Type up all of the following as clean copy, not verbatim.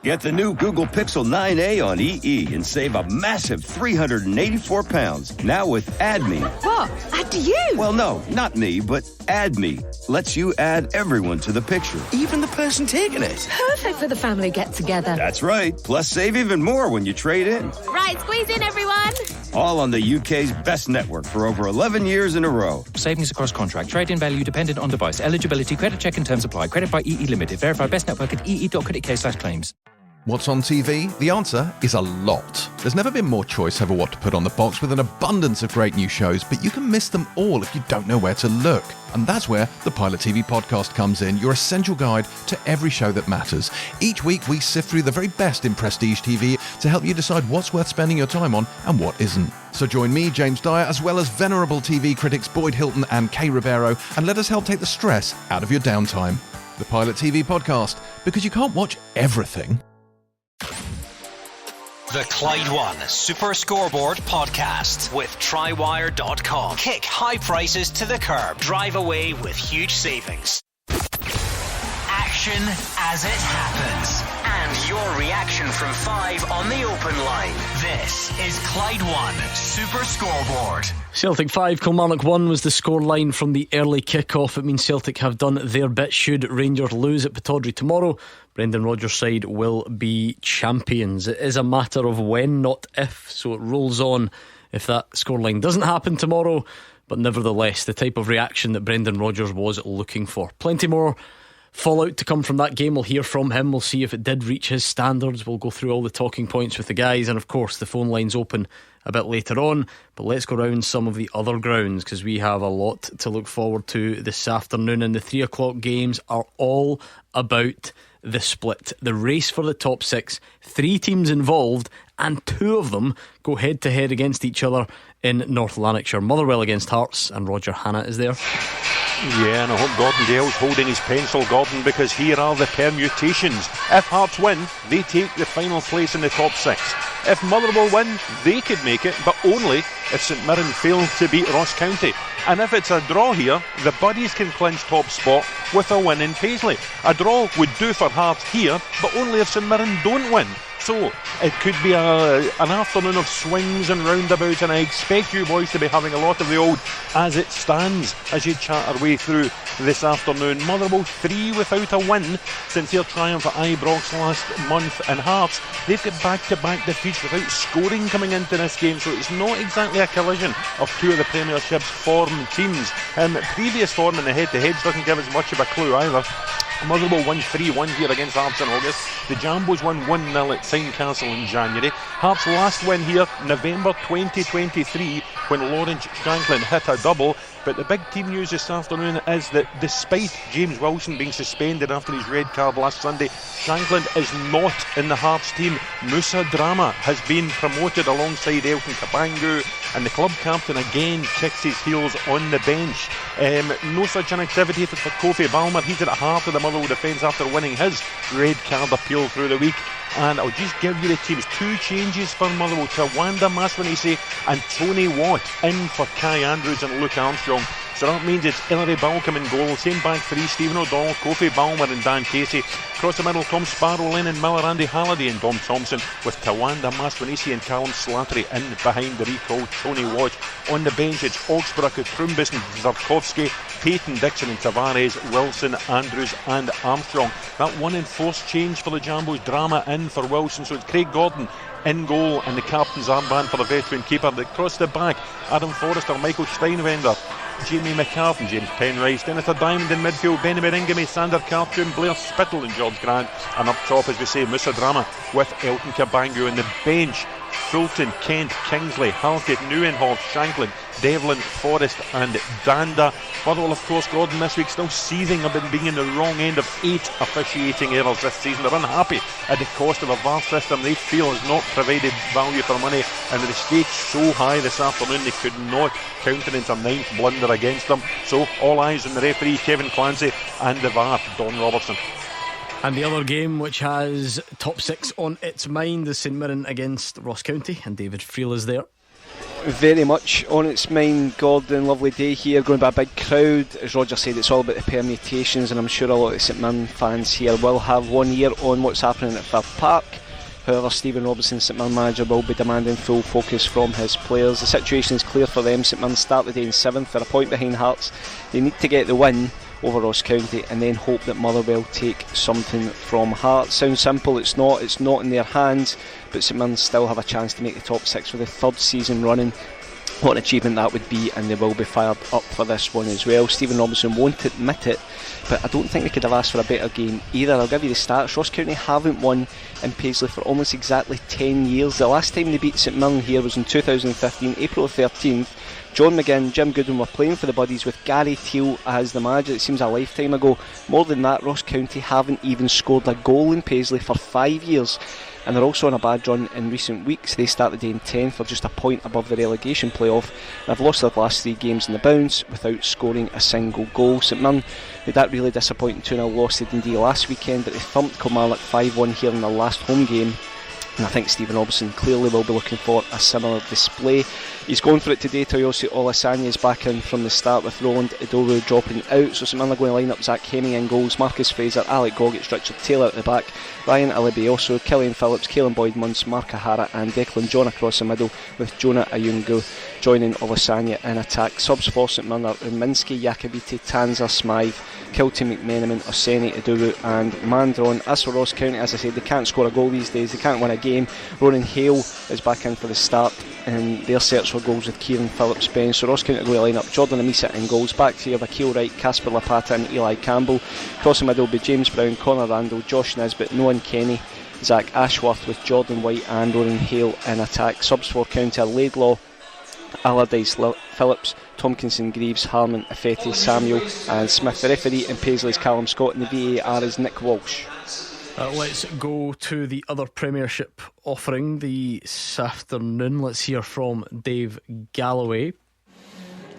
Get the new Google Pixel 9a on EE and save a massive £384. Now with Add Me. What? Add to you? Well, no, not me, but Add Me. Lets you add everyone to the picture, even the person taking it. Perfect for the family get-together. That's right. Plus, save even more when you trade in. Right, squeeze in, everyone. All on the UK's best network for over 11 years in a row. Savings across contract. Trade-in value dependent on device. Eligibility, credit check and terms apply. Credit by EE Limited. Verify best network at ee.co.uk/claims. What's on TV? The answer is a lot. There's never been more choice over what to put on the box with an abundance of great new shows, but you can miss them all if you don't know where to look. And that's where the Pilot TV podcast comes in, your essential guide to every show that matters. Each week we sift through the very best in prestige TV to help you decide what's worth spending your time on and what isn't. So join me, James Dyer, as well as venerable TV critics Boyd Hilton and Kay Ribeiro, and let us help take the stress out of your downtime. The Pilot TV podcast, because you can't watch everything. The Clyde One Super Scoreboard Podcast with Trywire.com. Kick high prices to the curb. Drive away with huge savings. Action as it happens. And your reaction from 5 on the open line. This is Clyde One Super Scoreboard. Celtic 5, Kilmarnock 1 was the scoreline from the early kick-off. It means Celtic have done their bit should Rangers lose at Pittodrie tomorrow. Brendan Rodgers' side will be champions. It is a matter of when, not if, so it rolls on if that scoreline doesn't happen tomorrow. But nevertheless, the type of reaction that Brendan Rodgers was looking for. Plenty more fallout to come from that game. We'll hear from him. We'll see if it did reach his standards. We'll go through all the talking points with the guys, and of course the phone line's open a bit later on. But let's go round some of the other grounds, because we have a lot to look forward to this afternoon, and the 3 o'clock games are all about the split, the race for the top 6. 3 teams involved, and 2 of them go head to head against each other in North Lanarkshire. Motherwell against Hearts, and Roger Hannah is there. Yeah, and I hope Gordon Dale's holding his pencil, Gordon, because here are the permutations. If Hearts win, they take the final place in the top 6. If Motherwell win, they could make it, but only if St Mirren fail to beat Ross County. And if it's a draw here, the Buddies can clinch top spot with a win in Paisley. A draw would do for Hearts here, but only if St Mirren don't win. So it could be an afternoon of swings and roundabouts, and I expect you boys to be having a lot of the old as it stands as you chat our way through this afternoon. Motherwell 3 without a win since their triumph at Ibrox last month, and Hearts, they've got back-to-back defeats without scoring coming into this game, so it's not exactly a collision of 2 of the Premiership's form teams. Previous form in the head-to-heads doesn't give us much of a clue either. Motherwell won 3-1 here against Hearts in August. The Jambos won 1-0 at Tynecastle in January. Hearts' last win here, November 2023, when Lawrence Shanklin hit a double. But the big team news this afternoon is that despite James Wilson being suspended after his red card last Sunday, Shanklin is not in the Hearts team. Musa Drama has been promoted alongside Elton Kabangu, and the club captain again kicks his heels on the bench. No such an activity for Kofi Balmer. He's at the heart of the Motherwell defence after winning his red card appeal through the week. And I'll just give you the teams. 2 changes for Motherwell. Tawanda Maswanisi and Tony Watt in for Kai Andrews and Luke Armstrong. So that means it's Ellery Balcom in goal. Same back 3, Stephen O'Donnell, Kofi Balmer and Dan Casey. Across the middle, Tom Sparrow, Lennon Miller, Andy Halliday and Dom Thompson, with Tawanda Maswanisi and Callum Slattery in behind the recall Tony Watt. On the bench, it's Oxborough, Krumbis and Zarkovsky, Peyton, Dixon and Tavares, Wilson, Andrews and Armstrong. That 1 enforced change for the Jambos. Drama in for Wilson, so it's Craig Gordon in goal and the captain's armband for the veteran keeper. Across the back, Adam Forrester, Michael Steinwender, Jamie McCartan, James Penrice. Then it's a diamond in midfield, Benny Meringame, Sander Cartoon, Blair Spittle and George Grant. And up top, as we say, Musa Drama with Elton Kabangu. On the bench, Fulton, Kent, Kingsley, Halkett, Neuenhoff, Shanklin, Devlin, Forrest and Danda. Motherwell, of course, Gordon this week still seething about being in the wrong end of 8 officiating errors this season. They're unhappy at the cost of a VAR system they feel has not provided value for money, and with the stakes so high this afternoon they could not countenance a 9th blunder against them. So all eyes on the referee Kevin Clancy and the VAR Don Robertson. And the other game which has top 6 on its mind is St Mirren against Ross County, and David Friel is there. Very much on its mind, Gordon. Lovely day here, going by a big crowd. As Roger said, it's all about the permutations, and I'm sure a lot of the St Mirren fans here will have one ear on what's happening at Firth Park. However, Stephen Robinson, St Mirren manager, will be demanding full focus from his players. The situation is clear for them. St Mirren start the day in 7th, they're a point behind Hearts. They need to get the win over Ross County and then hope that Motherwell take something from Hearts. Sounds simple, it's not in their hands, but St Mirren still have a chance to make the top 6 for the 3rd season running. What an achievement that would be, and they will be fired up for this one as well. Stephen Robinson won't admit it, but I don't think they could have asked for a better game either. I'll give you the stats. Ross County haven't won in Paisley for almost exactly 10 years. The last time they beat St Mirren here was in 2015, April 13th. John McGinn, Jim Goodwin were playing for the Buddies with Gary Teal as the manager. It seems a lifetime ago. More than that, Ross County haven't even scored a goal in Paisley for 5 years. And they're also on a bad run in recent weeks. They start the day in 10th, or just a point above the relegation playoff. They've lost their last 3 games in the bounce without scoring a single goal. St Mirren had that really disappointing 2-0 loss to Dundee last weekend, but they thumped Kilmarnock 5-1 here in their last home game. And I think Stephen Robinson clearly will be looking for a similar display. He's going for it today. Toyosi Olasanya is back in from the start with Roland Idoru dropping out. So St Mirren are going to line up Zach Hemming in goals, Marcus Fraser, Alec Gogic, Richard Taylor at the back, Ryan Alibioso, Killian Phillips, Caelan Boyd-Munce, Mark O'Hara and Declan John across the middle, with Jonah Ayungo joining Olasanya in attack. Subs for St Mirren are Uminski, Jakabiti, Tanzer, Smythe, Kilty, McMenamin, Oseni, Iduru and Mandron. As for Ross County, as I said, they can't score a goal these days, they can't win a game. Ronan Hale is back in for the start in their search for goals with Kieran Phillips bench. So Ross County are going to line up Jordan Amisa in goals. Back to the Akil Wright, Casper Lapata and Eli Campbell. Across the middle will be James Brown, Conor Randall, Josh Nisbet, Nolan Kenny, Zach Ashworth, with Jordan White and Ronan Hale in attack. Subs for County are Laidlaw, Allardyce, Phillips, Tompkinson, Greaves, Harman, Affetti, Samuel and Smith. The referee in Paisley is Callum Scott and the VAR is Nick Walsh. Let's go to the other Premiership offering this afternoon. Let's hear from Dave Galloway.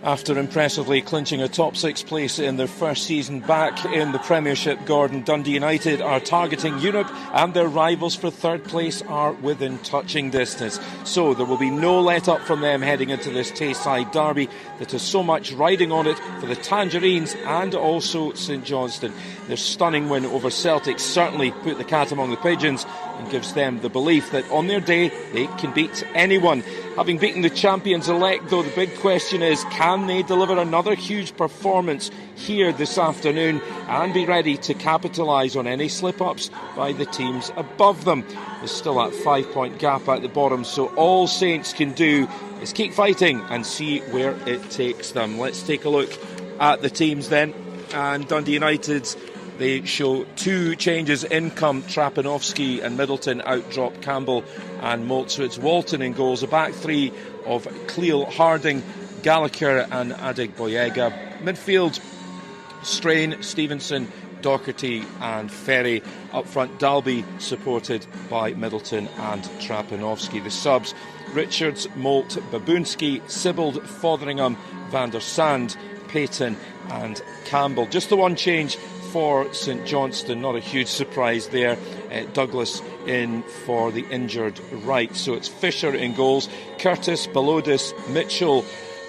After impressively clinching a top 6 place in their first season back in the Premiership, Gordon, Dundee United are targeting Europe, and their rivals for 3rd place are within touching distance. So there will be no let up from them heading into this Tayside derby that has so much riding on it for the Tangerines and also St Johnstone. Their stunning win over Celtic certainly put the cat among the pigeons and gives them the belief that on their day they can beat anyone. Having beaten the champions-elect, though, the big question is, can they deliver another huge performance here this afternoon and be ready to capitalise on any slip-ups by the teams above them? There's still that 5-point gap at the bottom, so all Saints can do is keep fighting and see where it takes them. Let's take a look at the teams then. And Dundee United's, they show 2 changes. In come Trapanovsky and Middleton, out drop Campbell and Moltz. Walton in goals. A back 3 of Cleel, Harding, Gallagher and Adegboyega. Midfield, Strain, Stevenson, Docherty and Ferry. Up front, Dalby supported by Middleton and Trapanovsky. The subs, Richards, Molt, Babunski, Sibbald, Fotheringham, Van der Sand, Payton and Campbell. Just the one change for St Johnstone, not a huge surprise there. Douglas in for the injured right. So it's Fisher in goals, Curtis, Balodis, Mitchell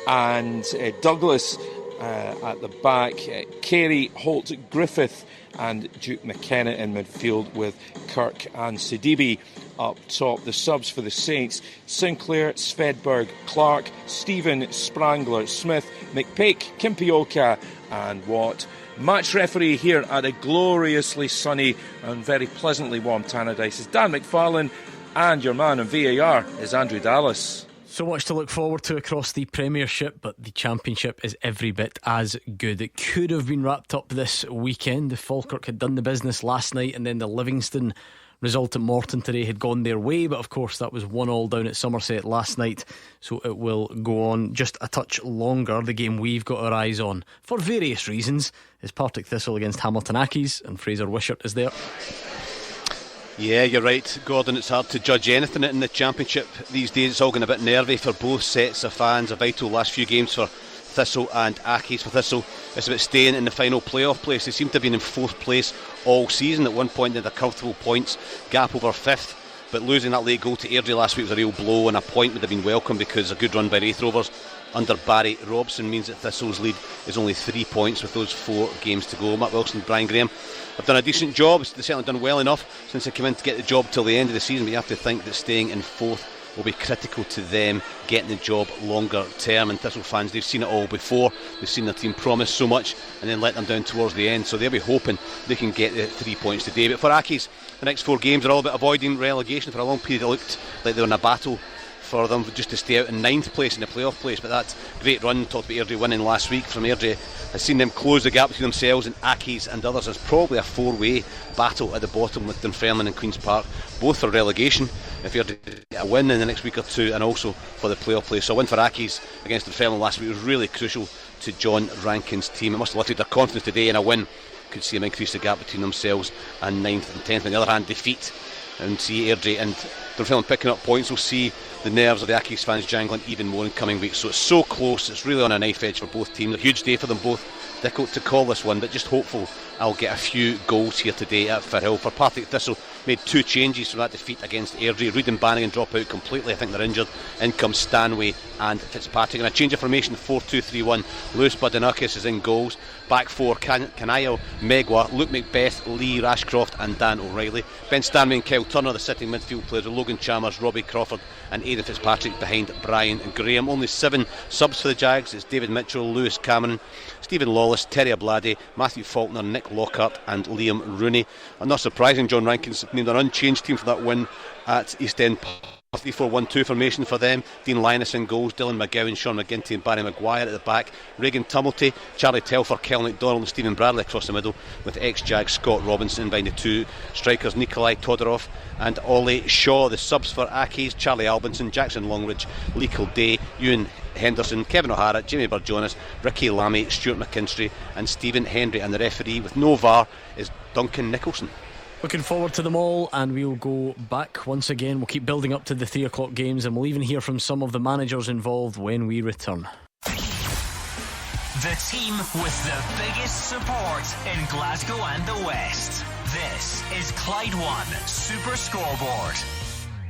and Douglas at the back. Carey, Holt, Griffith and Duke McKenna in midfield, with Kirk and Sidibe up top. The subs for the Saints: Sinclair, Svedberg, Clark, Stephen, Sprangler, Smith, McPake, Kimpioka and Watt. Match referee here at a gloriously sunny and very pleasantly warm Tannadice is Dan McFarlane, and your man on VAR is Andrew Dallas. So much to look forward to across the Premiership, but the Championship is every bit as good. It could have been wrapped up this weekend. The Falkirk had done the business last night, and then the Livingston result at Morton today had gone their way, but of course that was 1-1 down at Somerset last night, so it will go on just a touch longer. The game we've got our eyes on for various reasons is Partick Thistle against Hamilton Accies, and Fraser Wishart is there. Yeah, you're right, Gordon. It's hard to judge anything in the Championship these days. It's all going a bit nervy for both sets of fans. A vital last few games for Thistle and Accies. For Thistle, it's about staying in the final playoff place. They seem to have been in 4th place all season. At one point they had a comfortable points gap over 5th, but losing that late goal to Airdrie last week was a real blow, and a point would have been welcome because a good run by Raith Rovers under Barry Robson means that Thistle's lead is only 3 points with those 4 games to go. Matt Wilson, Brian Graham have done a decent job. They've certainly done well enough since they came in to get the job till the end of the season, but you have to think that staying in 4th will be critical to them getting the job longer term. And Thistle fans, they've seen it all before. They've seen their team promise so much and then let them down towards the end, so they'll be hoping they can get the 3 points today. But for Accies, the next 4 games are all about avoiding relegation. For a long period it looked like they were in a battle for them just to stay out in 9th place in the playoff place, but that great run, talked about Airdrie winning last week from Airdrie, has seen them close the gap between themselves and Accies and others. There's probably a 4-way battle at the bottom with Dunfermline and Queen's Park, both for relegation if Airdrie get a win in the next week or two, and also for the playoff place. So a win for Accies against Dunfermline last week was really crucial to John Rankin's team. It must have lifted their confidence today, and a win could see them increase the gap between themselves and 9th and 10th. On the other hand, defeat and see Airdrie and Dunfermline picking up points will see the nerves of the Accies fans jangling even more in coming weeks. So it's so close, it's really on a knife edge for both teams. A huge day for them both. Difficult to call this one, but just hopeful I'll get a few goals here today at Firhill. For Partick Thistle, made 2 changes from that defeat against Airdrie. Reid and Bannigan drop out completely, I think they're injured. In comes Stanway and Fitzpatrick, and a change of formation, 4-2-3-1. Lewis Badinakis is in goals. Back 4, Kanayo, Megwa, Luke Macbeth, Lee Rashcroft and Dan O'Reilly. Ben Stanway and Kyle Turner, the sitting midfield players, with Logan Chalmers, Robbie Crawford and Aidan Fitzpatrick behind Brian and Graham. Only 7 subs for the Jags. It's David Mitchell, Lewis Cameron, Stephen Lawless, Terry Ablady, Matthew Faulkner, Nick Lockhart and Liam Rooney. And not surprising, John Rankin's named an unchanged team for that win at East End. 3-4-1-2 formation for them. Dean Linus in goals, Dylan McGowan, Sean McGinty and Barry Maguire at the back. Regan Tumulty, Charlie Telfer, Kel McDonald and Stephen Bradley across the middle, with ex-Jag Scott Robinson behind the 2 strikers, Nikolai Todorov and Ollie Shaw. The subs for Accies, Charlie Albinson, Jackson Longridge, Lee Kildare, Ewan Henderson, Kevin O'Hara, Jamie Burjonas, Ricky Lammy, Stuart McKinstry and Stephen Henry, and the referee with no VAR is Duncan Nicholson. Looking forward to them all, and we'll go back once again. We'll keep building up to the 3 o'clock games, and we'll even hear from some of the managers involved when we return. The team with the biggest support in Glasgow and the West. This is Clyde One Super Scoreboard.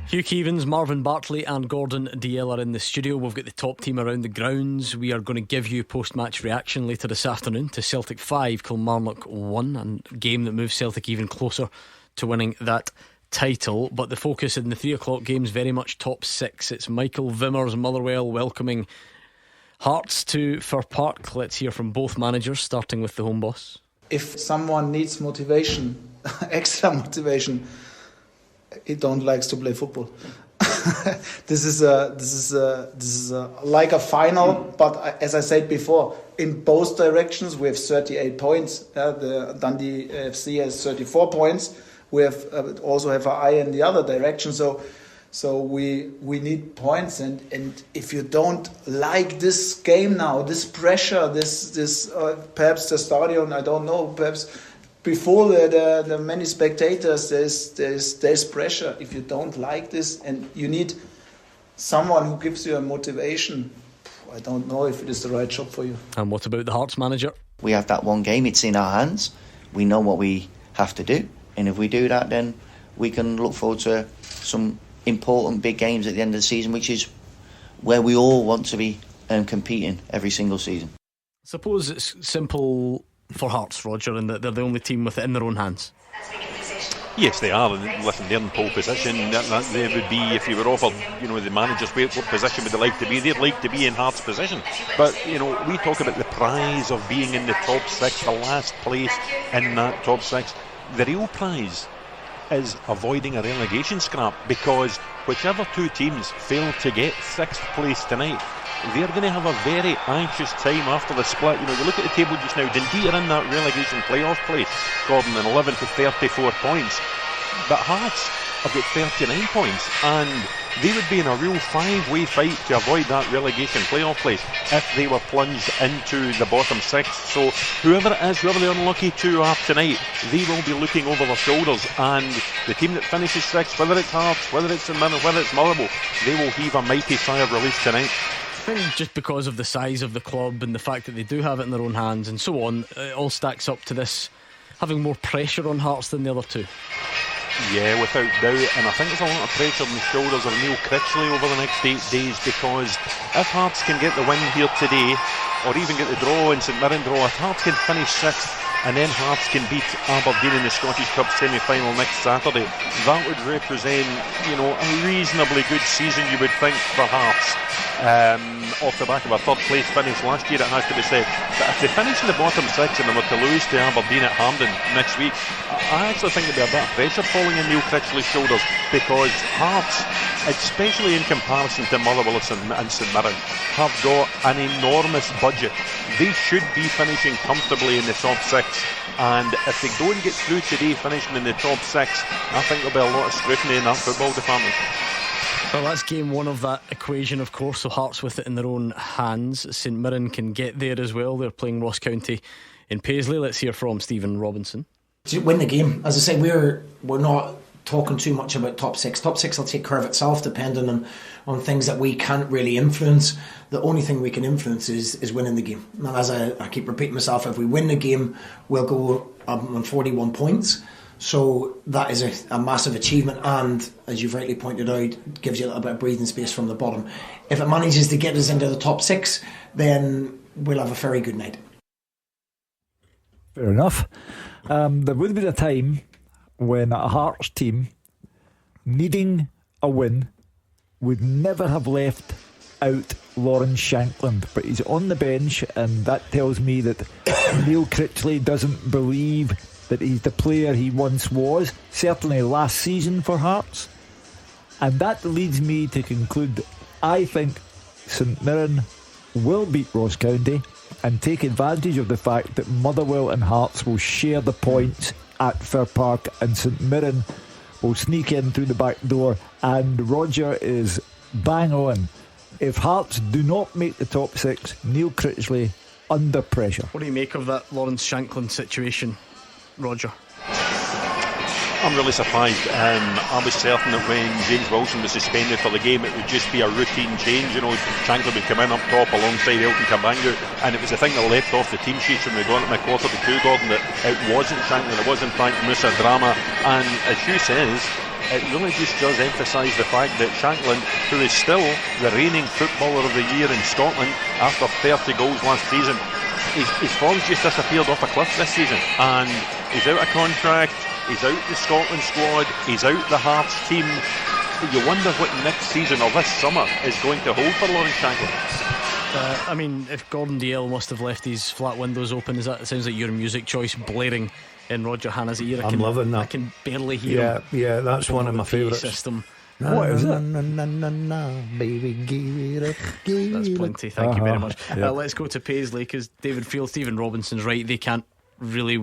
Hugh Keevins, Marvin Bartley and Gordon Dalziel are in the studio. We've got the top team around the grounds. We are going to give you post-match reaction later this afternoon to Celtic 5, Kilmarnock 1, a game that moves Celtic even closer to winning that title. But the focus in the 3 o'clock games very much top 6. It's Michael Vimmer's Motherwell welcoming Hearts to Fir Park. Let's hear from both managers, starting with the home boss. If someone needs motivation, extra motivation, he don't likes to play football. This is like a final, but as I said before, in both directions we have 38 points. The Dundee FC has 34 points. We have also have an eye in the other direction. So we need points, and if you don't like this game now, this pressure, this perhaps the stadium, I don't know, perhaps. Before the many spectators, there's pressure. If you don't like this and you need someone who gives you a motivation, I don't know if it is the right job for you. And what about the Hearts manager? We have that one game, it's in our hands. We know what we have to do. And if we do that, then we can look forward to some important big games at the end of the season, which is where we all want to be competing every single season. I suppose it's simple for Hearts, Roger, and that they're the only team with it in their own hands. Yes, they are. Listen, they're in pole position. That they would be, if you were offered, the managers, what position would they like to be? They'd like to be in Hearts' position. But, we talk about the prize of being in the top 6, the last place in that top 6. The real prize is avoiding a relegation scrap, because whichever 2 teams fail to get 6th place tonight, they're going to have a very anxious time after the split. You look at the table just now. Dundee are in that relegation playoff place, Gordon, in 11th with 34 points. But Hearts have got 39 points, and they would be in a real 5-way fight to avoid that relegation playoff place if they were plunged into the bottom 6. So whoever it is, whoever they're unlucky to have tonight, they will be looking over their shoulders, and the team that finishes 6th, whether it's Hearts, whether it's St Mirren, whether it's Motherwell, they will heave a mighty sigh of relief tonight. I think just because of the size of the club and the fact that they do have it in their own hands and so on, it all stacks up to this having more pressure on Hearts than the other 2. Yeah, without doubt, and I think there's a lot of pressure on the shoulders of Neil Critchley over the next 8 days, because if Hearts can get the win here today, or even get the draw in St Mirren draw, if Hearts can finish 6th and then Hearts can beat Aberdeen in the Scottish Cup semi-final next Saturday, that would represent, a reasonably good season, you would think, for Hearts. Off the back of a third place finish last year, it has to be said. But if they finish in the bottom 6 and they were to lose to Aberdeen at Hampden next week, I actually think there'd be a bit of pressure falling on Neil Critchley's shoulders, because Hearts, especially in comparison to Motherwell and St Mirren, have got an enormous budget. They should be finishing comfortably in the top 6, and if they don't get through today finishing in the top 6, I think there'll be a lot of scrutiny in that football department. Well, that's game one of that equation, of course, so Hearts with it in their own hands. St Mirren can get there as well. They're playing Ross County in Paisley. Let's hear from Stephen Robinson. To win the game, as I say, we're not talking too much about top 6. Top 6 will take care of itself, depending on things that we can't really influence. The only thing we can influence is winning the game. And as I keep repeating myself, if we win the game, we'll go on 41 points. So that is a massive achievement, and as you've rightly pointed out, gives you a little bit of breathing space from the bottom. If it manages to get us into the top 6, then we'll have a very good night. Fair enough. There would be a time when a Hearts team needing a win would never have left out Lawrence Shankland, but he's on the bench, and that tells me that Neil Critchley doesn't believe that he's the player he once was, certainly last season for Hearts. And that leads me to conclude I think St Mirren will beat Ross County and take advantage of the fact that Motherwell and Hearts will share the points at Fir Park, and St Mirren will sneak in through the back door. And Roger is bang on. If Hearts do not make the top 6, Neil Critchley under pressure. What do you make of that Lawrence Shankland situation, Roger? I'm really surprised. I was certain that when James Wilson was suspended for the game, it would just be a routine change. Shankland would come in up top alongside Elton Kabangu, and it was the thing that left off the team sheets when we got into my 1:45, Gordon, that it wasn't Shankland, it was in fact Moussa Drama. And as Hugh says, it really just does emphasise the fact that Shankland, who is still the reigning footballer of the year in Scotland after 30 goals last season, his form's just disappeared off a cliff this season, and he's out of contract, he's out the Scotland squad, he's out the Hearts team. You wonder what next season or this summer is going to hold for Lawrence Shankland. If Gordon Dalziel must have left his flat windows open, it sounds like your music choice blaring in Roger Hanna's ear. I'm loving that. I can barely hear him. Yeah, that's one of my favourites. System. What is it? Baby, give it up. That's plenty. Thank you very much. Let's go to Paisley, because David Field, Stephen Robinson's right. They can't really.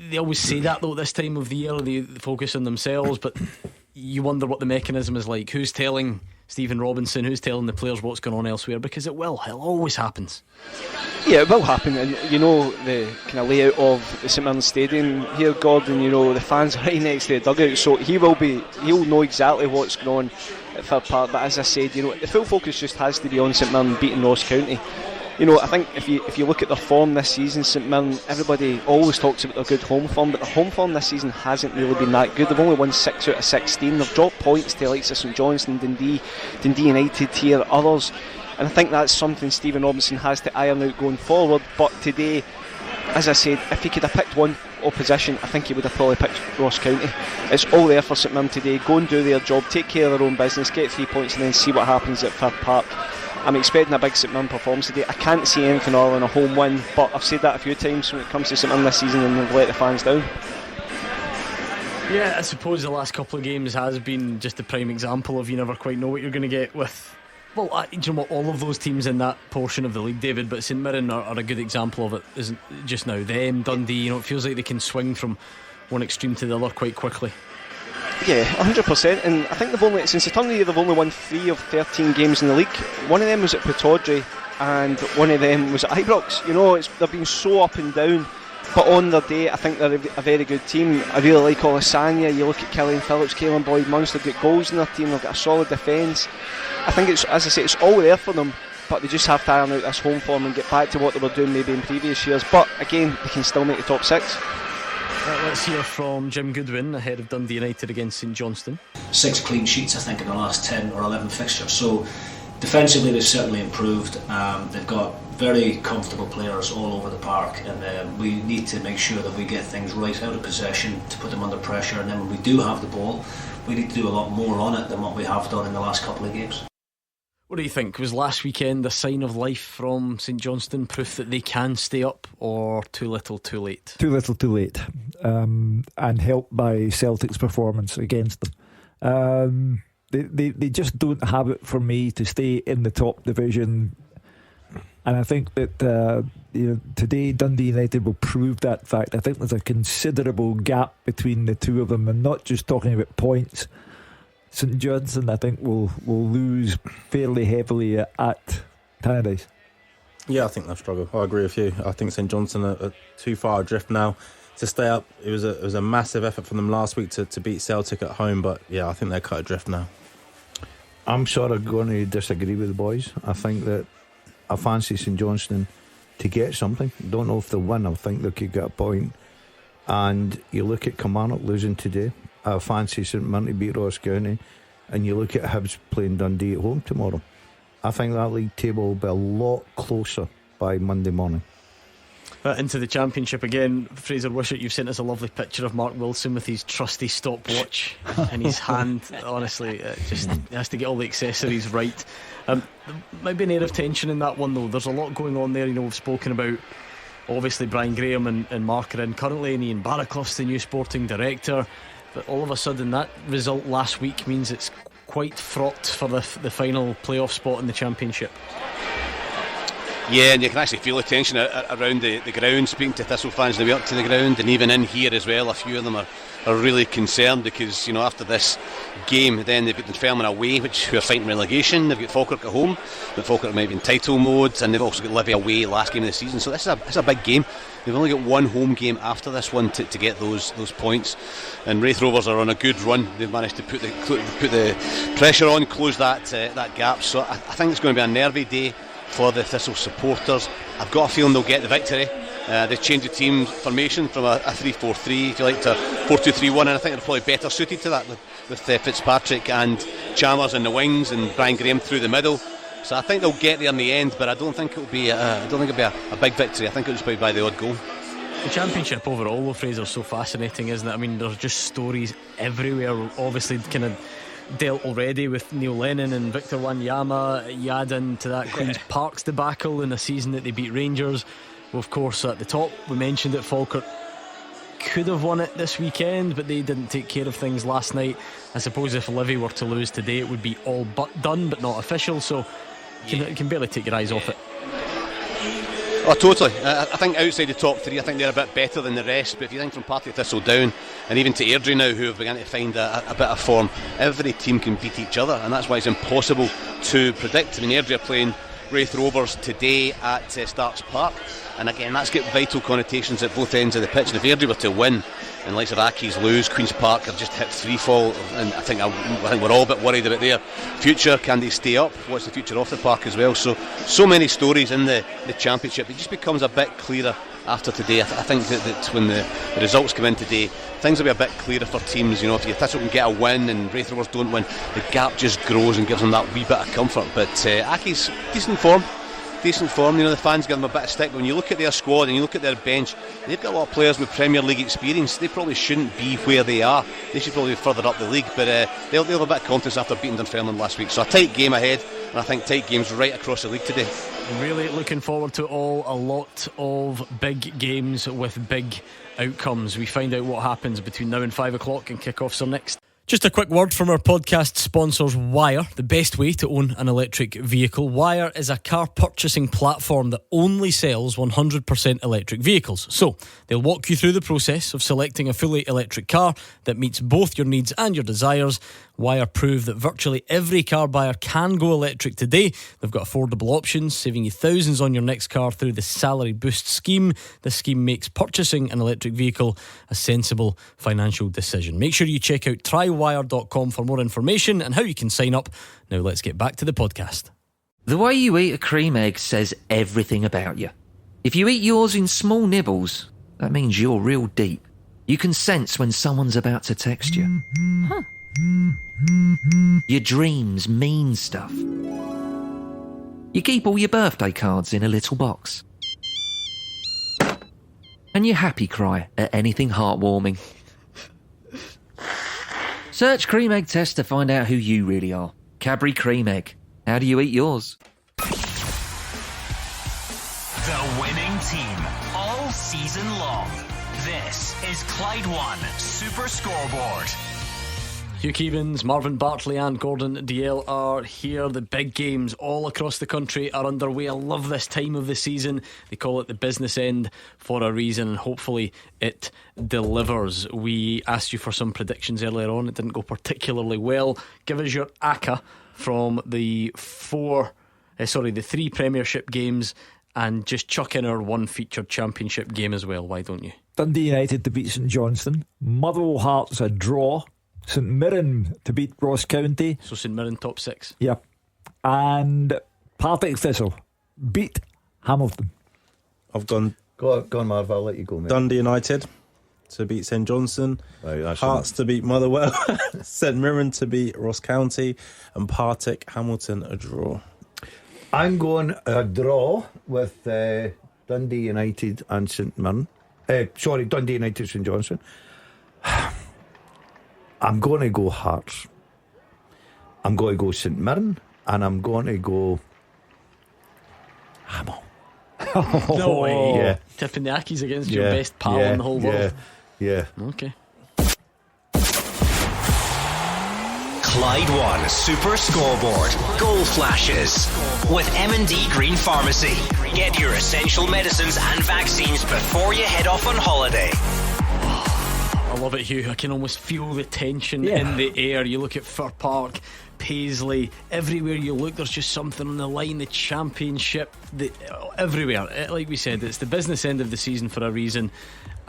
They always say that though at this time of the year. They focus on themselves, but you wonder what the mechanism is like. Who's telling Stephen Robinson? Who's telling the players what's going on elsewhere? Because it always happens. Yeah, it will happen. And the kind of layout of the St Mirren Stadium here, Gordon, the fans are right next to the dugout, so he'll know exactly what's going on at Fir Park. But as I said, the full focus just has to be on St Mirren beating Ross County. I think if you look at their form this season, St Mirren, everybody always talks about their good home form, but their home form this season hasn't really been that good. They've only won 6 out of 16. They've dropped points to the likes of St Johnstone, Dundee United here, others. And I think that's something Stephen Robinson has to iron out going forward. But today, as I said, if he could have picked one opposition, I think he would have probably picked Ross County. It's all there for St Mirren today. Go and do their job, take care of their own business, get 3 points, and then see what happens at Fir Park. I'm expecting a big St Mirren performance today. I can't see anything other than a home win, but I've said that a few times when it comes to St Mirren this season, and they've let the fans down. Yeah, I suppose the last couple of games has been just a prime example of you never quite know what you're going to get with. Well, all of those teams in that portion of the league, David, but St Mirren are a good example of it, isn't just now? Them, Dundee, it feels like they can swing from one extreme to the other quite quickly. Yeah, 100%, and I think since the turn of the year they've only won 3 of 13 games in the league. One of them was at Pittodrie and one of them was at Ibrox. They've been so up and down, but on their day I think they're a very good team. I really like Olisanya. You look at Killian Phillips, Caelan Boyd Munster, get goals in their team, they've got a solid defence. I think it's all there for them, but they just have to iron out this home form and get back to what they were doing maybe in previous years. But again, they can still make the top 6. Let's hear from Jim Goodwin ahead of Dundee United against St Johnstone. 6 clean sheets, I think, in the last 10 or 11 fixtures. So defensively, they've certainly improved. They've got very comfortable players all over the park, and we need to make sure that we get things right out of possession to put them under pressure. And then when we do have the ball, we need to do a lot more on it than what we have done in the last couple of games. What do you think? Was last weekend a sign of life from St Johnstone, proof that they can stay up, or too little too late? Too little too late, and helped by Celtic's performance against them. They just don't have it for me to stay in the top division, and I think that today Dundee United will prove that fact. I think there's a considerable gap between the two of them, and not just talking about points. St Johnstone, I think, will lose fairly heavily at Tannadice. Yeah, I think they'll struggle. I agree with you. I think St Johnstone are too far adrift now to stay up. It was a massive effort from them last week to beat Celtic at home, but yeah, I think they're cut adrift now. I'm sort of going to disagree with the boys. I think that I fancy St Johnstone to get something. Don't know if they'll win. I think they could get a point. And you look at Kilmarnock losing today. I fancy St Mirren to beat Ross County, and you look at Hibs playing Dundee at home tomorrow. I think that league table will be a lot closer by Monday morning. Into the Championship again, Fraser Wishart, you've sent us a lovely picture of Mark Wilson with his trusty stopwatch in his hand. Honestly, just he has to get all the accessories right. There might be an air of tension in that one, though. There's a lot going on there. We've spoken about, obviously, Brian Graham and Mark are in currently, and Ian Barraclough's the new sporting director. But all of a sudden, that result last week means it's quite fraught for the final playoff spot in the Championship. Yeah, and you can actually feel the tension around the ground, speaking to Thistle fans on the way up to the ground, and even in here as well. A few of them are really concerned because, after this game, then they've got Dunfermline away, who are fighting relegation. They've got Falkirk at home, but Falkirk might be in title mode, and they've also got Livy away last game of the season. So this is a big game. They've only got one home game after this one to get those points, and Wraith Rovers are on a good run. They've managed to put the pressure on, close that gap. So I think it's going to be a nervy day for the Thistle supporters. I've got a feeling they'll get the victory. They've changed the team formation from a 3-4-3, if you like, to 4-2-3-1, and I think they're probably better suited to that with Fitzpatrick and Chalmers in the wings and Brian Graham through the middle. So I think they'll get there in the end, but I don't think it'll be a big victory. I think it'll just be by the odd goal. The Championship overall, though, Fraser, is so fascinating, isn't it? I mean, there's just stories everywhere. Obviously, kind of dealt already with Neil Lennon and Victor Wanyama. You add into that Queen's Park's debacle in a season that they beat Rangers. Well, of course, at the top, we mentioned that Falkirk could have won it this weekend, but they didn't take care of things last night. I suppose if Livy were to lose today, it would be all but done, but not official. So you can barely take your eyes off it. Oh, totally. I think outside the top three, I think they're a bit better than the rest. But if you think from Partick Thistle down, and even to Airdrie now, who have begun to find a bit of form, every team can beat each other, and that's why it's impossible to predict. I mean, Airdrie are playing Wraith Rovers today at Starks Park, and again, that's got vital connotations at both ends of the pitch. And if Airdrie were to win, and likes of Accies lose, Queen's Park have just hit freefall, and I think we're all a bit worried about their future. Can they stay up? What's the future of the park as well? So many stories in the Championship. It just becomes a bit clearer after today. I think that when the results come in today, things will be a bit clearer for teams. If Thistle can get a win and Wraith Rovers don't win, the gap just grows and gives them that wee bit of comfort. But Accies, decent form. The fans give them a bit of stick. But when you look at their squad and you look at their bench, they've got a lot of players with Premier League experience. They probably shouldn't be where they are. They should probably be further up the league, but they'll have a bit of confidence after beating Dunfermline last week. So a tight game ahead, and I think tight games right across the league today. Really looking forward to a lot of big games with big outcomes. We find out what happens between now and 5 o'clock, and kickoffs are next. Just a quick word from our podcast sponsors, Wire, the best way to own an electric vehicle. Wire is a car purchasing platform that only sells 100% electric vehicles. So they'll walk you through the process of selecting a fully electric car that meets both your needs and your desires. Wire prove that virtually every car buyer can go electric today. They've got affordable options, saving you thousands on your next car through the Salary Boost scheme. The scheme makes purchasing an electric vehicle a sensible financial decision. Make sure you check out trywire.com for more information and how you can sign up. Now let's get back to the podcast. The way you eat a cream egg says everything about you. If you eat yours in small nibbles, that means you're real deep. You can sense when someone's about to text you. Huh. Your dreams mean stuff. You keep all your birthday cards in a little box. And you happy cry at anything heartwarming. Search Cream Egg Test to find out who you really are. Cadbury Cream Egg. How do you eat yours? The winning team all season long. This is Clyde One Super Scoreboard. Hugh Keevins, Marvin, Bartley and Gordon Dalziel are here. The big games all across the country are underway. I love this time of the season. They call it the business end for a reason, and hopefully it delivers. We asked you for some predictions earlier on. It didn't go particularly well. Give us your ACCA from the three Premiership games, and just chuck in our one featured Championship game as well. Why don't you? Dundee United to beat St Johnstone. Motherwell Hearts a draw. St Mirren to beat Ross County. So St Mirren top 6. Yeah. And Partick Thistle beat Hamilton. I've gone. Go on, Marv, I'll let you go, mate. Dundee United to beat St Johnstone. Right, Hearts to beat Motherwell. St Mirren to beat Ross County. And Partick Hamilton a draw. I'm going a draw with Dundee United and St Mirren. Dundee United, St Johnstone. I'm going to go Hearts. I'm going to go St Mirren, and I'm going to go Hamill. No way. Yeah. Tipping the Ackies against your best pal in the whole world. Yeah. Okay. Clyde One Super Scoreboard. Goal flashes. With M&D Green Pharmacy. Get your essential medicines and vaccines before you head off on holiday. I love it, Hugh. I can almost feel the tension in the air. You look at Fir Park, Paisley, everywhere you look there's just something on the line. The Championship, everywhere. Like we said, it's the business end of the season for a reason,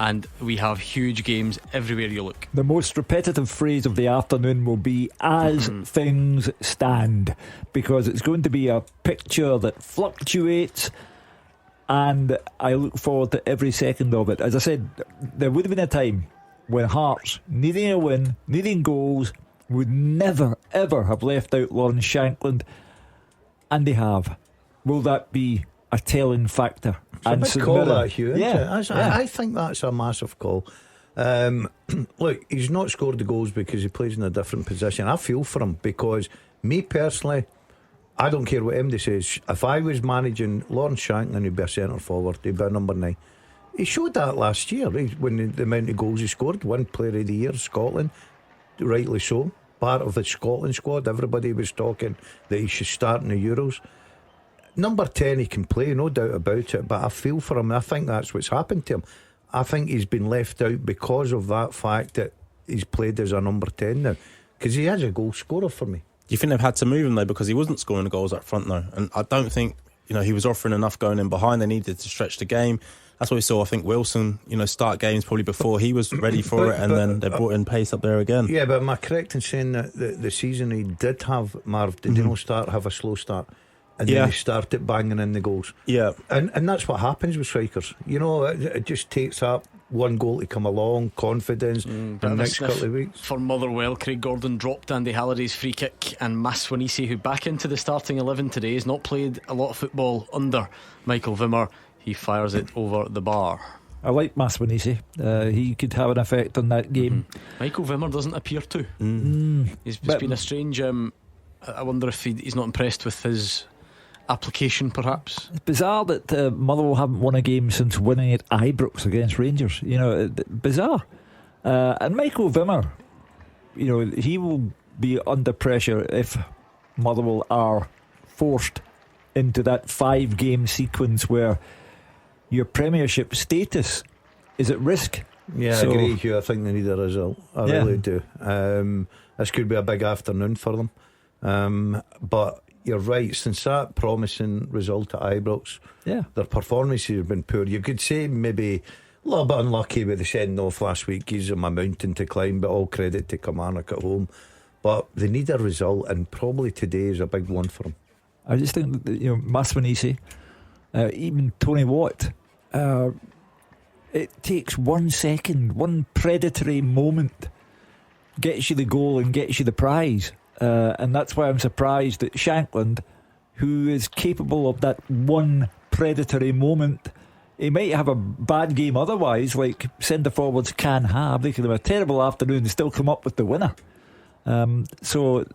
and we have huge games everywhere you look. The most repetitive phrase of the afternoon will be as things stand, because it's going to be a picture that fluctuates, and I look forward to every second of it. As I said, there would have been a time when Hearts, needing a win, needing goals, would never ever have left out Lawrence Shankland, and they have. Will that be a telling factor? It's a big call, that, Hugh. Yeah. I think that's a massive call. Look, he's not scored the goals because he plays in a different position. I feel for him, because me personally, I don't care what MD says. If I was managing Lawrence Shankland, he'd be a centre forward, he'd be a number 9. He showed that last year when the amount of goals he scored. One player of the year, Scotland, rightly so, part of the Scotland squad. Everybody was talking that he should start in the Euros. Number 10 he can play, no doubt about it, but I feel for him. I think that's what's happened to him. I think he's been left out because of that fact that he's played as a number 10 now, because he is a goal scorer for me. Do you think they've had to move him though, because he wasn't scoring the goals up front though? And I don't think he was offering enough going in behind. They needed to stretch the game. That's what we saw. I think Wilson, start games probably before he was ready for it, and then they brought in pace up there again. Yeah, but am I correct in saying that the season he did have, Marv, did he not have a slow start? And then he started banging in the goals. Yeah. And that's what happens with strikers. It just takes that one goal to come along, confidence, in the next couple of weeks. For Motherwell, Craig Gordon dropped Andy Halliday's free kick, and Maswanisi, who back into the starting 11 today, has not played a lot of football under Michael Wimmer. He fires it over the bar. I like Maswanisi. He could have an effect on that game. Michael Wimmer doesn't appear to. It's been a strange. I wonder if he's not impressed with his application, perhaps. It's bizarre that Motherwell haven't won a game since winning at Ibrox against Rangers. Bizarre. And Michael Wimmer, he will be under pressure if Motherwell are forced into that 5-game sequence where your Premiership status is at risk. Yeah, I agree, Hugh. I think they need a result. I really do. This could be a big afternoon for them. But you're right, since that promising result at Ibrox, their performances have been poor. You could say maybe a little bit unlucky with the sending off last week. Gives them a mountain to climb, but all credit to Kilmarnock at home. But they need a result, and probably today is a big one for them. I just think that, Maswanisi, even Tony Watt, it takes 1 second, one predatory moment gets you the goal and gets you the prize. And that's why I'm surprised that Shankland, who is capable of that one predatory moment, he might have a bad game otherwise, like centre forwards can have. They can have a terrible afternoon and still come up with the winner. So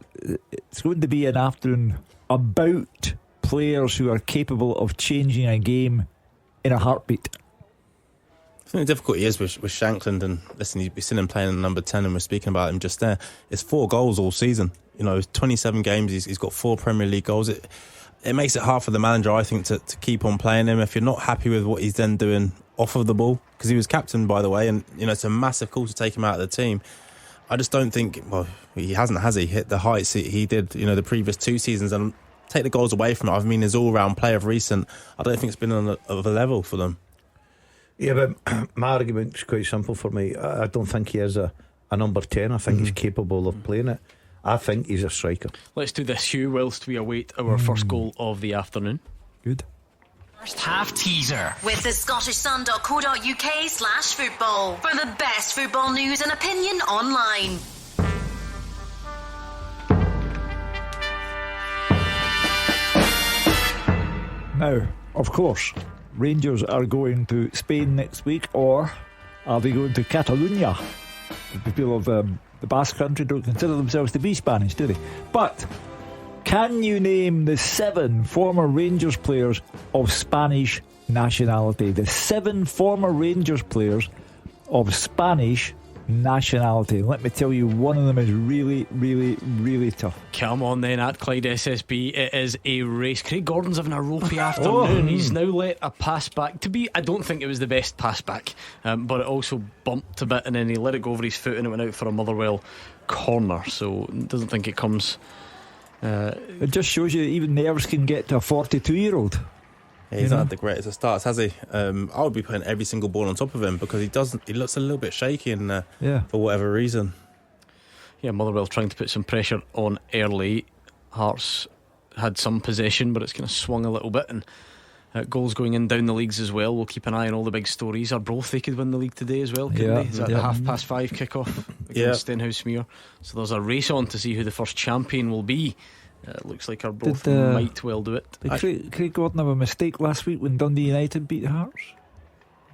it's going to be an afternoon about players who are capable of changing a game in a heartbeat. I think the difficulty is with Shankland, and listen, you've seen him playing in number 10 and we're speaking about him just there. It's 4 goals all season. 27 games, he's got 4 Premier League goals. It makes it hard for the manager, I think, to keep on playing him if you're not happy with what he's then doing off of the ball, because he was captain, by the way, and it's a massive call to take him out of the team. I just don't think, well, he hasn't, has he, hit the heights he did the previous 2 seasons, and take the goals away from it. I mean, his all-round play of recent, I don't think it's been on a level for them. Yeah, but my argument's quite simple for me. I don't think he is a number 10. I think he's capable of playing it. I think he's a striker. Let's do this, Hugh, whilst we await our first goal of the afternoon. Good. First half teaser. With the scottishsun.co.uk/football for the best football news and opinion online. Now, of course, Rangers are going to Spain next week, or are they going to Catalonia? The people of the Basque Country don't consider themselves to be Spanish, do they? But can you name the 7 former Rangers players of Spanish nationality? The 7 former Rangers players of Spanish nationality. Let me tell you, one of them is really, really, really tough. Come on then, at Clyde SSB, it is a race. Craig Gordon's having a ropey afternoon. He's now let a pass back I don't think it was the best pass back, but it also bumped a bit and then he let it go over his foot and it went out for a Motherwell corner, so doesn't think it comes it just shows you even nerves can get to a 42-year-old. Yeah, he's not had the greatest of starts, has he? I would be putting every single ball on top of him because he looks a little bit shaky and for whatever reason. Yeah, Motherwell trying to put some pressure on early. Hearts had some possession, but it's kind of swung a little bit, and goals going in down the leagues as well. We'll keep an eye on all the big stories. Arbroath, they could win the league today as well, couldn't they? Is that the 5:30 kickoff against Stenhousemuir? So there's a race on to see who the first champion will be. It looks like Arbroath might well do it. Did Craig Gordon have a mistake last week when Dundee United beat Hearts?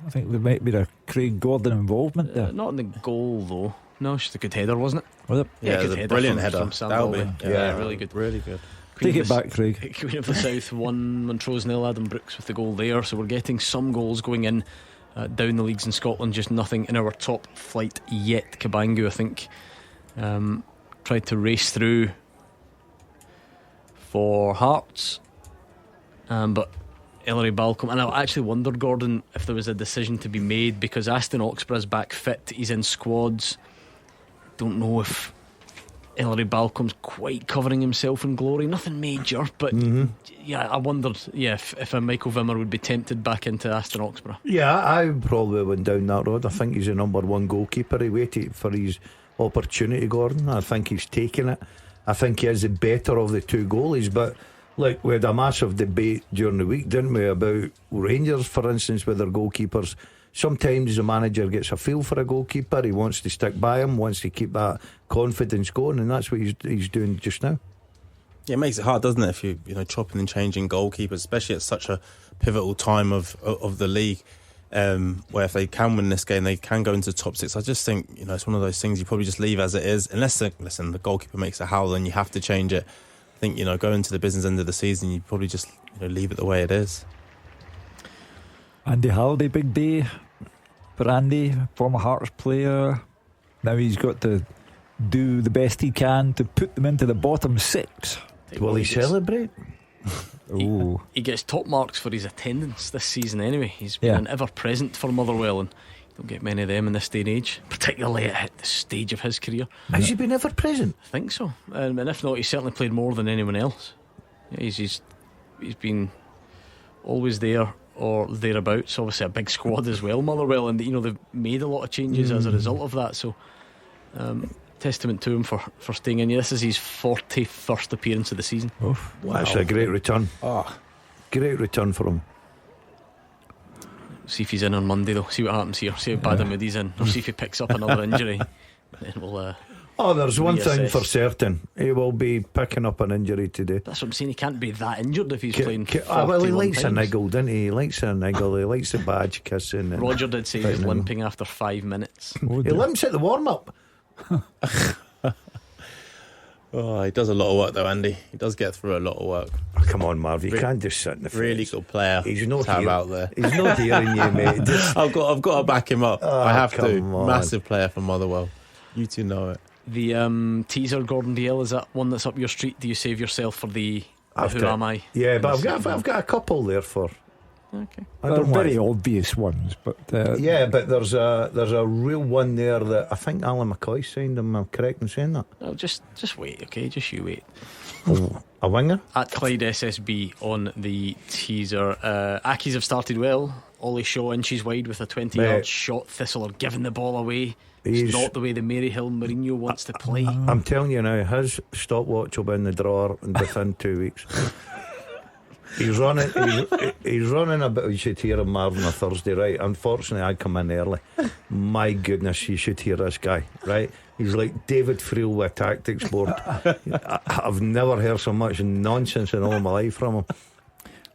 I think there might be a Craig Gordon involvement there. Not in the goal though. No, it's just a good header, wasn't it? Was it? Yeah, it was a brilliant header. From Sam That'll be really good. Really good. Take it back, Craig. Queen of the South 1, Montrose 0. Adam Brooks with the goal there. So we're getting some goals going in down the leagues in Scotland, just nothing in our top flight yet. Cabangu, I think, tried to race through for Hearts, but Ellery Balcombe, and I actually wondered, Gordon, if there was a decision to be made, because Aston Oxborough's back fit, he's in squads. Don't know if Ellery Balcombe's quite covering himself in glory. Nothing major, but yeah, I wondered if a Michael Vimmer would be tempted back into Aston Oxborough. Yeah, I probably went down that road. I think he's the number 1 goalkeeper. He waited for his opportunity, Gordon. I think he's taken it. I think he is the better of the 2 goalies. But look, we had a massive debate during the week, didn't we, about Rangers, for instance, with their goalkeepers. Sometimes the manager gets a feel for a goalkeeper. He wants to stick by him, wants to keep that confidence going, and that's what he's doing just now. Yeah, it makes it hard, doesn't it, if you chopping and changing goalkeepers, especially at such a pivotal time of the league, where if they can win this game, they can go into the top 6. I just think it's one of those things you probably just leave as it is, unless the goalkeeper makes a howl and you have to change it. I think going to the business end of the season, you probably just leave it the way it is. Andy Halliday, big day for Andy, former Hearts player. Now he's got to do the best he can to put them into the bottom 6. Will he celebrate? He gets top marks for his attendance this season anyway. He's been an ever present for Motherwell, and you don't get many of them in this day and age, particularly at the stage of his career. Has he been ever present? I think so, and if not, he's certainly played more than anyone else. He's been always there or thereabouts. Obviously a big squad as well, Motherwell, and they've made a lot of changes as a result of that, so testament to him for staying in. This is his 41st appearance of the season. Wow. That's a great return. Great return for him. see if he's in on Monday though. See what happens here. See how bad a mood he's in, or see if he picks up another injury. Then we'll. There's one thing for certain. He will be picking up an injury today. That's what I'm saying. He can't be that injured if he's playing. Well, he likes a niggle, doesn't he? He likes a niggle. He likes the badge kissing. Roger did say he was limping after 5 minutes. He limps at the warm up. He does a lot of work though, Andy. He does get through a lot of work. Come on, Marv. You can't just sit in the front. Really good player. He's not here out there. He's not hearing you, mate. I've got to back him up. I have to. on. Massive player for Motherwell. You two know it. The teaser, Gordon Dalziel, is that one that's up your street? Do you save yourself for the Who Am I? Yeah, but I've got a couple there for. Okay. They're very obvious ones, but yeah, but there's a real one there that I think Alan McCoy signed. Am I correct in saying that? No, just wait, okay? Just you wait. A winger at Clyde SSB on the teaser. Accies have started well. Ollie Shaw inches wide with a 20-yard shot. Thistle are giving the ball away. It's not the way the Maryhill Mourinho wants to play. I'm telling you now, his stopwatch will be in the drawer within 2 weeks. He's running a bit. You should hear him, Marvin, on Thursday, right? Unfortunately, I come in early. My goodness, you should hear this guy, right? He's like David Friel with a tactics board. I've never heard so much nonsense in all my life from him.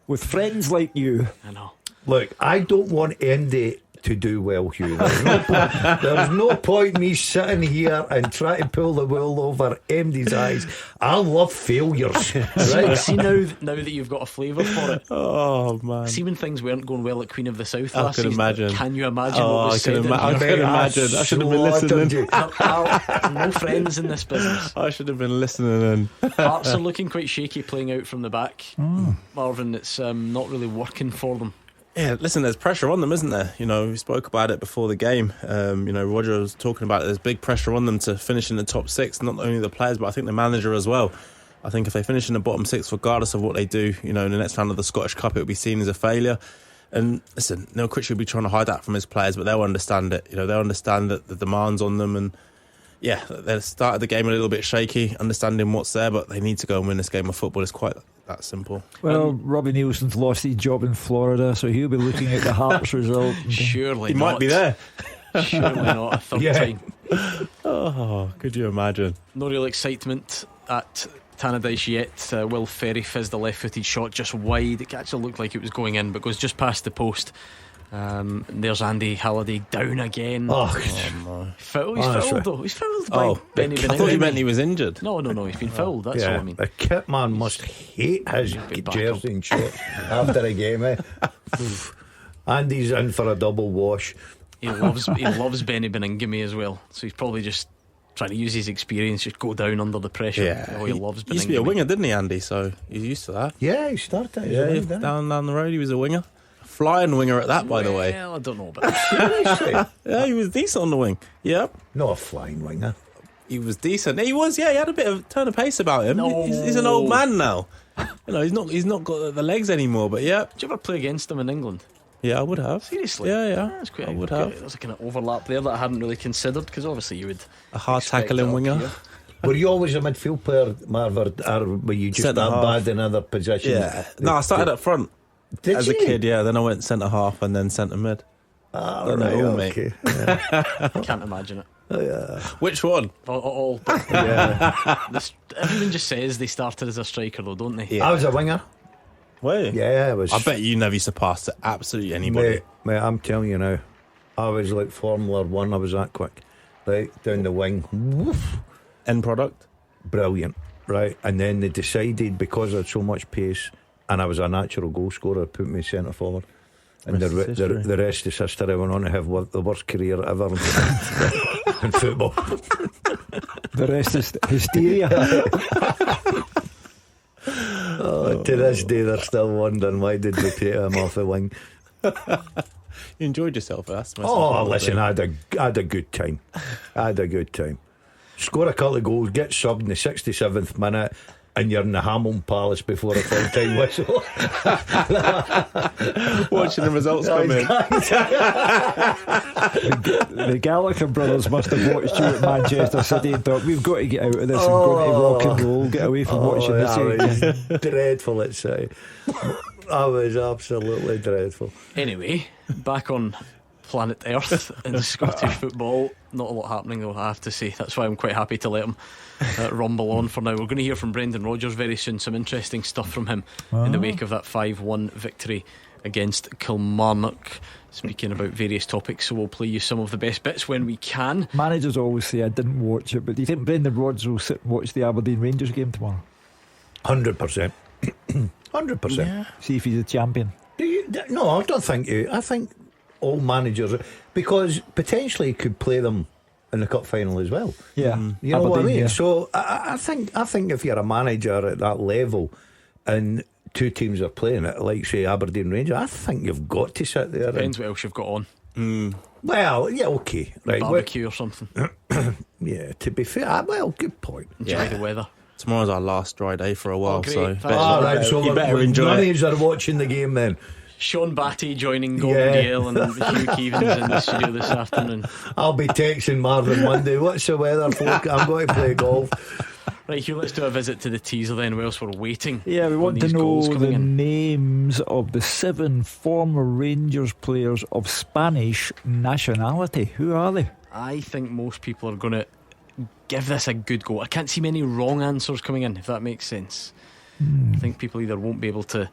With friends like you, I know. Look, I don't want Andy to do well, Hugh. There's no point me sitting here and trying to pull the wool over MD's eyes. I love failures. Right? See now that you've got a flavour for it. Oh man! See when things weren't going well at Queen of the South I last could season. imagine. Can you imagine what I was said? I could imagine. I should have been listening. No friends in this business. I should have been listening. Hearts are looking quite shaky playing out from the back. Marvin, it's not really working for them. Yeah, listen, there's pressure on them, isn't there? You know, we spoke about it before the game. Roger was talking about there's big pressure on them to finish in the top six, not only the players, but I think the manager as well. I think if they finish in the bottom six, regardless of what they do, in the next round of the Scottish Cup, it will be seen as a failure. And listen, Neil Critchley will be trying to hide that from his players, but they'll understand it. They'll understand that the demands on them, and yeah, they started the game a little bit shaky, understanding what's there, but they need to go and win this game of football. It's quite that simple. Well, Robbie Nielsen's lost his job in Florida, so he'll be looking at the Hearts result. Surely he not. might be there. Surely not a third time. Oh, could you imagine? No real excitement at Tannadice yet. Will Ferry fizzed the left-footed shot just wide. It actually looked like it was going in, but goes just past the post. There's Andy Halliday down again. No. He's fouled though. He's fouled by Benny Benning. I thought you meant he was injured. No, he's been fouled. That's all I mean. The kit man must hate his jersey and shorts after a game, eh? Andy's in for a double wash. He loves Benny Beningame as well, so he's probably just trying to use his experience, just go down under the pressure. Yeah, he loves Beningame. He used to be a winger, didn't he, Andy? So he's used to that. Yeah, he started down the road. He was a winger. Flying winger at that, by the way. Well, I don't know about that. Yeah, he was decent on the wing. Yep. Not a flying winger. He was decent. He was, yeah. He had a bit of turn of pace about him. No. He's an old man now. He's not got the legs anymore. But yeah. Did you ever play against him in England? Yeah, I would have. Seriously? Yeah. That's quite. I would have. There's a kind of overlap there that I hadn't really considered, because obviously you would a hard tackling winger. Were you always a midfield player, Marv, or were you just that bad in other positions? Yeah. No, I started up front. As a kid, yeah. Then I went centre half and then centre mid. Okay. Yeah. Can't imagine it. Yeah. Which one? All. Everyone just says they started as a striker, though, don't they? Yeah. I was a winger. Were you? Yeah, I was. I bet you never surpassed absolutely anybody. Mate, I'm telling you now, I was like Formula 1. I was that quick, right down the wing. Woof. End product, brilliant, right? And then they decided, because I had so much pace and I was a natural goal scorer, put me centre forward. And the rest is history. I went on to have the worst career ever in football. The rest is hysteria. To this day they're still wondering why did we take him off the wing. You enjoyed yourself, that's listen, I had a good time. Score a couple of goals, get subbed in the 67th minute, and you're in the Hamilton Palace before a full time whistle. Watching the results come in. The Gallagher brothers must have watched you at Manchester City and thought, we've got to get out of this and go to rock and roll, get away from watching this. Dreadful at City. That was absolutely dreadful. Anyway, back on planet Earth in Scottish football, not a lot happening though, I have to say. That's why I'm quite happy to let him rumble on for now. We're going to hear from Brendan Rodgers very soon. Some interesting stuff from him in the wake of that 5-1 victory against Kilmarnock. Speaking about various topics, so we'll play you some of the best bits when we can. Managers always say I didn't watch it, but do you think Brendan Rodgers will sit and watch the Aberdeen Rangers game tomorrow? 100%. 100%. Yeah. See if he's a champion. No, I don't think you. I think all managers, because potentially he could play them in the cup final as well. Yeah, you know what I mean. Yeah. So I think if you're a manager at that level and two teams are playing it, like say Aberdeen Rangers, I think you've got to sit there. Depends what else you've got on. Well, yeah, okay, right. Barbecue or something. Yeah, to be fair, well, good point. Enjoy the weather. Tomorrow's our last dry day for a while, so you better enjoy. None of you are watching the game then. Sean Batty joining Gordon Dalziel and Hugh Keevins in the studio this afternoon. I'll be texting Marvin Monday. What's the weather, folk? I'm going to play golf. Right, Hugh, let's do a visit to the teaser then, whilst we're waiting. Yeah, we want to know the names of the 7 former Rangers players of Spanish nationality. Who are they? I think most people are going to give this a good go. I can't see many wrong answers coming in, if that makes sense. I think people either won't be able to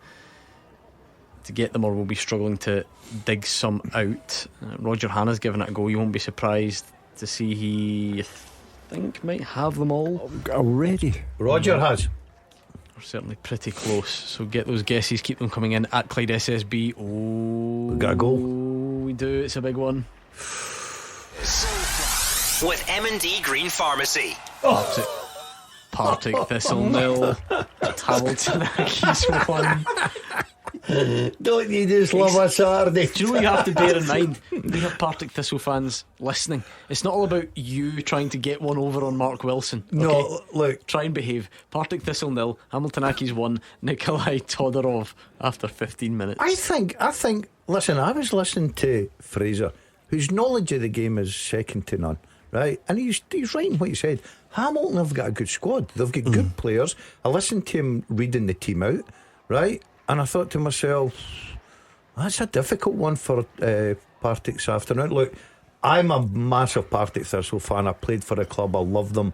get them or will be struggling to dig some out. Roger Hanna's given it a go. You won't be surprised to see he, I think, might have them all already. Roger has. We're certainly pretty close, so get those guesses, keep them coming in at Clyde SSB. We got a goal. We do, it's a big one. With M&D Green Pharmacy. Partick Thistle 0, Hamilton Accies 1. Don't you just love a Saturday? Do you know what you have to bear in mind? We have Partick Thistle fans listening. It's not all about you trying to get one over on Mark Wilson. Okay? No, look. Try and behave. Partick Thistle 0, Hamilton Accies 1, Nikolai Todorov after 15 minutes. I think. Listen, I was listening to Fraser, whose knowledge of the game is second to none. Right, and he's right in what he said. Hamilton have got a good squad. They've got good players. I listened to him reading the team out, right, and I thought to myself, that's a difficult one for Partick this afternoon. Look, I'm a massive Partick Thistle fan. I played for the club. I love them.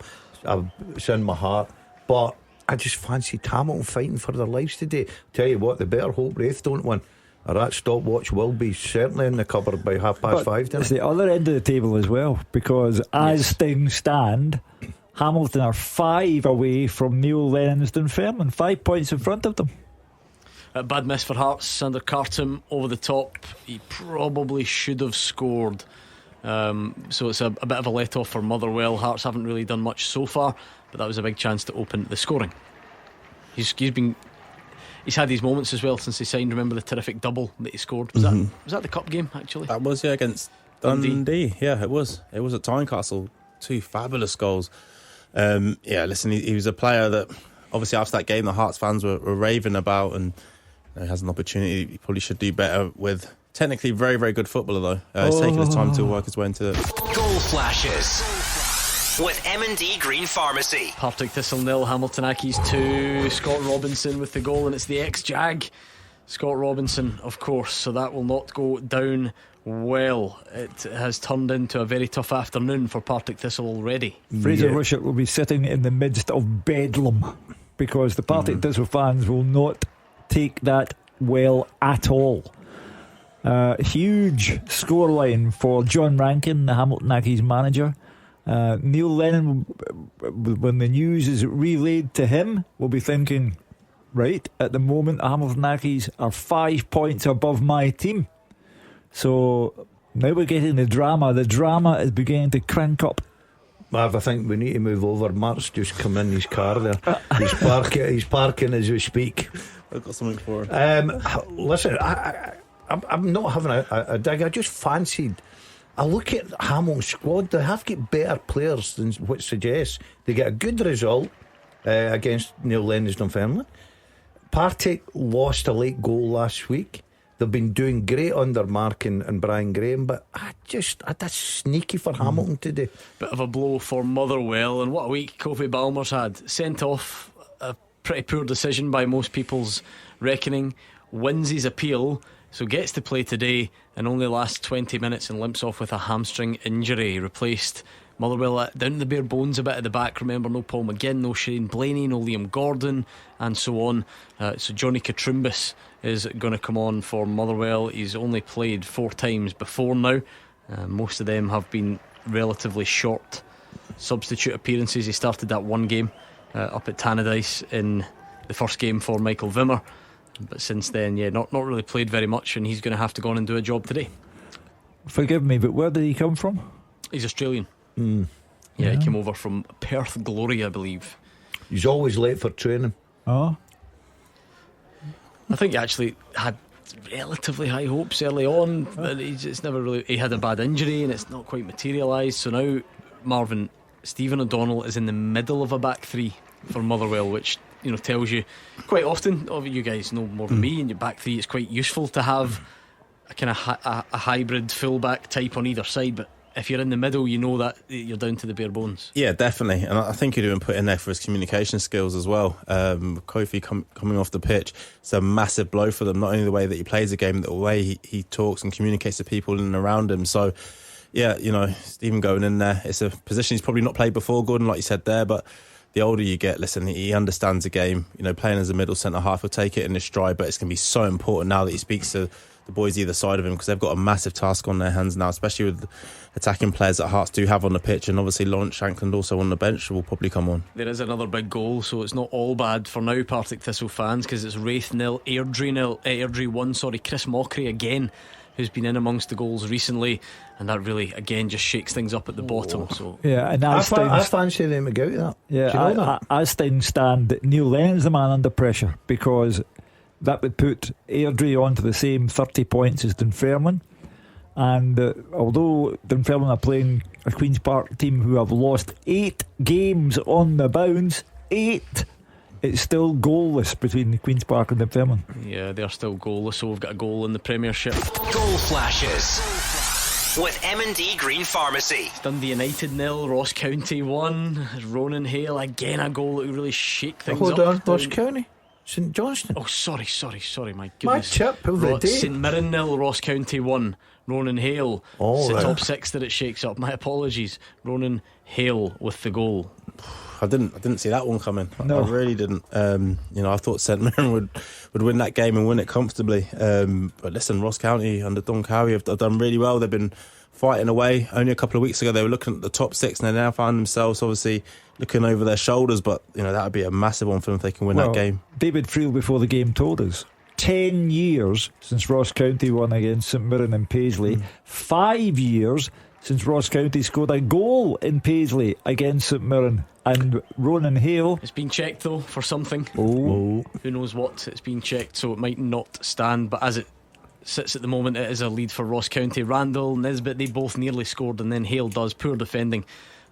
It's in my heart. But I just fancied Hamilton fighting for their lives today. Tell you what, they better hope Wraith don't win, or that stopwatch will be certainly in the cupboard by 5:30. It's the other end of the table as well, because as things stand, Hamilton are 5 away from Neil Lennon's Dunfermline, 5 points in front of them. Bad miss for Hearts. Sander Cartum over the top. He probably should have scored. So it's a bit of a let off for Motherwell. Hearts haven't really done much so far, but that was a big chance to open the scoring. He's had these moments as well since he signed. Remember the terrific double that he scored? Was that the cup game actually? That was, yeah, against Dundee. Yeah, it was at Tynecastle. 2 fabulous goals. Yeah, listen, he was a player that obviously after that game the Hearts fans were raving about, and he has an opportunity he probably should do better with. Technically very, very good footballer though. He's taking his time to work his way into it. Goal flashes with M&D Green Pharmacy. Partick Thistle 0, Hamilton Accies 2. Scott Robinson with the goal, and it's the ex-Jag Scott Robinson, of course, so that will not go down well. It has turned into a very tough afternoon for Partick Thistle already. Fraser Rushett will be sitting in the midst of bedlam, because the Partick Thistle fans will not take that well at all. Huge scoreline for John Rankin, the Hamilton Accies manager. Neil Lennon, when the news is relayed to him, will be thinking, right, at the moment Hamilton Accies are 5 points above my team. So now we're getting the drama. The drama is beginning to crank up. Marv, I think we need to move over. Mark's just come in his car there. He's parking as we speak. I've got something for him. Listen, I'm not having a dig. I just fancied. I look at Hamilton's squad. They have got better players than what suggests. They get a good result against Neil Lennon's Dunfermline. Partick lost a late goal last week. They've been doing great under Mark and Brian Graham, but that's sneaky for Hamilton today. Bit of a blow for Motherwell, and what a week Kofi Balmer's had. Sent off, a pretty poor decision by most people's reckoning. wins his appeal, so gets to play today and only lasts 20 minutes and limps off with a hamstring injury. Replaced Motherwell down to the bare bones a bit at the back. Remember, no Paul McGinn, no Shane Blaney, no Liam Gordon, and so on. So Johnny Katrumbis is going to come on for Motherwell. He's only played 4 times before now. Most of them have been relatively short substitute appearances. He started that one game up at Tannadice in the first game for Michael Wimmer, but since then, not really played very much, and he's going to have to go on and do a job today. Forgive me, but where did he come from? He's Australian. He came over from Perth Glory, I believe. He's always late for training. Oh, I think he actually had relatively high hopes early on, but it's never really. He had a bad injury and it's not quite materialised. So now, Marvin, Stephen O'Donnell is in the middle of a back three for Motherwell, which tells you quite often. You guys know more than me. In your back three, it's quite useful to have a kind of a hybrid fullback type on either side, but if you're in the middle, you know that you're down to the bare bones. Yeah, definitely. And I think he'd have been put in there for his communication skills as well. Kofi coming off the pitch, it's a massive blow for them. Not only the way that he plays the game, but the way he talks and communicates to people in and around him. So, yeah, Stephen going in there, it's a position he's probably not played before, Gordon, like you said there, but the older you get, listen, he understands the game. Playing as a middle centre half will take it in his stride, but it's going to be so important now that he speaks to the boys either side of him, because they've got a massive task on their hands now, especially with attacking players that Hearts do have on the pitch, and obviously Lawrence Shankland also on the bench will probably come on. There is another big goal, so it's not all bad for now, Partick Thistle fans, because it's Wraith 0, Airdrie 1. Chris Mockery again, who's been in amongst the goals recently, and that really again just shakes things up at the bottom. So yeah, and I fancy them to go to that. Yeah, do you know that? As things stand, Neil Lennon's the man under pressure, because that would put Airdrie onto the same 30 points as Dunfermline. And although Dunfermline are playing a Queen's Park team who have lost 8 games on the bounce, 8, it's still goalless between Queen's Park and Dunfermline. Yeah, they're still goalless, so we've got a goal in the Premiership. Goal flashes with M&D Green Pharmacy. Dundee United 0, Ross County 1. Ronan Hale again, a goal that would really shake things up. Hold on, Ross County? St Johnstone. Oh, sorry, my goodness. My chip of the day. St Mirren 0, Ross County 1. Ronan Hale. It's the top 6 that it shakes up. My apologies. Ronan Hale with the goal. I didn't see that one coming. No. I really didn't. I thought St Mirren would win that game and win it comfortably. But listen, Ross County under Don Cowie have done really well. They've been fighting away. Only a couple of weeks ago they were looking at the top 6, and they now find themselves obviously looking over their shoulders. But that would be a massive one for them if they can win that game. David Friel before the game told us 10 years since Ross County won against St Mirren and Paisley. 5 years since Ross County scored a goal in Paisley against St Mirren. And Ronan Hale, it's been checked though for something. Who knows what? It's been checked, so it might not stand. But as it sits at the moment, it is a lead for Ross County. Randall, Nisbet, they both nearly scored, and then Hale does. Poor defending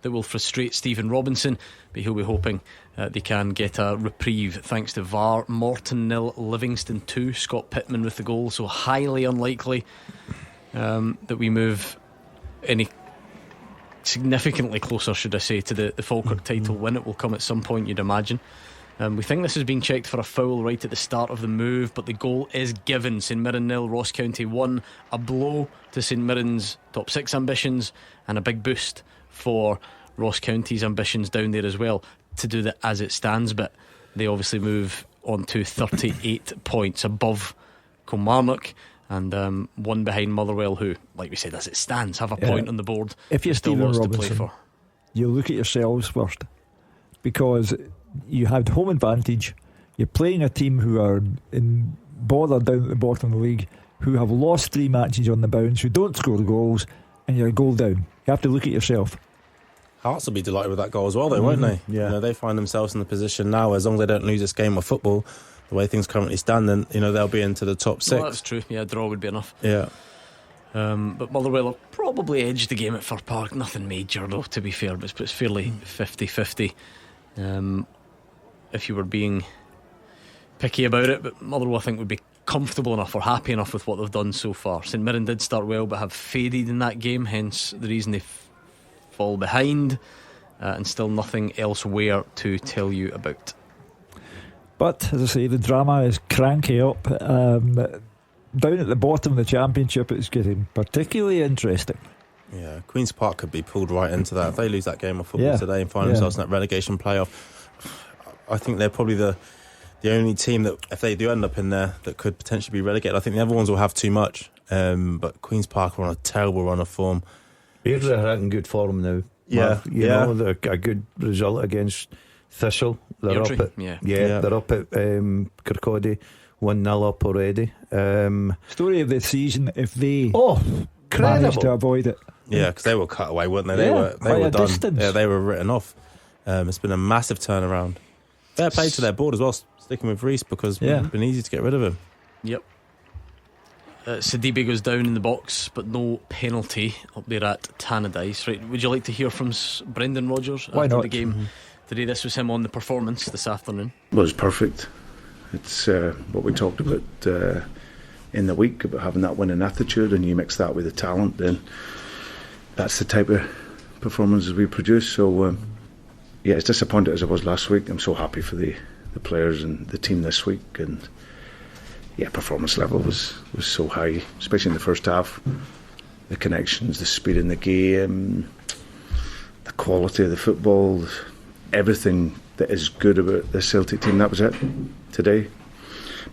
that will frustrate Stephen Robinson, but he'll be hoping they can get a reprieve thanks to VAR. Morton 0, Livingston 2. Scott Pittman with the goal, so highly unlikely that we move any significantly closer, should I say, to the Falkirk title win. It will come at some point, you'd imagine. We think this has been checked for a foul right at the start of the move, but the goal is given. St Mirren 0, Ross County 1. A blow to St Mirren's top 6 ambitions, and a big boost for Ross County's ambitions down there as well, to do that as it stands. But they obviously move on to 38 points above Kilmarnock, and one behind Motherwell, who, like we said, as it stands, have a point on the board. If you're still Stephen lots Robinson, to play for, you look at yourselves first, because you had home advantage. You're playing a team who are bothered down at the bottom of the league, who have lost 3 matches on the bounce, who don't score goals, and you're a goal down. You have to look at yourself. Hearts will be delighted with that goal as well, though, won't they? Yeah. They find themselves in the position now, as long as they don't lose this game of football, the way things currently stand, then they'll be into the top 6. Well, that's true. Yeah, a draw would be enough. Yeah. But Motherwell will probably edge the game at Fir Park. Nothing major though, to be fair, but it's fairly 50-50 if you were being picky about it. But Motherwell, I think, would be comfortable enough or happy enough with what they've done so far. St Mirren did start well but have faded in that game, hence the reason they fall behind, and still nothing elsewhere to tell you about. But as I say, the drama is cranking up. Down at the bottom of the Championship, it's getting particularly interesting. Yeah, Queen's Park could be pulled right into that. If they lose that game of football today and find themselves in that relegation playoff, I think they're probably the only team that, if they do end up in there, that could potentially be relegated. I think the other ones will have too much. But Queen's Park are on a terrible run of form. They're in good form now. Yeah, you know, they're a good result against Thistle. They're up at they're up at Kirkcaldy, 1-0 up already. Story of the season if they incredible. managed to avoid it. Yeah, because they were cut away, weren't they? They were done. Distance. Yeah, they were written off. It's been a massive turnaround. Fair play to their board as well, sticking with Reece, because it's been easy to get rid of him. Yep. Sidibe goes down in the box, but no penalty up there at Tannadice. Right, would you like to hear from Brendan Rodgers after the game today? This was him on the performance this afternoon. Well, it's perfect. It's what we talked about in the week, about having that winning attitude, and you mix that with the talent, then that's the type of performances we produce. So as disappointed as I was last week, I'm so happy for the players and the team this week. And performance level was so high, especially in the first half. The connections, the speed in the game, the quality of the football, everything that is good about the Celtic team, that was it today.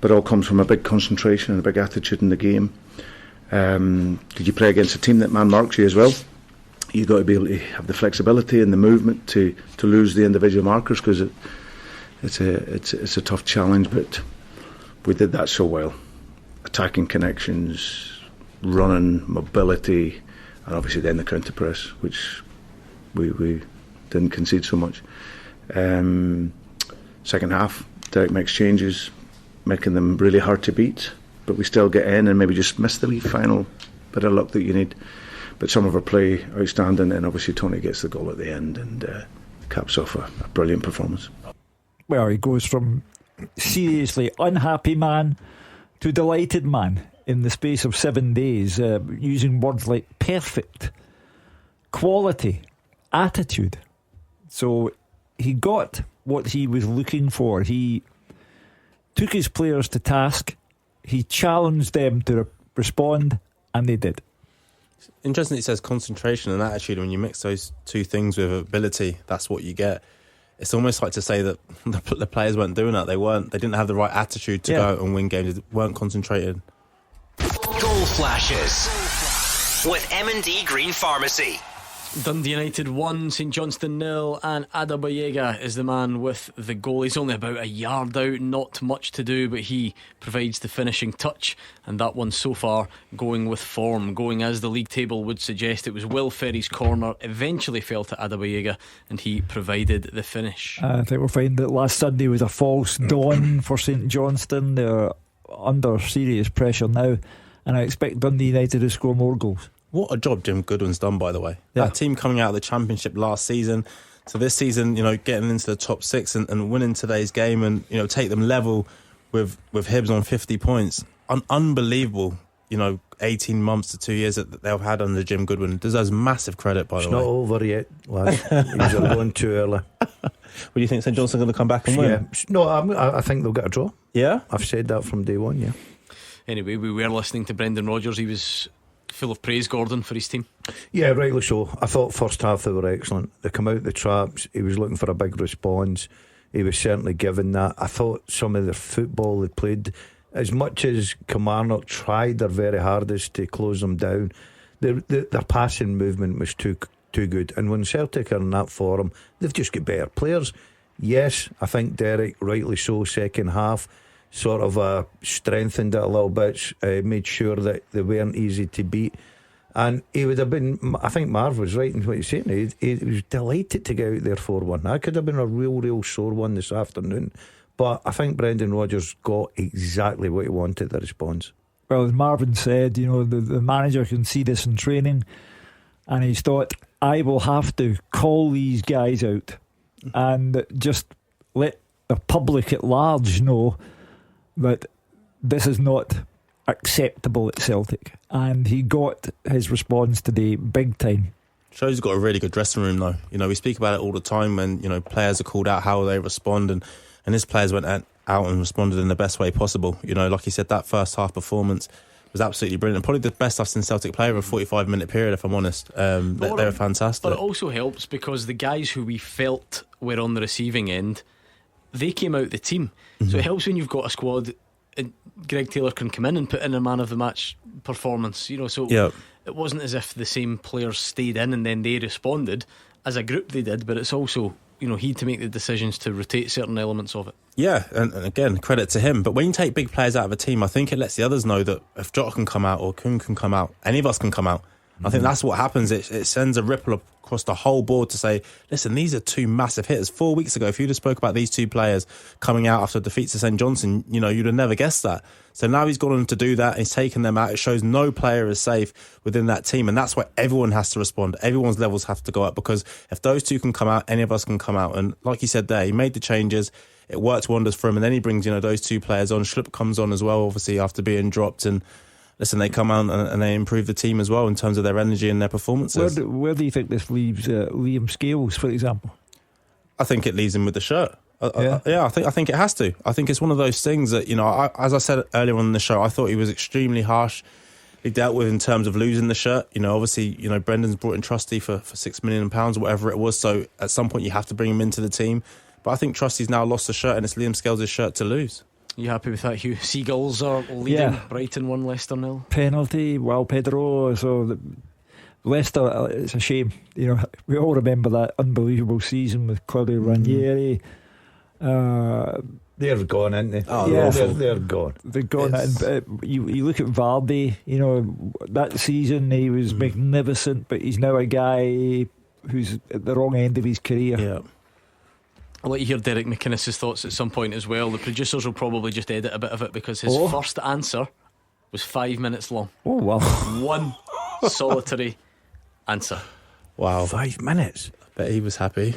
But it all comes from a big concentration and a big attitude in the game. Did you play against a team that man marks you as well? You've got to be able to have the flexibility and the movement to lose the individual markers, because it's a tough challenge, but we did that so well. Attacking connections, running, mobility, and obviously then the counter press, which we didn't concede so much. Second half, Derek makes changes, making them really hard to beat, but we still get in and maybe just miss the wee final bit of luck that you need. But some of our play outstanding, and obviously Tony gets the goal at the end and caps off a brilliant performance. Well, he goes from seriously unhappy man to delighted man in the space of 7 days, using words like perfect, quality, attitude. So he got what he was looking for. He took his players to task, he challenged them to respond, and they did. Interesting, it says concentration and attitude. When you mix those two things with ability, that's what you get. It's almost like to say that the players weren't doing that. They didn't have the right attitude to go and win games. They weren't concentrated. Goal flashes with M&D Green Pharmacy. Dundee United 1, St Johnstone 0, and Adebayoga is the man with the goal. He's only about a yard out, not much to do, but he provides the finishing touch, and that one so far going with form, going as the league table would suggest. It was Will Ferry's corner, eventually fell to Adebayoga, and he provided the finish. I think we'll find that last Sunday was a false dawn for St Johnstone. They're under serious pressure now, and I expect Dundee United to score more goals. What a job Jim Goodwin's done, by the way. That team coming out of the Championship last season to this season, getting into the top six and winning today's game, and take them level with Hibs on 50 points. Unbelievable, 18 months to 2 years that they've had under Jim Goodwin. Deserves massive credit, by the way. It's not over yet, lads. He's going too early. What do you think, St Johnstone going to come back and win? Yeah. No, I think they'll get a draw. Yeah? I've said that from day one, yeah. Anyway, we were listening to Brendan Rodgers. He was full of praise, Gordon, for his team. Yeah, rightly so. I thought first half they were excellent. They come out the traps. He was looking for a big response. He was certainly given that. I thought some of their football they played, as much as Kilmarnock tried their very hardest to close them down, their passing movement was too good. And when Celtic are in that form, they've just got better players. Yes, I think Derek, rightly so, second half sort of strengthened it a little bit, made sure that they weren't easy to beat. And he would have been, I think Marv was right in what he's saying, he was delighted to get out there 4-1. That could have been a real sore one this afternoon, but I think Brendan Rodgers got exactly what he wanted, the response. Well, as Marvin said, the manager can see this in training, and he's thought, I will have to call these guys out and just let the public at large know that this is not acceptable at Celtic. And he got his response today big time. Shows he's got a really good dressing room though. We speak about it all the time when players are called out, how they respond, and his players went out and responded in the best way possible. You know, like you said, that first half performance was absolutely brilliant. Probably the best I've seen Celtic play over a 45-minute period, if I'm honest. They were fantastic. But it also helps because the guys who we felt were on the receiving end, they came out the team. So it helps when you've got a squad and Greg Taylor can come in and put in a man of the match performance, you know. So it wasn't as if the same players stayed in and then they responded. As a group they did, but it's also, you know, he had to make the decisions to rotate certain elements of it. Yeah, and again, credit to him. But when you take big players out of a team, I think it lets the others know that if Jota can come out or Kuhn can come out, any of us can come out. I think that's what happens. It sends a ripple across the whole board to say, listen, these are two massive hitters. 4 weeks ago, if you'd have spoke about these two players coming out after defeats to St Johnstone, you know, you'd have never guessed that. So now he's gone on to do that. He's taken them out. It shows no player is safe within that team, and that's why everyone has to respond. Everyone's levels have to go up, because if those two can come out, any of us can come out. And like you said there, he made the changes. It worked wonders for him, and then he brings, you know, those two players on. Schlupp comes on as well, obviously after being dropped, and listen, they come out and they improve the team as well in terms of their energy and their performances. Where do you think this leaves Liam Scales, for example? I think it leaves him with the shirt. I think it has to. I think it's one of those things that, you know, as I said earlier on in the show, I thought he was extremely harsh. He dealt with in terms of losing the shirt. You know, obviously, you know, Brendan's brought in Trusty for £6 million, whatever it was. So at some point you have to bring him into the team. But I think Trusty's now lost the shirt, and it's Liam Scales' shirt to lose. You happy with that, Hugh? Seagulls are leading. Brighton 1, Leicester 0. Penalty, well, Pedro. So Leicester, it's a shame. You know, we all remember that unbelievable season with Claudio Ranieri. They're gone, aren't they? Oh, they're gone. They're gone. You look at Vardy. You know, that season he was magnificent, but he's now a guy who's at the wrong end of his career. Yeah. I'll let you hear Derek McInnes' thoughts at some point as well. The producers will probably just edit a bit of it, because his first answer was 5 minutes long. Oh, wow. One solitary answer. Wow. 5 minutes. Bet he was happy.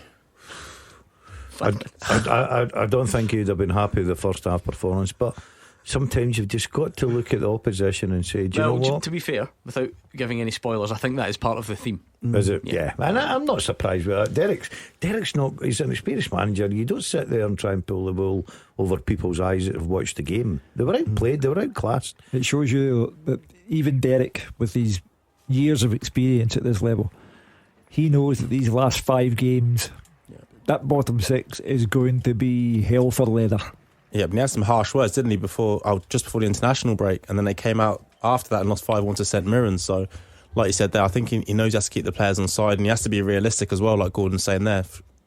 I don't think he'd have been happy with the first half performance, but sometimes you've just got to look at the opposition and say, do you know what? To be fair, without giving any spoilers, I think that is part of the theme. Is it? Yeah. And I'm not surprised with that. Derek's not, he's an experienced manager. You don't sit there and try and pull the wool over people's eyes that have watched the game. They were outplayed, they were outclassed. It shows you that even Derek, with these years of experience at this level, he knows that these last 5 games, that bottom 6 is going to be hell for leather. Yeah, but he had some harsh words, didn't he, just before the international break, and then they came out after that and lost 5-1 to St Mirren. So, like you said there, I think he knows he has to keep the players on side, and he has to be realistic as well, like Gordon's saying there,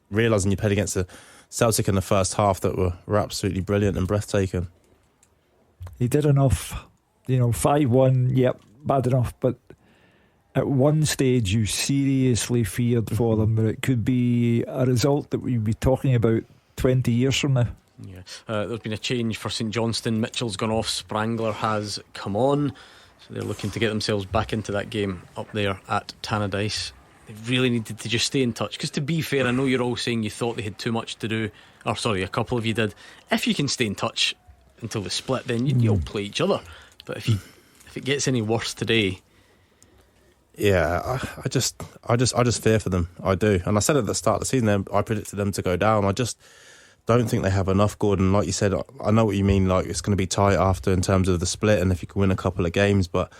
realising you played against the Celtic in the first half that were absolutely brilliant and breathtaking. He did enough, 5-1, yep, bad enough, but at one stage you seriously feared for them that it could be a result that we'd be talking about 20 years from now. Yeah, there's been a change for St Johnstone. Mitchell's gone off, Sprangler has come on, so they're looking to get themselves back into that game up there at Tannadice. They really needed to just stay in touch, because to be fair, I know you're all saying you thought they had too much to do, or sorry, a couple of you did. If you can stay in touch until the split, then you'll play each other. But if it gets any worse today, yeah, I just fear for them. I do, and I said at the start of the season, I predicted them to go down. I just don't think they have enough, Gordon. Like you said, I know what you mean. Like, it's going to be tight after in terms of the split, and if you can win a couple of games, but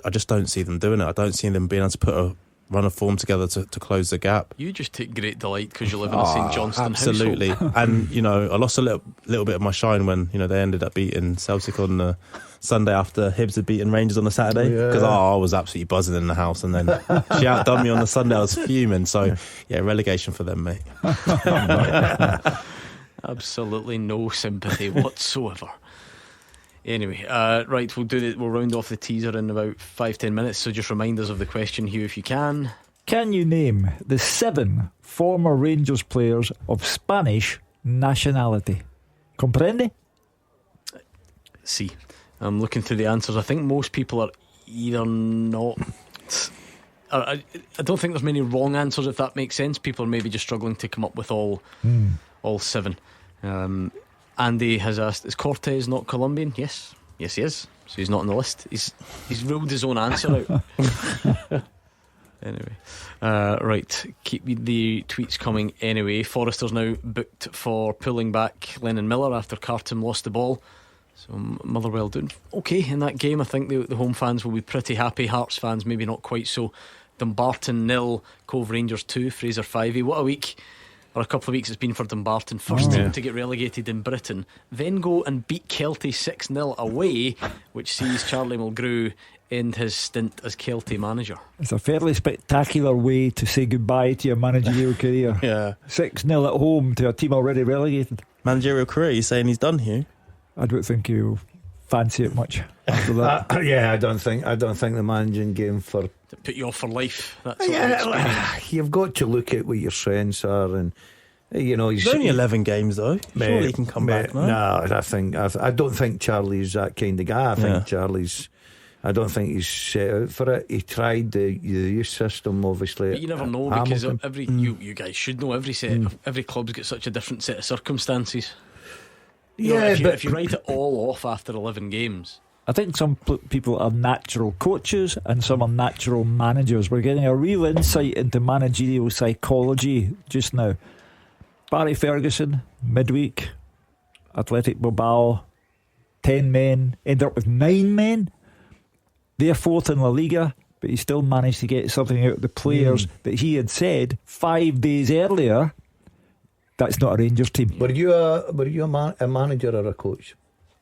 I just don't see them doing it. I don't see them being able to put a run of form together to close the gap. You just take great delight because you live in a St Johnstone absolutely household. And I lost a little bit of my shine when they ended up beating Celtic on the Sunday after Hibs had beaten Rangers on the Saturday, because I was absolutely buzzing in the house, and then she outdone me on the Sunday. I was fuming. So yeah, relegation for them, mate. Absolutely no sympathy whatsoever. Anyway, right, we'll round off the teaser in about 5-10 minutes. So just remind us of the question, Hugh, if you can. Can you name the 7 former Rangers players of Spanish nationality? Comprende? See, I'm looking through the answers. I think most people are either not. I don't think there's many wrong answers, if that makes sense. People are maybe just struggling to come up with all 7. Andy has asked, is Cortez not Colombian? Yes he is. So he's not on the list. He's ruled his own answer out. Anyway, right, keep the tweets coming anyway. Forrester's now booked for pulling back Lennon Miller after Carton lost the ball. So Motherwell doing okay in that game. I think the home fans will be pretty happy. Hearts fans maybe not quite so. Dumbarton 0, Cove Rangers 2, Fraser 5. What a week, or a couple of weeks it's been for Dumbarton. First team to get relegated in Britain, then go and beat Kelty 6-0 away, which sees Charlie Mulgrew end his stint as Kelty manager. It's a fairly spectacular way to say goodbye to your managerial career. Yeah. 6-0 at home to a team already relegated. Managerial career, you saying he's done, Hugh? I don't think you fancy it much after that. Yeah, I don't think the managing game for put you off for life. That's you've got to look at what your strengths are, and you know, he's only 11 games though. Surely he can come back. No, I don't think Charlie's that kind of guy. I think Charlie's. I don't think he's set out for it. He tried the youth system, obviously. But you never know, because you guys should know every club's got such a different set of circumstances. If you write it all off after 11 games. I think some people are natural coaches and some are natural managers. We're getting a real insight into managerial psychology just now. Barry Ferguson, midweek, Athletic Bilbao, 10 men, ended up with 9 men. They're fourth in La Liga, but he still managed to get something out of the players that he had said 5 days earlier. That's not a Rangers team. Were you a manager or a coach?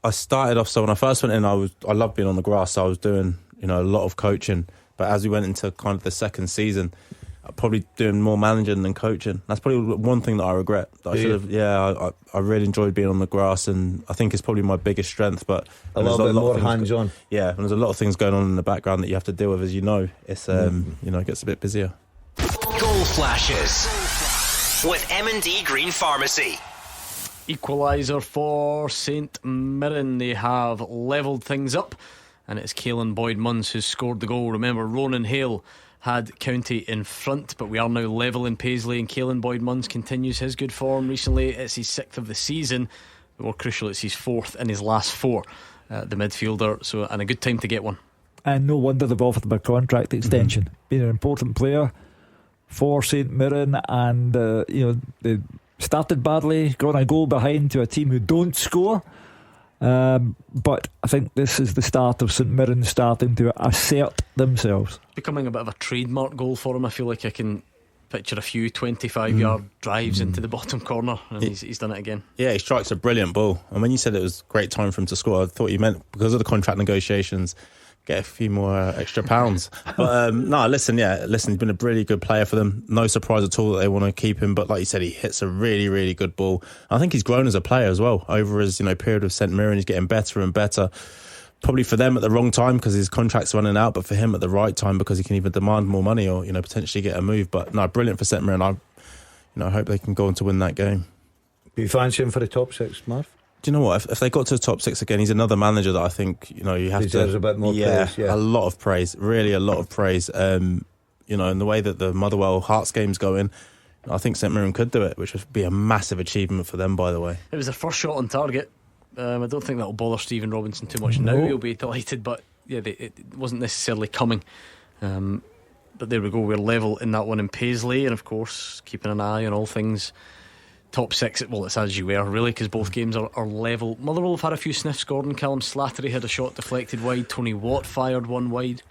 I started off, so when I first went in, I loved being on the grass, so I was doing a lot of coaching. But as we went into kind of the second season, I'm probably doing more managing than coaching. That's probably one thing that I regret. That I should have. I really enjoyed being on the grass, and I think it's probably my biggest strength. But a little bit more hands-on. Yeah, and there's a lot of things going on in the background that you have to deal with, as you know. It's it gets a bit busier. Goal flashes with M&D Green Pharmacy. Equaliser for St Mirren. They have levelled things up, and it's Caelan Boyd-Munns who's scored the goal. Remember, Ronan Hale had County in front, but we are now level in Paisley, and Caelan Boyd-Munns continues his good form recently. It's his 6th of the season. More crucial, it's his 4th in his last 4, the midfielder. And a good time to get one. And no wonder they've offered him a contract extension. Been an important player for St Mirren, and they started badly, got a goal behind to a team who don't score. But I think this is the start of St Mirren starting to assert themselves. Becoming a bit of a trademark goal for him. I feel like I can picture a few 25-yard drives into the bottom corner, and he's done it again. Yeah, he strikes a brilliant ball. And when you said it was great time for him to score, I thought you meant because of the contract negotiations, get a few more extra pounds. But listen, he's been a really good player for them. No surprise at all that they want to keep him. But like you said, he hits a really, really good ball. I think he's grown as a player as well over his period with St Mirren. He's getting better and better. Probably for them at the wrong time because his contract's running out, but for him at the right time because he can either demand more money or potentially get a move. But no, brilliant for St Mirren. I hope they can go on to win that game. Do you fancy him for the top 6, Marv? Do you know what? If they got to the top 6 again, he's another manager that I think you have deserves a bit more praise. Yeah, a lot of praise, really a lot of praise. In the way that the Motherwell Hearts game's going, I think St Mirren could do it, which would be a massive achievement for them. By the way, it was their first shot on target. I don't think that'll bother Stephen Robinson too much. Now he'll be delighted, but it wasn't necessarily coming. But there we go. We're level in that one in Paisley, and of course keeping an eye on all things top 6. Well, it's as you were, really, because both games are level. Motherwell have had a few sniffs. Gordon Callum Slattery had a shot deflected wide. Tony Watt fired one wide.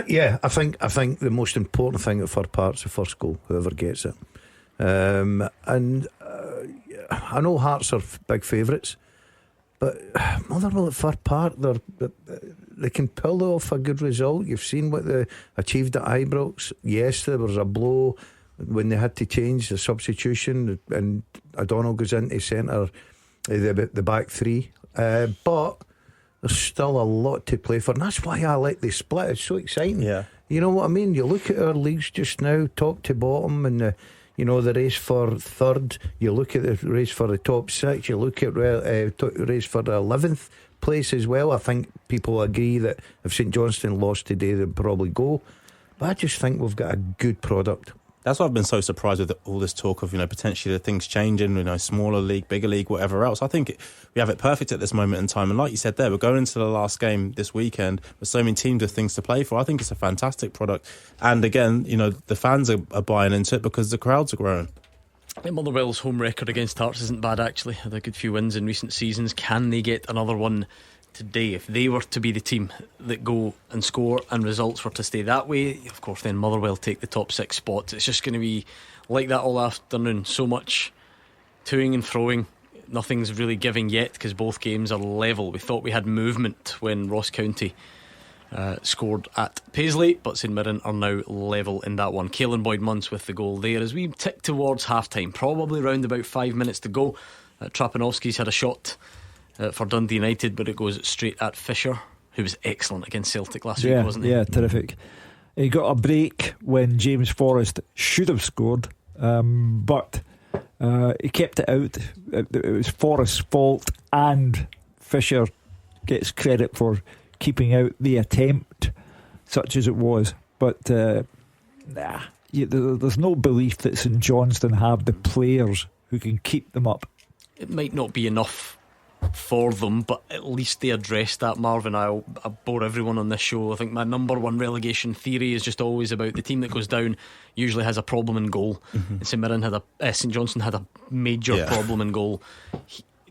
Yeah, I think the most important thing at Fir Park's the first goal, whoever gets it. And I know Hearts are big favourites, but Motherwell at Fir Park, they can pull off a good result. You've seen what they achieved at Ibrox. Yes, there was a blow when they had to change the substitution and O'Donnell goes into centre, the back 3, but there's still a lot to play for, and that's why I like the split. It's so exciting. You know what I mean? You look at our leagues just now, top to bottom, and the race for third. You look at the race for the top 6. You look at the race for the 11th place as well. I think people agree that if St Johnstone lost today, they'd probably go, but I just think we've got a good product. That's why I've been so surprised with all this talk of, potentially the things changing, smaller league, bigger league, whatever else. I think we have it perfect at this moment in time. And like you said there, we're going into the last game this weekend with so many teams with things to play for. I think it's a fantastic product. And again, the fans are buying into it because the crowds are growing. Motherwell's home record against Hearts isn't bad, actually. Had a good few wins in recent seasons. Can they get another one today? If they were to be the team that go and score and results were to stay that way, of course then Motherwell take the top 6 spots. It's just going to be like that all afternoon. So much toing and froing, nothing's really giving yet because both games are level. We thought we had movement when Ross County scored at Paisley, but St Mirren are now level in that one. Caelan Boyd-Muntz with the goal there as we tick towards half time, probably round about 5 minutes to go. Trapanovski's had a shot for Dundee United, but it goes straight at Fisher, who was excellent against Celtic last week, wasn't he? Yeah, terrific. He got a break when James Forrest should have scored, but he kept it out. It was Forrest's fault, and Fisher gets credit for keeping out the attempt, such as it was. But there's no belief that St Johnstone have the players who can keep them up. It might not be enough for them, but at least they addressed that. Marvin, I bore everyone on this show. I think my number one relegation theory is just always about the team that goes down usually has a problem in goal. And St Johnstone had a major problem in goal.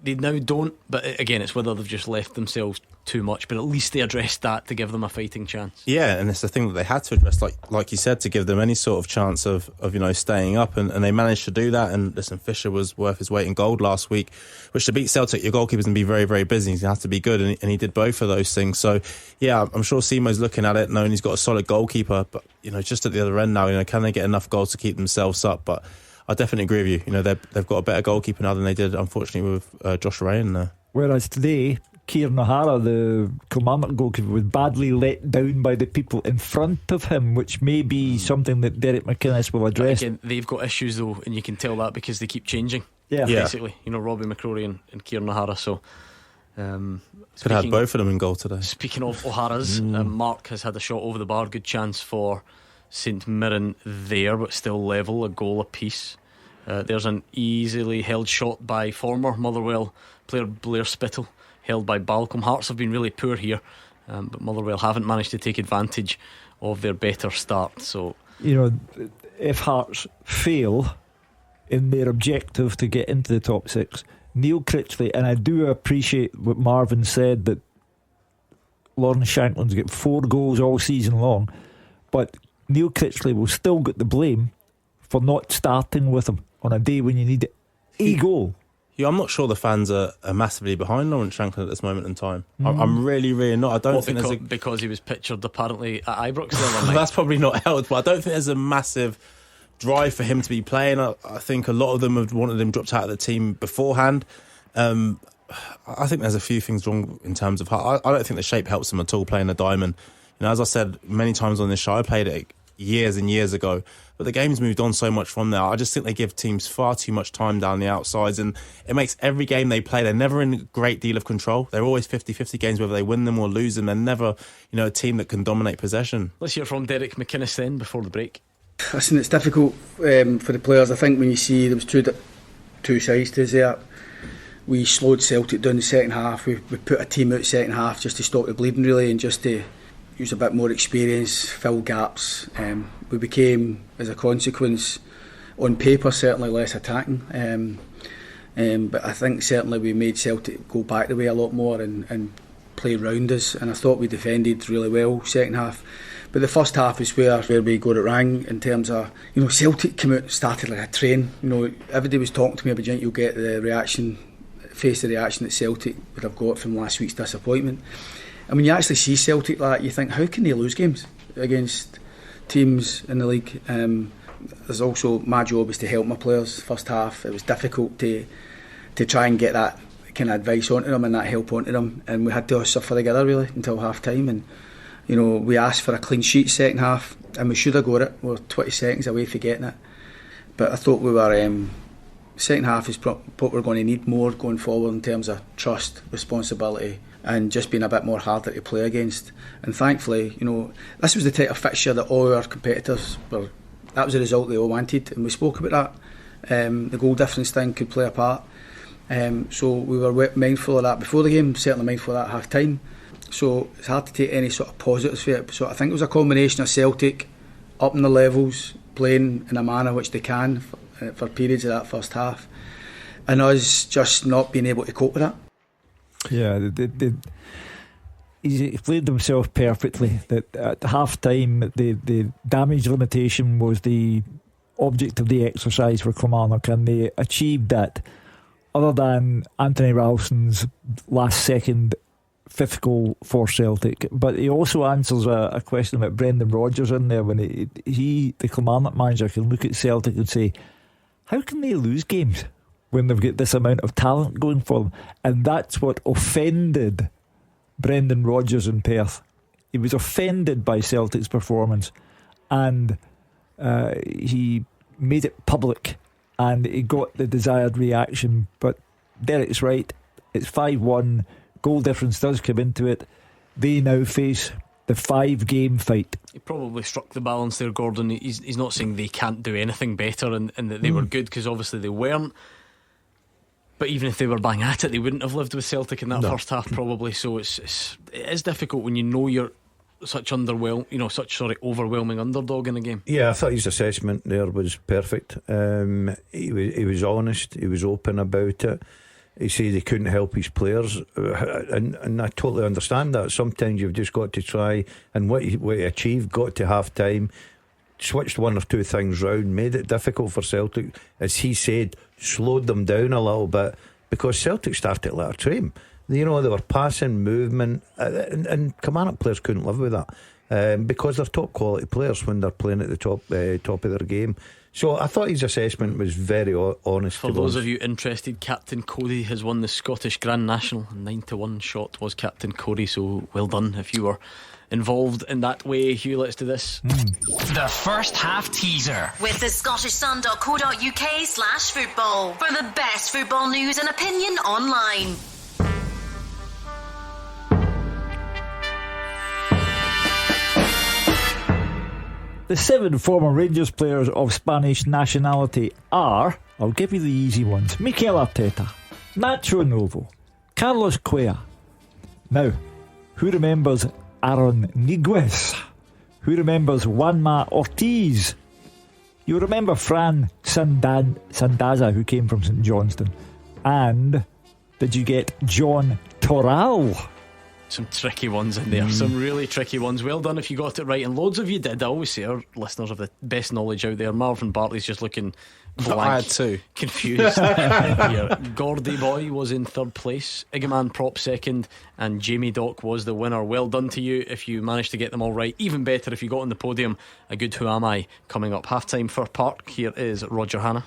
They now don't, but again, it's whether they've just left themselves too much, but at least they addressed that to give them a fighting chance. Yeah, and it's the thing that they had to address, like you said, to give them any sort of chance of staying up, and they managed to do that. And listen, Fisher was worth his weight in gold last week, which to beat Celtic, your goalkeeper's going to be very, very busy. He's going to have to be good, and he did both of those things. So yeah, I'm sure Simo's looking at it, knowing he's got a solid goalkeeper, but just at the other end now, can they get enough goals to keep themselves up? But I definitely agree with you. They've got a better goalkeeper now than they did, unfortunately, with Josh Ryan there. Whereas today, Kieran O'Hara, the Kilmarnock goalkeeper, was badly let down by the people in front of him, which may be something that Derek McInnes will address. Again, they've got issues though, and you can tell that because they keep changing. Basically, Robbie McCrory and Kieran O'Hara. So could have had both of them in goal today. Speaking of O'Hara's, Mark has had a shot over the bar. Good chance for St Mirren there, but still level, a goal apiece. There's an easily held shot by former Motherwell player Blair Spittle, held by Balcombe. Hearts have been really poor here, but Motherwell haven't managed to take advantage of their better start. So if Hearts fail in their objective to get into the top 6, Neil Critchley, and I do appreciate what Marvin said, that Lawrence Shankland's got 4 goals all season long, but Neil Critchley will still get the blame for not starting with him on a day when you need a goal. Yeah, I'm not sure the fans are massively behind Lawrence Shankland at this moment in time. I'm really, really not. I don't think because he was pictured apparently at Ibrox. That's probably not helped, but I don't think there's a massive drive for him to be playing. I think a lot of them have wanted him dropped out of the team beforehand. I think there's a few things wrong in terms of I don't think the shape helps him at all playing the diamond. As I said many times on this show, I played it years and years ago, but the game's moved on so much from there. I just think they give teams far too much time down the outsides, and it makes every game they play, they're never in a great deal of control. They're always 50-50 games, whether they win them or lose them. They're never a team that can dominate possession. Let's hear from Derek McInnes then before the break. Listen, it's difficult for the players. I think when you see there was two sides to there. We slowed Celtic down the second half. We put a team out second half just to stop the bleeding really, and just to use a bit more experience, fill gaps. We became, as a consequence, on paper certainly less attacking, but I think certainly we made Celtic go back the way a lot more and play round us, and I thought we defended really well second half. But the first half is where we got it wrong in terms of, Celtic came out and started like a train. Everybody was talking to me about, you'll get the reaction, face the reaction that Celtic would have got from last week's disappointment. And when you actually see Celtic like that, you think, how can they lose games against teams in the league? There's also, my job is to help my players. First half, it was difficult to try and get that kind of advice onto them and that help onto them, and we had to suffer together really until half time. And we asked for a clean sheet second half, and we should have got it. We were 20 seconds away from getting it, but I thought we were second half is what we're going to need more going forward in terms of trust, responsibility, and just being a bit more harder to play against. And thankfully, this was the type of fixture that all our competitors were that was the result they all wanted, and we spoke about that. The goal difference thing could play a part. So we were mindful of that before the game, certainly mindful of that half time. So it's hard to take any sort of positives for it. So I think it was a combination of Celtic upping the levels, playing in a manner which they can for periods of that first half, and us just not being able to cope with that. Yeah, he played himself perfectly. That at half time, the damage limitation was the object of the exercise for Kilmarnock, and they achieved that. Other than Anthony Ralston's last second fifth goal for Celtic, but he also answers a question about Brendan Rodgers in there when he the Kilmarnock manager, can look at Celtic and say, how can they lose games when they've got this amount of talent going for them? And that's what offended Brendan Rodgers in Perth. He was offended by Celtic's performance, and he made it public, and he got the desired reaction. But Derek's right, it's 5-1. Goal difference does come into it. They now face the 5-game fight. He probably struck the balance there, Gordon. He's not saying they can't do anything better and that they were good, because obviously they weren't. But even if they were bang at it, they wouldn't have lived with Celtic in that first half probably. So it is difficult when you know you're such overwhelming underdog in a game. Yeah, I thought his assessment there was perfect. He was honest, he was open about it. He said he couldn't help his players, and I totally understand that. Sometimes you've just got to try, and what he achieved, got to half time, switched one or two things round, made it difficult for Celtic, as he said, slowed them down a little bit, because Celtic started like a train. You know, they were passing, movement, and Kilmarnock players couldn't live with that, because they're top quality players when they're playing at the top of their game. So I thought his assessment was very honest. For those of you interested, Captain Cody has won the Scottish Grand National. 9-1 shot was Captain Cody, so well done if you were involved in that way. Hugh, let's do this. The first half teaser with the scottishsun.co.uk/football for the best football news and opinion online. The 7 former Rangers players of Spanish nationality are, I'll give you the easy ones, Mikel Arteta, Nacho Novo, Carlos Cuellar. Now, who remembers Aaron Niguez? Who remembers Juanma Ortiz? You remember Fran Sandaza, who came from St Johnstone. And did you get John Toral? Some tricky ones in there, some really tricky oes. Well done if you got it right, and loads of you did. I always say our listeners have the best knowledge out there. Marvin Bartley's just looking blank, I had two. Confused here. Gordy Boy was in third place, Igaman Prop second, and Jamie Dock was the winner. Well done to you if you managed to get them all right. Even better if you got on the podium. A good Who Am I coming up. Half time for Park. Here is Roger Hanna.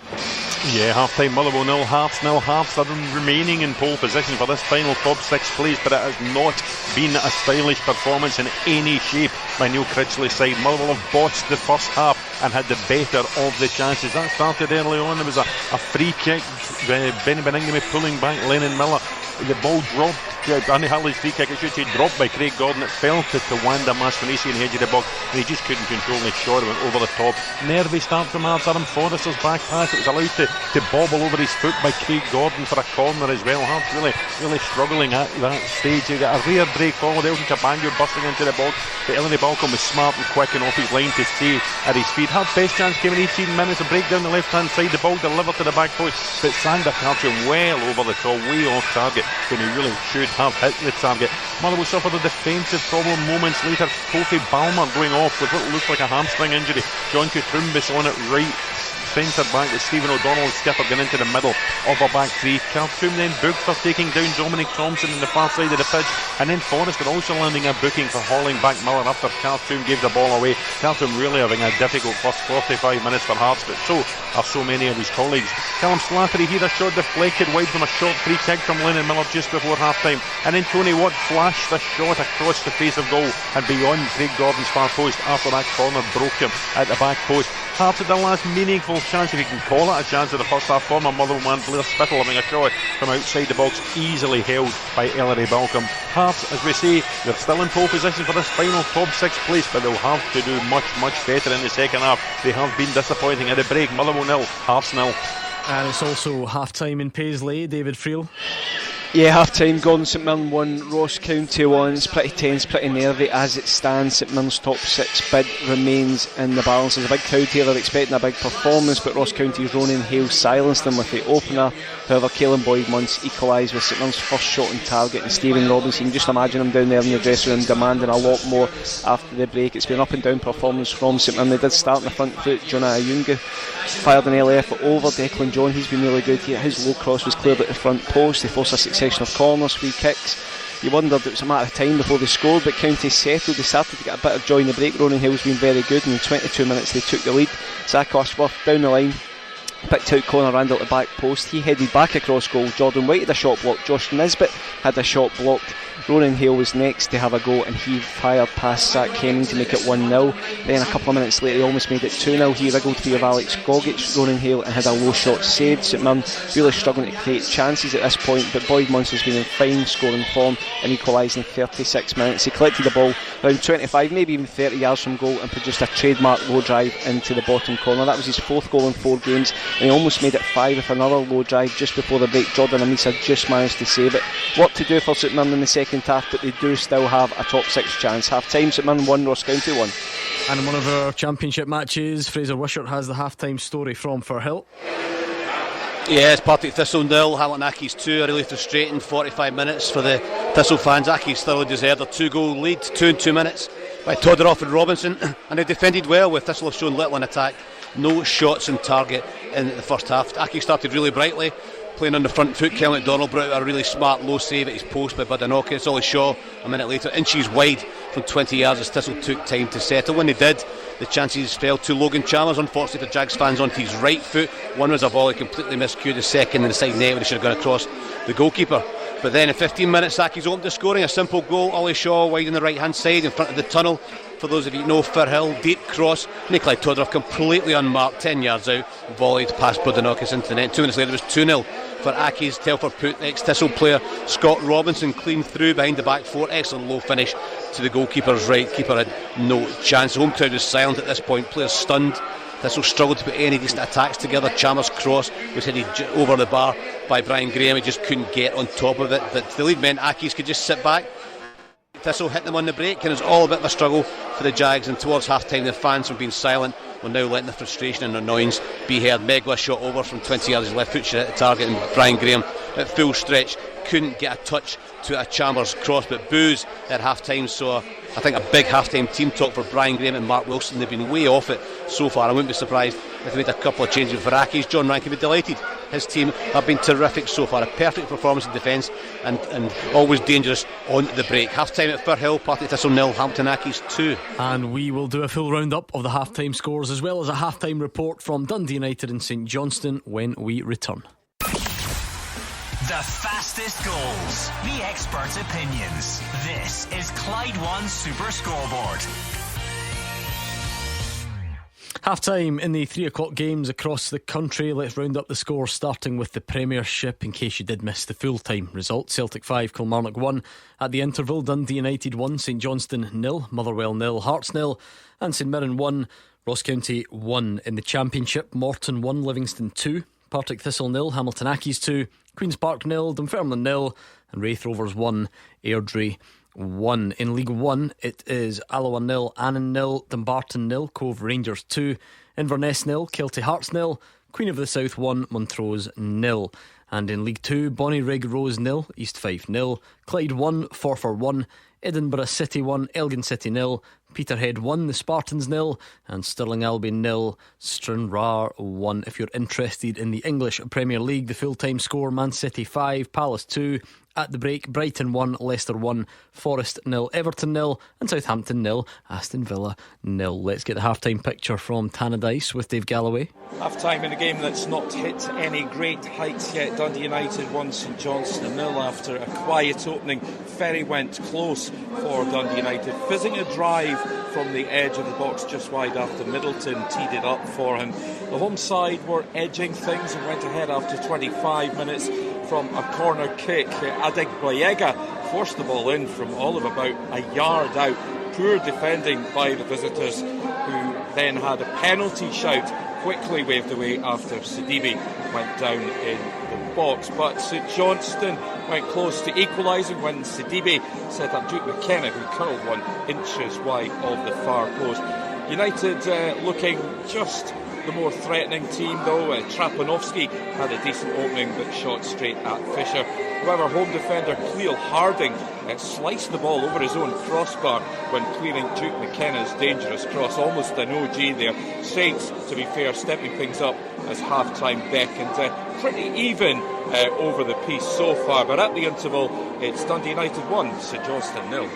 Yeah, half time Motherwell 0, Hearts 0. Hearts are remaining in pole position for this final top 6 place, but it has not been a stylish performance in any shape by Neil Critchley's side. Motherwell have botched the first half and had the better of the chances. That started early on. There was a free kick, Benny Beningame pulling back Lennon Miller. The ball dropped, Andy Harley's free kick, I should say, dropped by Craig Gordon. It fell to Wanda Mastroianni in the edge of the box, and he just couldn't control his shot. It went over the top. Nervy start from Hearts. Adam Forrester's back pass, it was allowed to bobble over his foot by Craig Gordon for a corner as well. Hearts really struggling at that stage. You got a rare break forward, Elton Cabango busting into the box, but Eleni Balcom was smart and quick and off his line to stay at his feet. Hearts' best chance came in 18 minutes, a break down the left hand side, the ball delivered to the back post, but Sander Carlton well over the top, way off target, when he really should have hit the target. Motherwell suffered a defensive problem moments later. Kofi Balmer going off with what looked like a hamstring injury. John Kutrumbis on it right centre back with Stephen O'Donnell and Skipper going into the middle of a back three. Khartoum then booked for taking down Dominic Thompson in the far side of the pitch, and then Forrester also landing a booking for hauling back Miller after Khartoum gave the ball away. Khartoum really having a difficult first 45 minutes for Hearts, but so are so many of his colleagues. Callum Slattery here, a shot deflected wide from a short free kick from Lennon Miller just before half time, and then Tony Watt flashed a shot across the face of goal and beyond Craig Gordon's far post after that corner broke him at the back post. Hearts had their last meaningful chance, if you can call it a chance in the first half. Former Motherwell player Spittle having a shot from outside the box, easily held by Ellery Balcom. Hearts, as we say, they're still in pole position for this final top 6 place, but they'll have to do much better in the second half. They have been disappointing at the break. Motherwell 0, Hearts 0. And it's also half time in Paisley. David Friel. Yeah, half time, Gordon St Mirren 1, Ross County 1. It's pretty tense, pretty nervy as it stands. St Mirren's top 6 bid remains in the balance. There's a big crowd here, they're expecting a big performance, but Ross County's Ronan Hale silenced them with the opener. However, Caelan Boyd-Munce equalised with St Mirren's first shot on target, and Stephen Robinson, just imagine him down there in the dressing room demanding a lot more after the break. It's been an up and down performance from St Mirren. They did start on the front foot. Jonah Ayunga fired an early effort over Declan John. He's been really good here. His low cross was cleared at the front post. They forced a succession of corners, free kicks. You wondered it was a matter of time before they scored, but County settled. They started to get a bit of joy in the break. Ronan Hill's been very good, and in 22 minutes they took the lead. Zach Ashworth down the line, picked out Conor Randall at the back post. He headed back across goal. Jordan White had a shot blocked. Josh Nisbet had a shot blocked. Ronan Hale was next to have a go, and he fired past Zach Henning to make it 1-0. Then a couple of minutes later he almost made it 2-0. He wriggled free of Alex Gogic, Ronan Hale, and had a low shot saved. St Mirren really struggling to create chances at this point, but Boyd-Munce has been in fine scoring form and equalised in 36 minutes. He collected the ball around 25, maybe even 30 yards from goal, and produced a trademark low drive into the bottom corner. That was his 4th goal in 4 games, and he almost made it 5 with another low drive just before the break. Jordan Amisa just managed to save it. What to do for St Mirren in the second half, but they do still have a top 6 chance. Half time, St Mirren 1, Ross County 1. And in one of our championship matches, Fraser Wishart has the half time story from Firhill. Yes, Partick Thistle 0, Hamilton Accies 2. A really frustrating 45 minutes for the Thistle fans. Accies thoroughly deserved a 2-goal lead, 2 in 2 minutes by Todorov and Robinson, and they defended well, with Thistle have shown little in attack. No shots on target in the first half. Accies started really brightly, playing on the front foot. Kel McDonald brought out a really smart low save at his post by Badenoka. Ollie Shaw a minute later, inches wide from 20 yards as Thistle took time to settle. When they did, the chances fell to Logan Chalmers, unfortunately for Jags fans, onto his right foot. One was a volley completely miscued, the second in the side net when he should have gone across the goalkeeper. But then in 15 minutes Accies opened to scoring, a simple goal. Ollie Shaw wide on the right hand side in front of the tunnel. For those of you who know Firhill, deep cross, Nikolai Todorov completely unmarked, 10 yards out, volleyed past Badenoka into the net. 2 minutes later it was 2-0 for Accies. Telford put ex-Thistle player Scott Robinson clean through behind the back 4. Excellent low finish to the goalkeeper's right. Keeper had no chance. The home crowd was silent at this point, players stunned. Thistle struggled to put any decent attacks together. Chalmers' cross was headed over the bar by Brian Graham. He just couldn't get on top of it, but the lead meant Accies could just sit back. Thistle hit them on the break, and it was all a bit of a struggle for the Jags, and towards half time the fans from being silent were now letting the frustration and annoyance be heard. Megla shot over from 20 yards, his left foot should hit the target, and Brian Graham at full stretch couldn't get a touch to a Chalmers cross, but boos at half time. So I think a big half time team talk for Brian Graham and Mark Wilson. They've been way off it so far. I wouldn't be surprised if they made a couple of changes for Accies. John Rankin would be delighted. His team have been terrific so far, a perfect performance in defence and always dangerous on the break. Half time at Firhill, Partick Thistle 0, Hamilton Accies 2. And we will do a full roundup of the half time scores as well as a half time report from Dundee United and St Johnstone when we return. The fastest goals, the experts' opinions. This is Clyde One Super Scoreboard. Half time in the 3 o'clock games across the country. Let's round up the scores, starting with the Premiership in case you did miss the full time result. Celtic 5, Kilmarnock 1. At the interval, Dundee United 1, St Johnstone 0, Motherwell 0, Hearts 0, and St Mirren 1, Ross County 1. In the Championship, Morton 1, Livingston 2, Partick Thistle 0, Hamilton Accies 2, Queen's Park 0, Dunfermline 0, and Wraith Rovers 1, Airdrie 1. In League 1 it is Alloa 0, Annan 0, Dumbarton 0, Cove Rangers 2, Inverness 0, Kelty Hearts 0, Queen of the South 1, Montrose 0. And in League 2, Bonnyrigg Rose 0, East Fife 0, Clyde 1, Forfar 1, Edinburgh City 1, Elgin City 0, Peterhead 1, the Spartans 0, and Stirling Albion 0, Stranraer 1. If you're interested in the English Premier League, the full-time score: Man City 5, Palace 2, at the break. Brighton 1, Leicester 1, Forest 0, Everton 0, and Southampton 0, Aston Villa 0. Let's get the half-time picture from Tannadice with Dave Galloway. Half-time in a game that's not hit any great heights yet. Dundee United 1, St Johnstone 0 after a quiet opening. Ferry went close for Dundee United, fizzing a drive from the edge of the box just wide after Middleton teed it up for him. The home side were edging things and went ahead after 25 minutes from a corner kick. Adegboyega forced the ball in from all of about a yard out. Poor defending by the visitors, who then had a penalty shout quickly waved away after Sidibe went down in the box. But St Johnstone went close to equalising when Sidibe set up Duke McKenna, who curled one inches wide of the far post. United looking just the more threatening team, though. Trapanovsky had a decent opening but shot straight at Fisher. However, home defender Cleo Harding sliced the ball over his own crossbar when clearing Duke McKenna's dangerous cross. Almost an OG there. Saints, to be fair, stepping things up as half-time beckoned. Pretty even over the piece so far, but at the interval it's Dundee United 1, St Johnstone 0.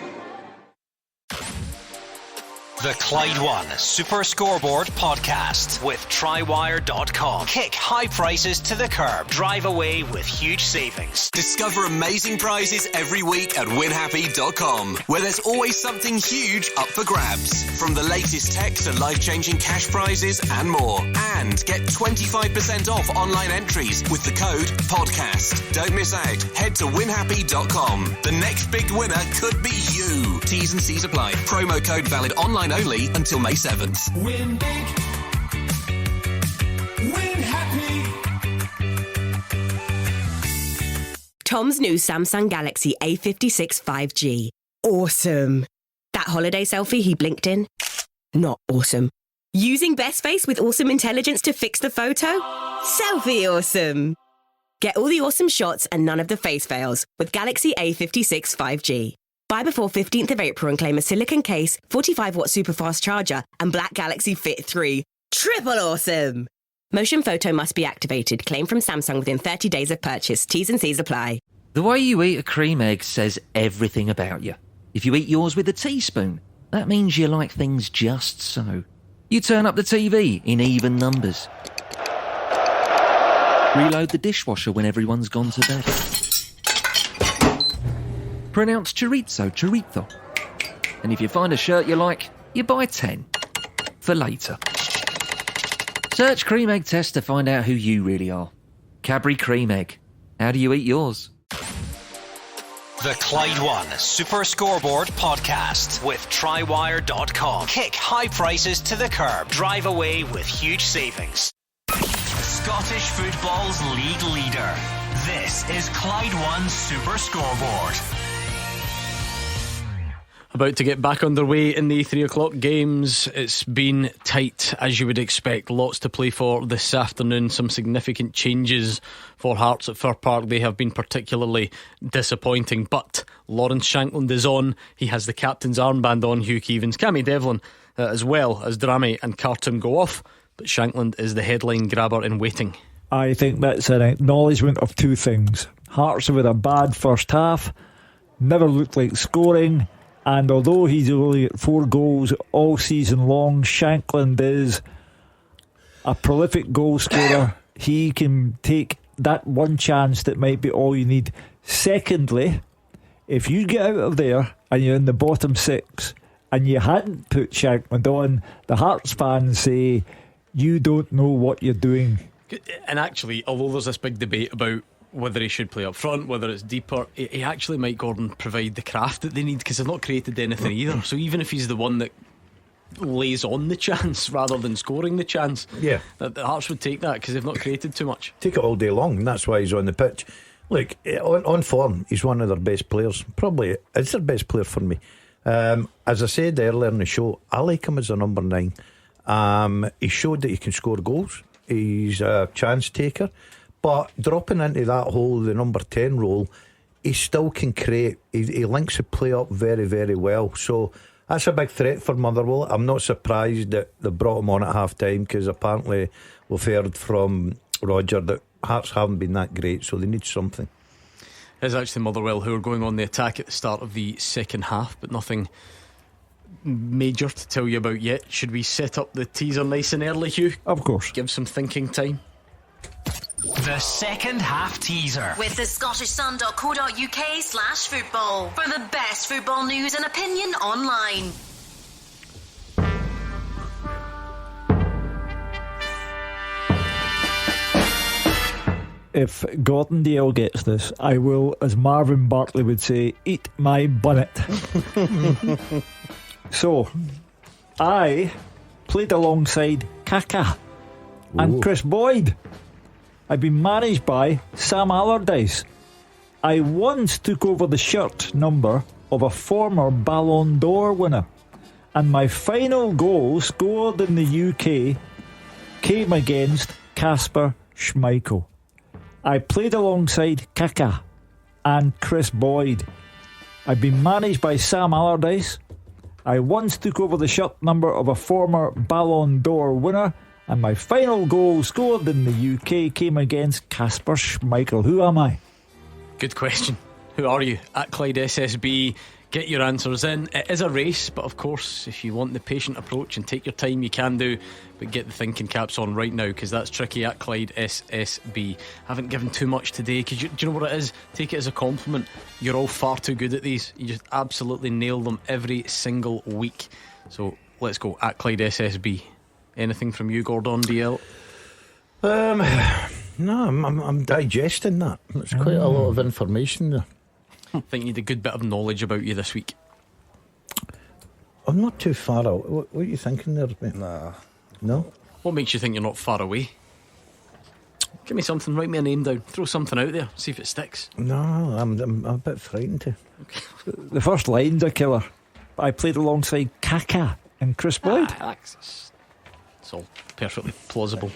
The Clyde One Super Scoreboard Podcast with Trywire.com. Kick high prices to the curb. Drive away with huge savings. Discover amazing prizes every week at winhappy.com, where there's always something huge up for grabs. From the latest tech to life-changing cash prizes and more. And get 25% off online entries with the code PODCAST. Don't miss out. Head to winhappy.com. The next big winner could be you. T's and C's apply. Promo code valid online only until May 7th. Win big. Win happy. Tom's new Samsung Galaxy A56 5G. Awesome. That holiday selfie he blinked in? Not awesome. Using Best Face with awesome intelligence to fix the photo? Selfie awesome. Get all the awesome shots and none of the face fails with Galaxy A56 5G. Buy before 15th of April and claim a silicon case, 45-watt super-fast charger and Black Galaxy Fit 3. Triple awesome! Motion photo must be activated. Claim from Samsung within 30 days of purchase. T's and C's apply. The way you eat a cream egg says everything about you. If you eat yours with a teaspoon, that means you like things just so. You turn up the TV in even numbers. Reload the dishwasher when everyone's gone to bed. Pronounce chorizo. And if you find a shirt you like, you buy 10. For later. Search Cream Egg Test to find out who you really are. Cadbury Cream Egg. How do you eat yours? The Clyde One Super Scoreboard Podcast with Trywire.com. Kick high prices to the curb. Drive away with huge savings. Scottish football's league leader. This is Clyde One Super Scoreboard. About to get back underway in the 3 o'clock games. It's been tight, as you would expect. Lots to play for this afternoon. Some significant changes for Hearts at Fir Park. They have been particularly disappointing. But Lawrence Shankland is on. He has the captain's armband on. Hugh Keevins, Cammy Devlin, as well as Dramé and Khartoum go off. But Shankland is the headline grabber in waiting. I think that's an acknowledgement of two things. Hearts have had a bad first half, never looked like scoring, and although he's only at 4 goals all season long, Shankland is a prolific goal scorer. He can take that one chance that might be all you need. Secondly, if you get out of there and you're in the bottom 6 and you hadn't put Shankland on, the Hearts fans say you don't know what you're doing. And actually, although there's this big debate about whether he should play up front, whether it's deeper, he actually might, Gordon, provide the craft that they need, because they've not created anything either. So even if he's the one that lays on the chance rather than scoring the chance, yeah, the Hearts would take that because they've not created too much. Take it all day long, and that's why he's on the pitch. Look, on form, he's one of their best players. Probably it's their best player for me. As I said earlier in the show, I like him as a number 9. He showed that he can score goals. He's a chance taker. But dropping into that hole, the number 10 role, he still can create. He links the play up very, very well. So that's a big threat for Motherwell. I'm not surprised that they brought him on at half time, because apparently we've heard from Roger that Hearts haven't been that great, so they need something. It's actually Motherwell who are going on the attack at the start of the second half, but nothing major to tell you about yet. Should we set up the teaser nice and early, Hugh? Of course. Give some thinking time. The second half teaser. With the scottishsun.co.uk/football for the best football news and opinion online. If Gordondale gets this, I will, as Marvin Bartley would say, eat my bunnet. So, I played alongside Kaka and Chris Boyd. I've been managed by Sam Allardyce. I once took over the shirt number of a former Ballon d'Or winner, and my final goal scored in the UK came against Kasper Schmeichel. I played alongside Kaka and Chris Boyd. I've been managed by Sam Allardyce. I once took over the shirt number of a former Ballon d'Or winner, and my final goal scored in the UK came against Kasper Schmeichel. Who am I? Good question. Who are you? At Clyde SSB. Get your answers in. It is a race, but of course, if you want the patient approach and take your time, you can do. But get the thinking caps on right now, because that's tricky. At Clyde SSB. Haven't given too much today, because do you know what it is? Take it as a compliment. You're all far too good at these. You just absolutely nail them every single week. So let's go. At Clyde SSB. Anything from you, Gordon DL? No, I'm digesting that. It's quite a lot of information there. I think you need a good bit of knowledge about you this week. I'm not too far out. What are you thinking there, mate? Nah. No? What makes you think you're not far away? Give me something, write me a name down, throw something out there, see if it sticks. No, I'm a bit frightened too. The first line's a killer. I played alongside Kaka and Chris Boyd. It's all perfectly plausible.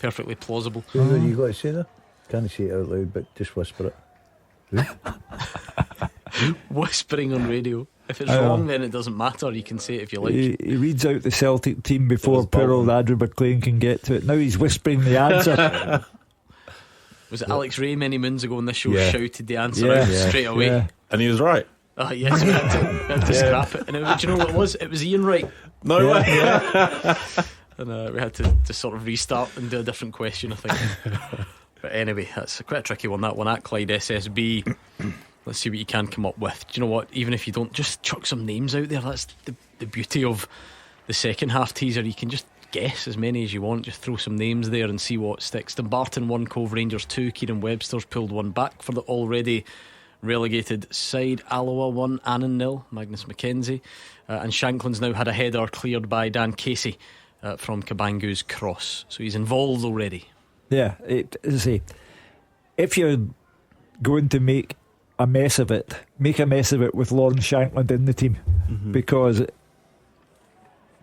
Perfectly plausible. What you got to say there? Can't say it out loud, but just whisper it. Whispering on radio. If it's wrong, then it doesn't matter. You can say it if you like. He reads out the Celtic team before poor old Andrew McLean can get to it. Now he's whispering the answer. Was it Alex Ray many moons ago on this show shouted the answer out straight away? Yeah. And he was right. Oh yes, we had to scrap it. And do you know what it was? It was Ian Wright. No way. And we had to sort of restart and do a different question, I think. But anyway, that's quite a tricky one, that one. At Clyde SSB. Let's see what you can come up with. Do you know what? Even if you don't, just chuck some names out there. That's the beauty of the second half teaser. You can just guess as many as you want. Just throw some names there and see what sticks. Dumbarton 1, Cove Rangers 2. Kieran Webster's pulled one back for the already relegated side. Alloa 1, Annan 0. Magnus McKenzie. And Shankland's now had a header cleared by Dan Casey from Kabangu's cross. So he's involved already. Yeah, as I say, if you're going to make a mess of it with Lawrence Shankland in the team, because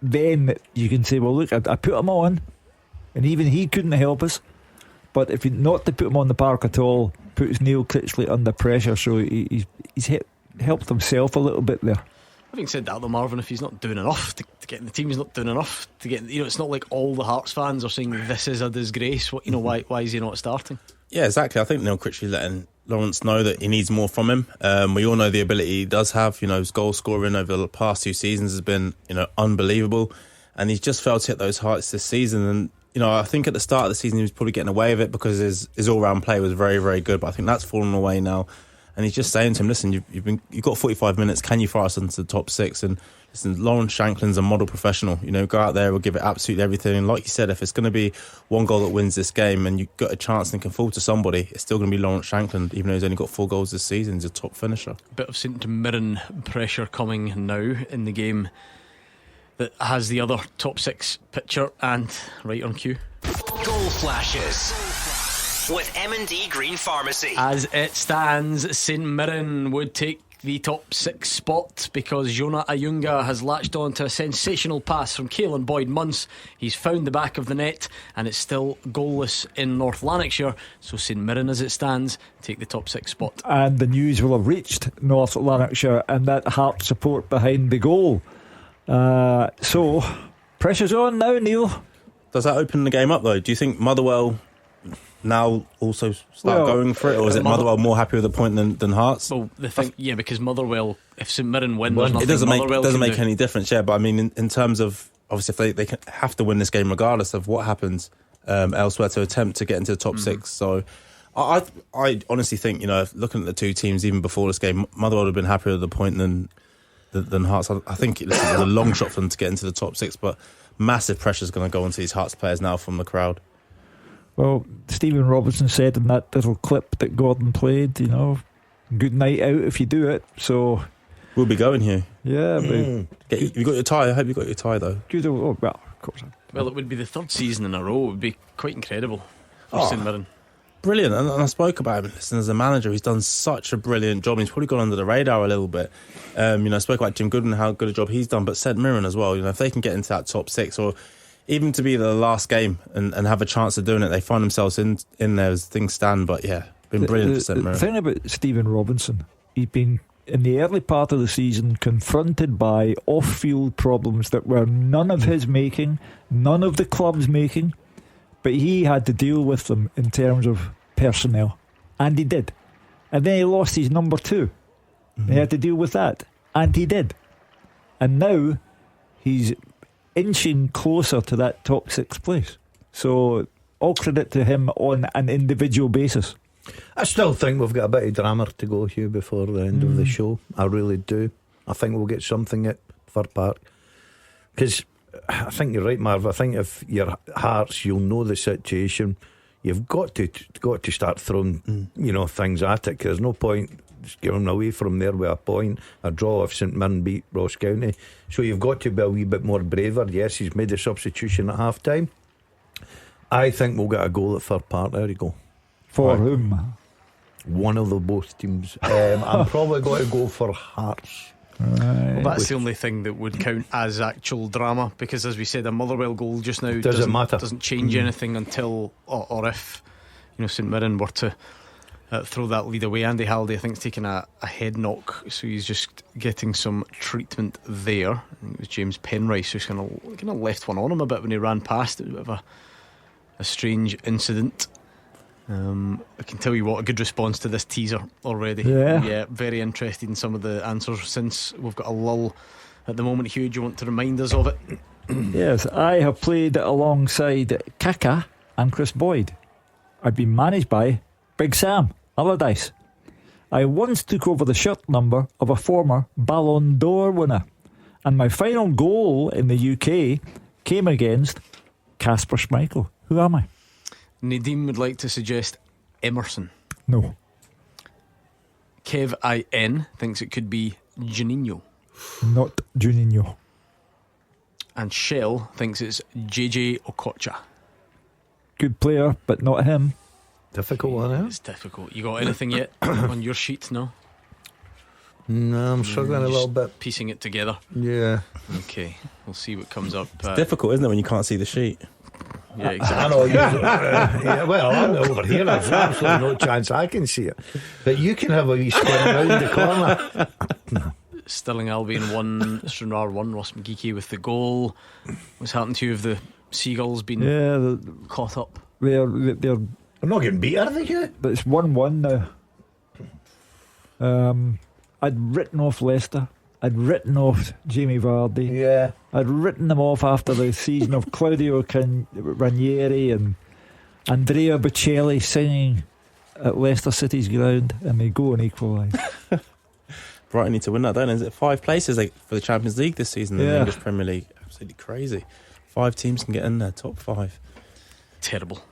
then you can say, well, look, I put him on, and even he couldn't help us. But if you not to put him on the park at all, puts Neil Critchley under pressure, so he's helped himself a little bit there. Having said that though, Marvin, if he's not doing enough to get in the team, he's not doing enough to get. It's not like all the Hearts fans are saying this is a disgrace. Why is he not starting? Yeah, exactly. I think Neil Critchley letting Lawrence know that he needs more from him. We all know the ability he does have. His goal scoring over the past 2 seasons has been unbelievable, and he's just failed to hit those heights this season. And I think at the start of the season he was probably getting away with it because his all-round play was very, very good. But I think that's fallen away now. And he's just saying to him, listen, you've got 45 minutes. Can you fire us into the top 6? And listen, Lawrence Shankland's a model professional. Go out there, we'll give it absolutely everything. And like you said, if it's going to be one goal that wins this game and you've got a chance and can fall to somebody, it's still going to be Lawrence Shankland, even though he's only got 4 goals this season. He's a top finisher. Bit of St Mirren pressure coming now in the game that has the other top 6 picture and right on cue. Goal flashes with M&D Green Pharmacy. As it stands, St Mirren would take the top 6 spot because Jonah Ayunga has latched on to a sensational pass from Caelan Boyd-Munce. He's found the back of the net and it's still goalless in North Lanarkshire. So St Mirren, as it stands, take the top 6 spot. And the news will have reached North Lanarkshire and that Heart support behind the goal. So pressure's on now, Neil. Does that open the game up though? Do you think Motherwell now also start going for it, or is it Motherwell more happy with the point than Hearts? Well, the thing, because Motherwell, if St Mirren win, there's it nothing doesn't Motherwell make can do. any difference. Yeah, but I mean, in terms of obviously if they can have to win this game regardless of what happens elsewhere to attempt to get into the top six. So I honestly think, looking at the two teams even before this game, Motherwell would have been happier with the point than Hearts. I think it's a long shot for them to get into the top six, but massive pressure is going to go onto these Hearts players now from the crowd. Well, Stephen Robinson said in that little clip that Gordon played, good night out if you do it. So we'll be going here. Yeah, but you got your tie. I hope you got your tie though. Well, of course. Well, it would be the third season in a row. It would be quite incredible for St Mirren. Brilliant, and I spoke about him. Listen, as a manager, he's done such a brilliant job. He's probably gone under the radar a little bit. I spoke about Jim Gooden and how good a job he's done, but St Mirren as well. If they can get into that top six, or even to be the last game and have a chance of doing it, they find themselves in there as things stand. But yeah, been brilliant for St Mirren. The thing about Stephen Robinson, he's been in the early part of the season confronted by off-field problems that were none of his making, none of the club's making, but he had to deal with them in terms of personnel, and he did. And then he lost his number 2. He had to deal with that, and he did. And now he's inching closer to that top 6 place. So all credit to him on an individual basis. I still think we've got a bit of drama to go, Hugh, before the end of the show. I really do. I think we'll get something at Fir Park, because I think you're right, Marv. I think if you're Hearts, you'll know the situation. You've got to start throwing things at it, because there's no point just going away from there with a point. A draw if St Mirren beat Ross County, so you've got to be a wee bit more braver. Yes, he's made a substitution at half time. I think we'll get a goal at Fir Park. There you go. For whom? One of the both teams. I'm probably going to go for Hearts. Well, that's the only thing that would count as actual drama, because as we said, a Motherwell goal just now doesn't change anything until or if St Mirren were to throw that lead away. Andy Halliday, I think, is taking a head knock, so he's just getting some treatment there. I think it was James Penrice who's kind of left one on him a bit when he ran past. It was a bit of a strange incident. I can tell you what, a good response to this teaser already. Yeah, very interested in some of the answers since we've got a lull at the moment. Hugh, do you want to remind us of it? Yes, I have played alongside Kaka and Chris Boyd. I've been managed by Big Sam Allardyce. I once took over the shirt number of a former Ballon d'Or winner, and my final goal in the UK came against Kasper Schmeichel. Who am I? Nadeem would like to suggest Emerson. No. Kev IN thinks it could be Juninho. Not Juninho. And Shell thinks it's JJ Okocha. Good player, but not him. Difficult one, eh? It's difficult. You got anything yet on your sheet? No? No, I'm struggling a little bit. Piecing it together. Yeah. Okay, we'll see what comes up. It's difficult, isn't it, when you can't see the sheet? Yeah, exactly. I know well, I'm over here. There's absolutely no chance I can see it. But you can have a wee spin round the corner. Stirling Albion 1, Stranraer 1. Ross McGeechy with the goal. What's happened to you? Have the Seagulls been caught up? They're not getting beat, are they? But it's 1-1 now. I'd written off Leicester. I'd written off Jamie Vardy. Yeah. I'd written them off after the season of Claudio Ranieri and Andrea Bocelli singing at Leicester City's ground, and they go and equalise. Brighton need to win that, don't they? Is it 5 places for the Champions League this season in the English Premier League? Absolutely crazy. 5 teams can get in there, top 5. Terrible.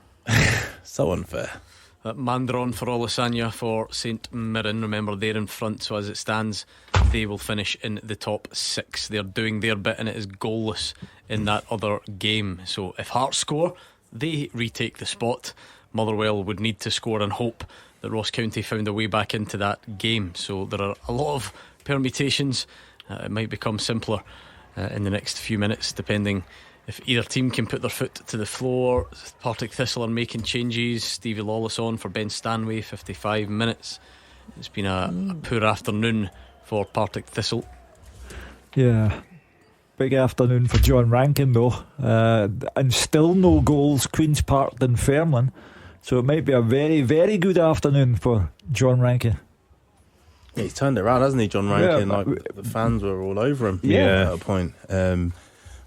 So unfair. Mandron for Olasanya for St Mirren. Remember, they're in front, so as it stands, they will finish in the top 6. They're doing their bit, and it is goalless in that other game. So if Hearts score, they retake the spot. Motherwell would need to score and hope that Ross County found a way back into that game. So there are a lot of permutations. It might become simpler in the next few minutes, depending if either team can put their foot to the floor. Partick Thistle are making changes. Stevie Lawless on for Ben Stanway, 55 minutes. It's been a poor afternoon for Partick Thistle. Yeah, big afternoon for John Rankin though, and still no goals. Queen's Park, Dunfermline So it might be a very, very good afternoon for John Rankin. Yeah, he's turned it around, hasn't he, John Rankin? Yeah, like the fans were all over him. Yeah. At a point.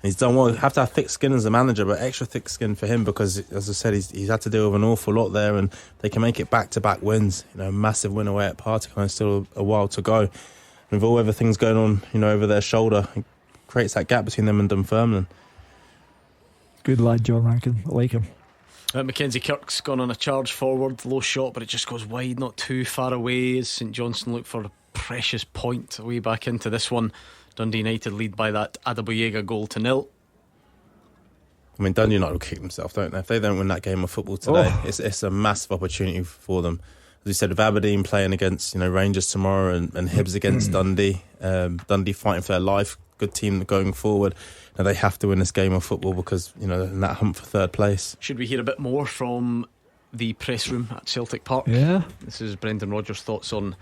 He's done well. Have to have thick skin as a manager, but extra thick skin for him because, as I said, he's had to deal with an awful lot there, and they can make it back-to-back wins. Massive win away at Particle, still a while to go. With all everything's going on, over their shoulder, it creates that gap between them and Dunfermline. Good lad, John Rankin. I like him. Mackenzie Kirk's gone on a charge forward, low shot, but it just goes wide, not too far away as St Johnstone look for a precious point way back into this one. Dundee United lead by that Adeboyega goal to 0. I mean, Dundee United will kick themselves, don't they? If they don't win that game of football today, it's a massive opportunity for them. As you said, with Aberdeen playing against Rangers tomorrow and Hibs against Dundee, Dundee fighting for their life, good team going forward. Now they have to win this game of football because they're in that hunt for third place. Should we hear a bit more from the press room at Celtic Park? Yeah. This is Brendan Rodgers' thoughts on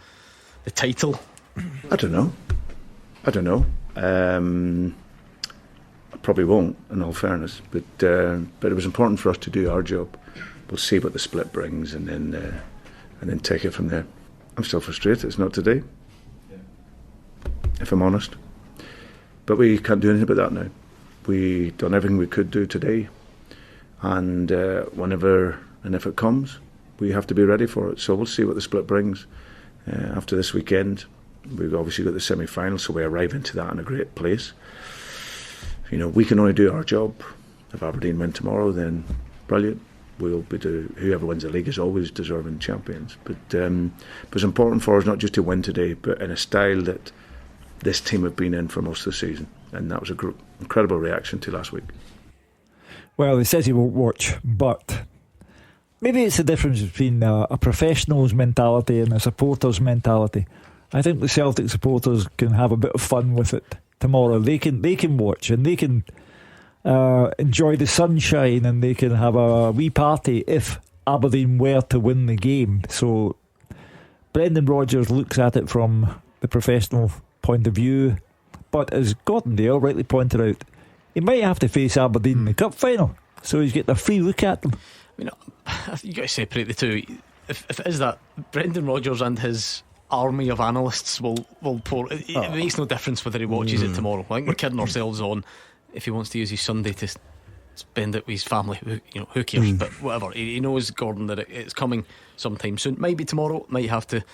the title. I don't know. I probably won't, in all fairness, but it was important for us to do our job. We'll see what the split brings, and then take it from there. I'm still frustrated. It's not today, if I'm honest. But we can't do anything about that now. We've done everything we could do today, and whenever and if it comes, we have to be ready for it. So we'll see what the split brings after this weekend. We've obviously got the semi-final, so we arrive into that in a great place. We can only do our job. If Aberdeen win tomorrow, then brilliant. We'll be whoever wins the league is always deserving champions. But it's important for us not just to win today, but in a style that this team have been in for most of the season, and that was an incredible reaction to last week. Well, he says he won't watch, but maybe it's the difference between a professional's mentality and a supporter's mentality. I think the Celtic supporters can have a bit of fun with it tomorrow. They can watch, and they can enjoy the sunshine, and they can have a wee party if Aberdeen were to win the game. So Brendan Rodgers looks at it from the professional point of view, but as Gordon Dale rightly pointed out, he might have to face Aberdeen in the cup final, so he's getting a free look at them. You've got to separate the two. If it is that, Brendan Rodgers and his army of analysts will pour. It makes no difference whether he watches it tomorrow. I think we're kidding ourselves on if he wants to use his Sunday to spend it with his family. Who cares? But whatever. He knows, Gordon, that it's coming sometime soon. Might be tomorrow. Might have to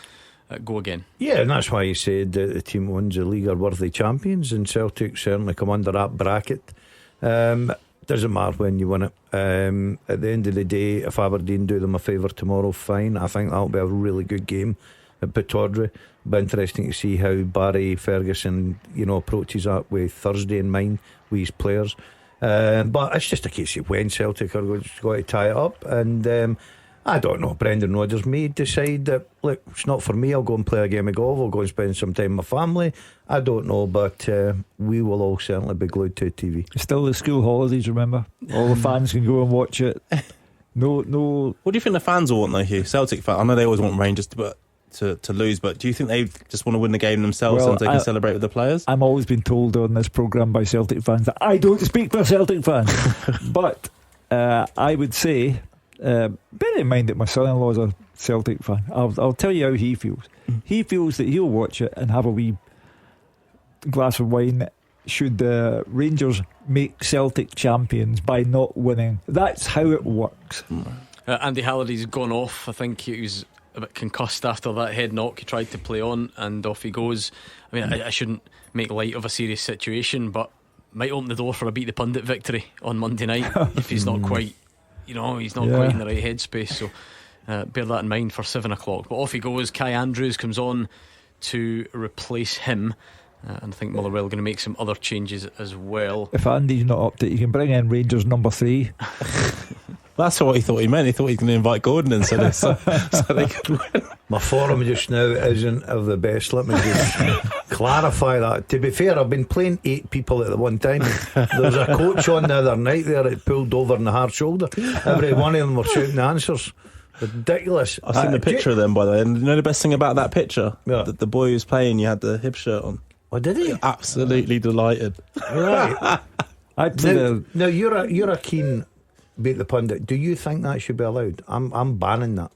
go again. Yeah, and that's why he said that the team wins the league are worthy champions, and Celtic certainly come under that bracket. Doesn't matter when you win it. At the end of the day, if Aberdeen do them a favour tomorrow, fine. I think that'll be a really good game at Pittodrie. It'll be interesting to see how Barry Ferguson approaches that with Thursday in mind with his players. But it's just a case of when Celtic are going to tie it up, and I don't know. Brendan Rodgers may decide that, look, it's not for me, I'll go and play a game of golf, I'll go and spend some time with my family. I don't know, but we will all certainly be glued to TV. Still the school holidays, remember? All the fans can go and watch it. No. What do you think the fans will want though, Hugh? Celtic fans, I know they always want Rangers to lose, but do you think they just want to win the game themselves and they can celebrate with the players? I'm always been told on this programme by Celtic fans that I don't speak for Celtic fans. But I would say, bear in mind that my son-in-law's a Celtic fan. I'll tell you how he feels. He feels that he'll watch it and have a wee glass of wine should the Rangers make Celtic champions by not winning. That's how it works. Andy Halliday's gone off. I think he was a bit concussed after that head knock. He tried to play on and off he goes. I mean, I shouldn't make light of a serious situation, but might open the door for a beat the pundit victory on Monday night if he's not quite, he's not quite in the right headspace. So bear that in mind for 7 o'clock. But off he goes. Kai Andrews comes on to replace him, and I think Motherwell are going to make some other changes as well. If Andy's not up to it, you can bring in Rangers number 3. That's what he thought he meant. He thought he was going to invite Gordon in so they could win. My forum just now isn't of the best. Let me just clarify that. To be fair, I've been playing 8 people at the one time. There was a coach on the other night there that pulled over in the hard shoulder. Every one of them were shouting answers. Ridiculous. I've seen the picture of them, by the way. And you know the best thing about that picture? Yeah. The boy who was playing, you had the Hib shirt on. Oh, did he? Absolutely delighted. Right. Now you're a keen beat the pundit. Do you think that should be allowed? I'm banning that.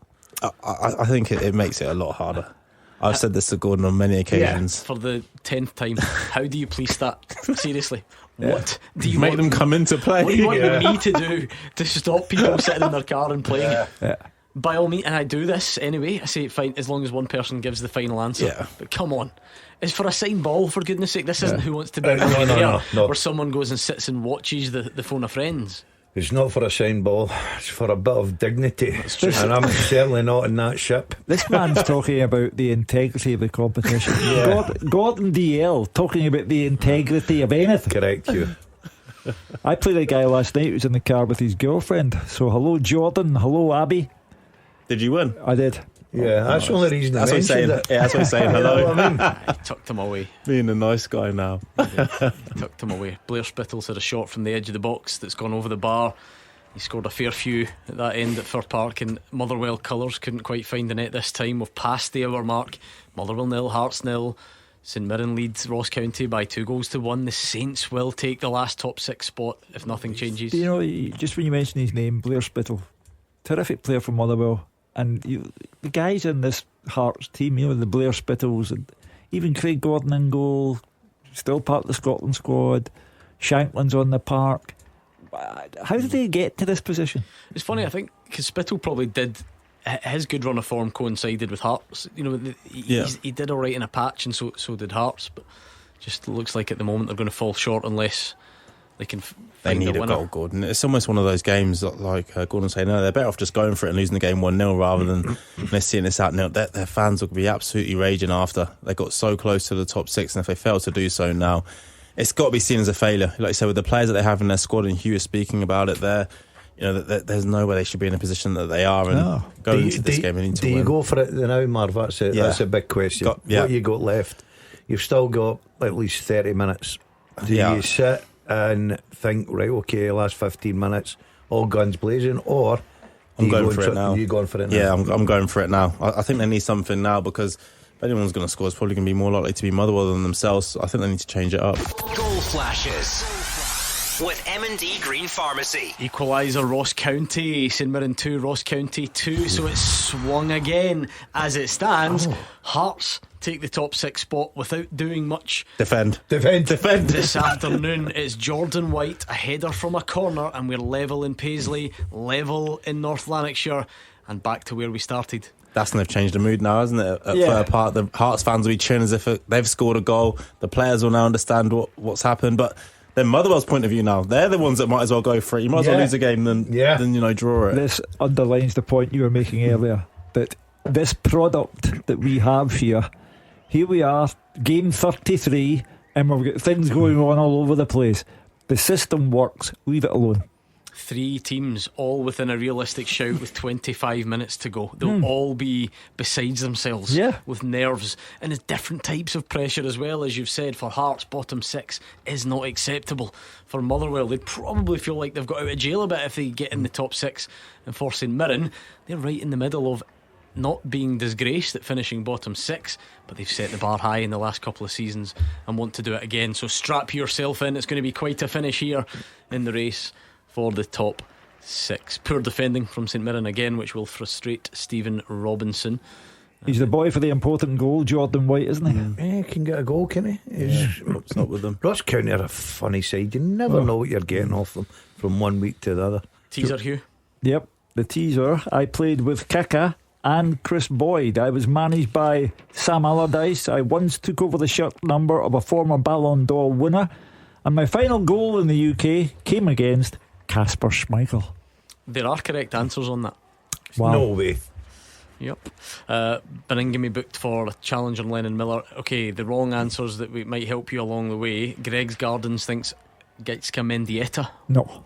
I think it makes it a lot harder. I've said this to Gordon on many occasions. For the 10th time, how do you police that? Seriously, what do you make want them come into play? What do you want me to do to stop people sitting in their car and playing it? Yeah. By all means, and I do this anyway. I say fine as long as one person gives the final answer. Yeah. But come on, it's for a signed ball, for goodness sake. This isn't Who Wants to Be a No, Millionaire, no. where someone goes and sits and watches the phone of friends. It's not for a sign ball, it's for a bit of dignity. And I'm certainly not in that ship. This man's talking about the integrity of the competition. Gordon DL talking about the integrity of anything. Correct you. I played a guy last night who was in the car with his girlfriend. So hello Jordan, hello Abby. Did you win? I did. Yeah, that's the only reason I mentioned it. Yeah, that's what I'm saying. Hello. You know what I mean? I tucked him away. Being a nice guy now. He tucked him away. Blair Spittles had a shot from the edge of the box that's gone over the bar. He scored a fair few at that end at Fir Park, and Motherwell colours couldn't quite find the net this time. We've passed the hour mark. Motherwell 0, Hearts 0. St Mirren leads Ross County by 2-1. The Saints will take the last top 6 spot if nothing changes. You know, just when you mention his name, Blair Spittle, terrific player from Motherwell. And the guys in this Hearts team, you know, the Blair Spittles, and even Craig Gordon in goal, still part of the Scotland squad. Shankland's on the park. How did they get to this position? It's funny, I think, because Spittle probably did. His good run of form coincided with Hearts. You know, he did alright in a patch, and so did Hearts. But just looks like at the moment they're going to fall short unless they can. They need a goal, Gordon. It's almost one of those games that, like Gordon saying, no, they're better off just going for it and losing the game 1-0 rather than seeing this out. Now their fans will be absolutely raging after they got so close to the top 6, and if they fail to do so now, it's got to be seen as a failure. Like you said, with the players that they have in their squad, and Hugh is speaking about it there. You know, there's no way they should be in a position that they are, and going into this game, they need to win. Do you go for it now, Marv? That's it. That's a big question. What you got left? You've still got at least 30 minutes. Do you sit and think, right, okay, last 15 minutes, all guns blazing, or I'm going for it now? You going for it now? Yeah, I'm going for it now. I think they need something now, because if anyone's going to score, it's probably going to be more likely to be Motherwell than themselves. I think they need to change it up. Goal flashes with M&D Green Pharmacy. Equaliser, Ross County. St Mirren 2, Ross County 2. So it's swung again. As it stands, Hearts take the top 6 spot without doing much. Defend. This afternoon it's Jordan White, a header from a corner, and we're level in Paisley, level in North Lanarkshire, and back to where we started. That's when they've changed the mood now, hasn't it? At Fir Park, the Hearts fans will be cheering as if they've scored a goal. The players will now understand what's happened, but then Motherwell's point of view now, they're the ones that might as well go for it. You might as well lose a game than draw it. This underlines the point you were making earlier, that this product that we have here we are, game 33, and we've got things going on all over the place. The system works, leave it alone. 3 teams all within a realistic shout with 25 minutes to go. They'll all be besides themselves with nerves, and it's different types of pressure as well. As you've said, for Hearts, bottom 6 is not acceptable. For Motherwell, they'd probably feel like they've got out of jail a bit if they get in the top 6. And for St Mirren, they're right in the middle of not being disgraced at finishing bottom 6, but they've set the bar high in the last couple of seasons and want to do it again. So strap yourself in. It's going to be quite a finish here in the race for the top 6. Poor defending from St Mirren again, which will frustrate Stephen Robinson. He's the boy for the important goal, Jordan White, isn't he? Yeah, he can get a goal, can he? It's not with them. Ross County are a funny side. You never know what you're getting off them from one week to the other. Teaser, Hugh? Yep, the teaser. I played with Kaka and Chris Boyd. I was managed by Sam Allardyce. I once took over the shirt number of a former Ballon d'Or winner, and my final goal in the UK came against Kasper Schmeichel. There are correct answers on that. Wow. No way. Yep. Birmingham booked for a challenge on Lennon Miller. Okay, the wrong answers that might help you along the way. Greg's Gardens thinks Gaitska Mendieta. No.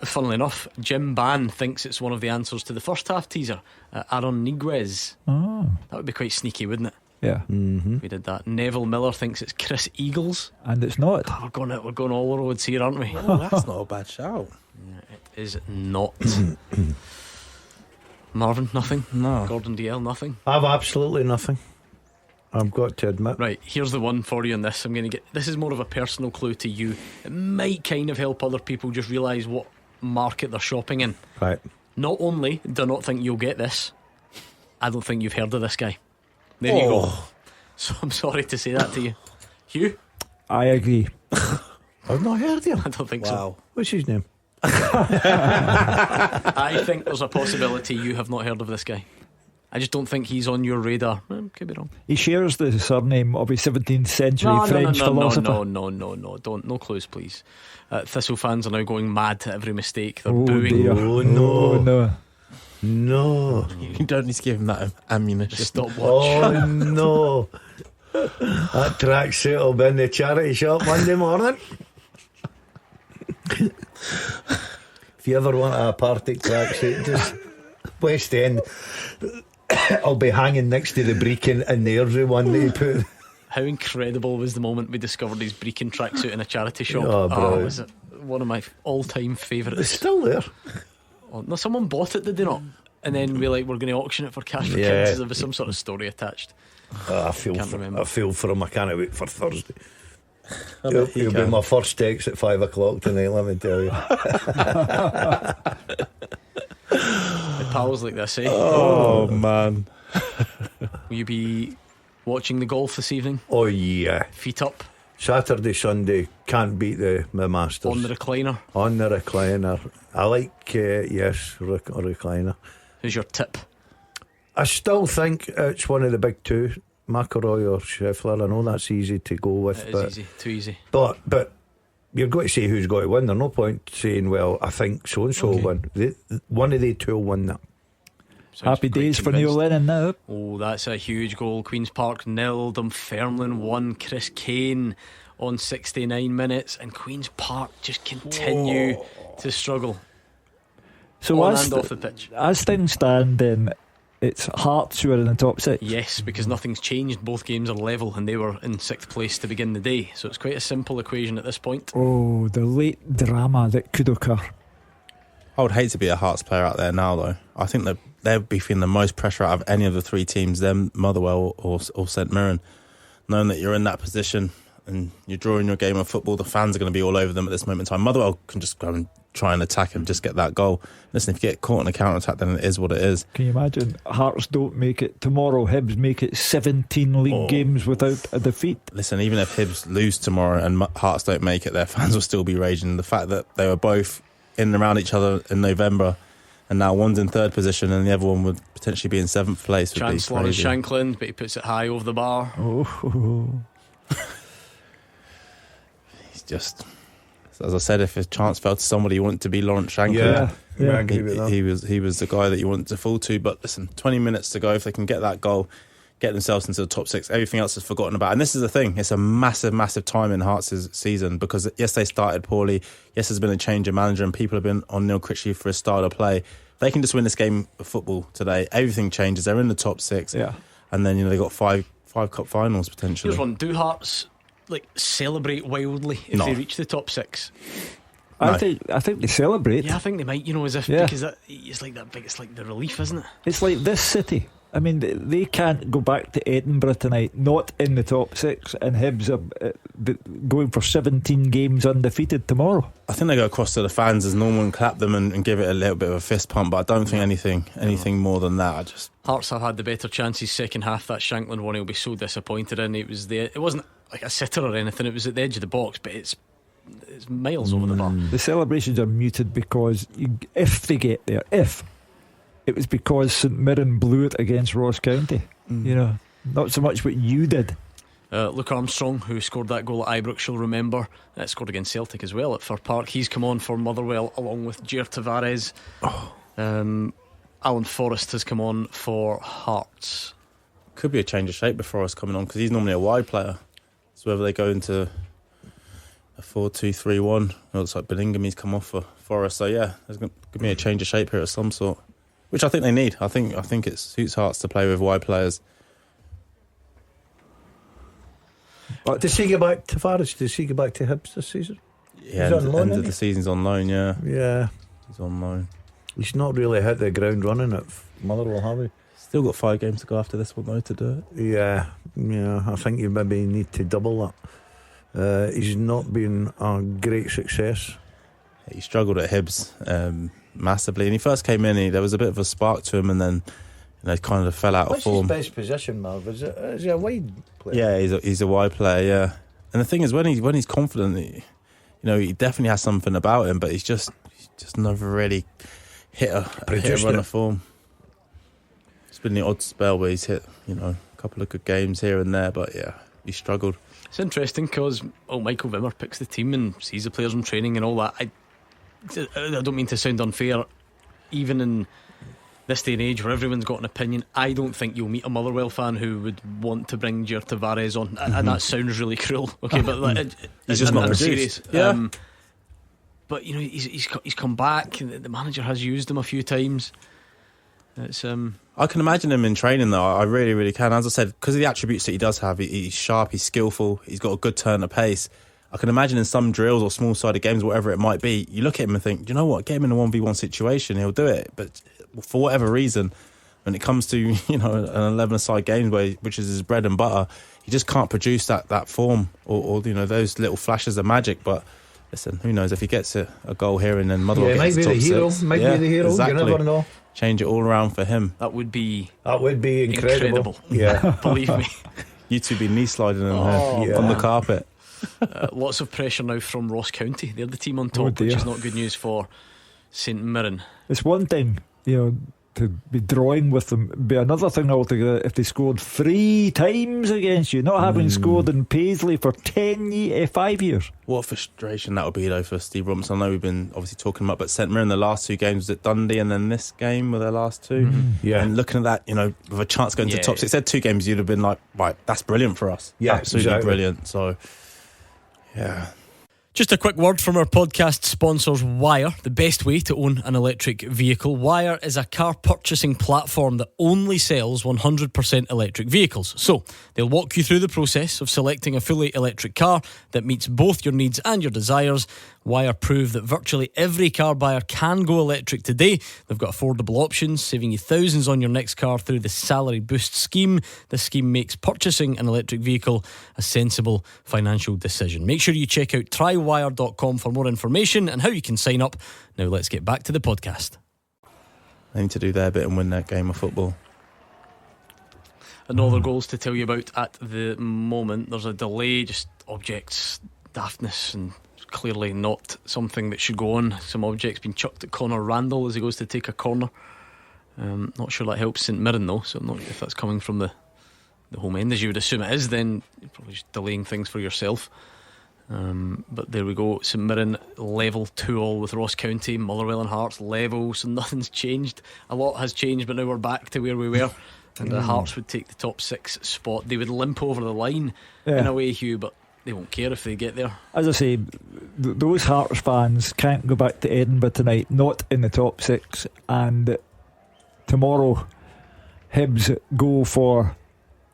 Funnily enough, Jim Ban thinks it's one of the answers to the first half teaser. Aaron Niguez. Oh. That would be quite sneaky, wouldn't it? Yeah. We did that. Neville Miller thinks it's Chris Eagles. And it's not. God, we're going all roads here, aren't we? Oh, that's not a bad shout. It is not. Marvin, nothing? No. Gordon DL, nothing? I've absolutely nothing, I've got to admit. Right, here's the one for you on this. This is more of a personal clue to you. It might kind of help other people just realise what market they're shopping in. Right. Not only do I not think you'll get this, I don't think you've heard of this guy. There you go. So I'm sorry to say that to you. Hugh? I agree. I've not heard of him. I don't think so. What's his name? I think there's a possibility you have not heard of this guy. I just don't think he's on your radar. Could be wrong. He shares the surname of a 17th century French philosopher. No, don't. No clues, please. Thistle fans are now going mad at every mistake. They're Oh, booing. dear. Oh, no. No. You don't need to give him that ammunition. Stopwatch. Oh, no. That tracksuit will be in the charity shop Monday morning. If you ever want a Partick tracksuit, just West End, I'll be hanging next to the Brecon and the Airdrie one that you put. How incredible was the moment we discovered his Brecon tracksuit in a charity shop? Oh, brilliant. Was it one of my all-time favourites? It's still there. Oh, no, someone bought it, did they not? And then we're going to auction it for cash for kids. There was some sort of story attached. I feel for him. I can't wait for Thursday. It'll be my first text at 5 o'clock tonight, let me tell you. With pals like this, eh? Oh man. Will you be watching the golf this evening? Oh yeah. Feet up? Saturday, Sunday, can't beat the Masters. On the recliner? On the recliner. I like, yes, recliner. Who's your tip? I still think it's one of the big two, McIlroy or Scheffler. I know that's easy to go with. It is easy, too easy. But you're going to say who's going to win. There's no point saying, well, I think so-and-so will win. One of the two will win that. Happy days for Neil Lennon now. Oh, that's a huge goal. Queen's Park 0, Dunfermline 1. Chris Kane on 69 minutes, and Queen's Park just continue to struggle. So on as and off the pitch. As things stand, then it's Hearts who are in the top 6. Yes, because nothing's changed. Both games are level, and they were in 6th place to begin the day. So it's quite a simple equation at this point. Oh, the late drama that could occur. I would hate to be a Hearts player out there now, though. I think that they'll be feeling the most pressure out of any of the three teams, them, Motherwell or St Mirren, knowing that you're in that position and you're drawing your game of football. The fans are going to be all over them at this moment in time. Motherwell can just go and try and attack and just get that goal. Listen, if you get caught in a counter-attack, then it is what it is. Can you imagine? Hearts don't make it tomorrow. Hibs make it 17 league games without a defeat. Listen, even if Hibs lose tomorrow and Hearts don't make it, their fans will still be raging. The fact that they were both in and around each other in November, and now one's in 3rd position and the other one would potentially be in 7th place would Chancellor be is crazy. Shankland, but he puts it high over the bar. He's just, as I said, if a chance fell to somebody, you want it to be Lawrence Shankland. Yeah, I agree with that. He was the guy that you wanted to fall to. But listen, 20 minutes to go. If they can get that goal, get themselves into the top 6, everything else is forgotten about. And this is the thing, it's a massive time in Hearts' season, because yes, they started poorly, yes, there's been a change of manager and people have been on Neil Critchley for his style of play. They can just win this game of football today, everything changes. They're in the top 6, and then they got five cup finals potentially. Here's one. Do Hearts celebrate wildly if they reach the top 6? I think they celebrate. Yeah, I think they might, as if because it's like that big, it's like the relief, isn't it? It's like this city. I mean, they can't go back to Edinburgh tonight, not in the top 6, and Hibs are going for 17 games undefeated tomorrow. I think they go across to the fans as normal and clap them and give it a little bit of a fist pump, but I don't think anything more than that. Hearts have had the better chances second half. That Shankland one, he'll be so disappointed in. It wasn't like a sitter or anything, it was at the edge of the box, but it's miles over the bar. The celebrations are muted because if they get there, it was because St Mirren blew it against Ross County. Not so much what you did. Luke Armstrong, who scored that goal at Ibrox, you'll remember, scored against Celtic as well at Fir Park. He's come on for Motherwell along with Jair Tavares. Alan Forrest has come on for Hearts. Could be a change of shape before us coming on, because he's normally a wide player. So whether they go into a 4-2-3-1, it looks like Bellingham's come off for Forrest. So yeah, there's going to be a change of shape here of some sort, which I think they need. I think it suits Hearts to play with wide players. But does he go back to Tavares? Does he go back to Hibs this season? Yeah, end of the season's on loan. Yeah, he's on loan. He's not really hit the ground running at Motherwell, have he? Still got 5 games to go after this one though to do it. Yeah. I think you maybe need to double that. He's not been a great success. he struggled at Hibs massively. And he first came in, there was a bit of a spark to him, and then kind of fell out of form. What's his best position, Marv? Is he a wide player? Yeah, he's a wide player. Yeah, and the thing is, when he's confident, he definitely has something about him, but he's just never really hit a run of form. It's been the odd spell where he's hit a couple of good games here and there, but yeah, he struggled. It's interesting because Michael Wimmer picks the team and sees the players in training and all that. I don't mean to sound unfair, even in this day and age where everyone's got an opinion, I don't think you'll meet a Motherwell fan who would want to bring Jair Tavares on, and that sounds really cruel. Okay, but he's just not serious. Yeah. But he's come back, and the manager has used him a few times. It's I can imagine him in training though. I really, really can. As I said, because of the attributes that he does have, he's sharp, he's skillful, he's got a good turn of pace. I can imagine in some drills or small-sided games, whatever it might be, you look at him and think, you know what, get him in a 1v1 situation, he'll do it. But for whatever reason, when it comes to an 11-a-side game which is his bread and butter, he just can't produce that form or those little flashes of magic. But listen, who knows, if he gets a goal here and then Motherwell gets the top six, might be the hero. Exactly. You never know. Change it all around for him. That would be incredible. Yeah, believe me. You two be knee sliding on the carpet. Lots of pressure now from Ross County. They're the team on top, which is not good news for St Mirren. It's one thing, to be drawing with them. Be another thing altogether if they scored 3 times against you, not having scored in Paisley for 5 years. What a frustration that would be though for Steve Robinson. I know we've been obviously talking about, but St Mirren the last 2 games was at Dundee, and then this game were their last 2. Yeah, and looking at that, with a chance going to the top 6, said 2 games, you'd have been like, right, that's brilliant for us. Yeah, absolutely brilliant. So yeah. Just a quick word from our podcast sponsors, Wire, the best way to own an electric vehicle. Wire is a car purchasing platform that only sells 100% electric vehicles. So they'll walk you through the process of selecting a fully electric car that meets both your needs and your desires. Wire prove that virtually every car buyer can go electric today. They've got affordable options, saving you thousands on your next car through the Salary Boost scheme. The scheme makes purchasing an electric vehicle a sensible financial decision. Make sure you check out trywire.com for more information and how you can sign up. Now let's get back to the podcast. They need to do their bit and win that game of football. And other goals to tell you about at the moment. There's a delay, just objects, daftness, and clearly not something that should go on. Some objects being chucked at Connor Randall as he goes to take a corner. Not sure that helps St Mirren though, so I'm not sure if that's coming from the home end as you would assume it is. Then you're probably just delaying things for yourself. But there we go. St Mirren level 2-2 with Ross County. Motherwell and Hearts level, so nothing's changed. A lot has changed, but now we're back to where we were. And the Hearts would take the top 6 spot. They would limp over the line in a way, Hugh, but they won't care if they get there. As I say, those Hearts fans can't go back to Edinburgh tonight, not in the top 6. And tomorrow Hibs go for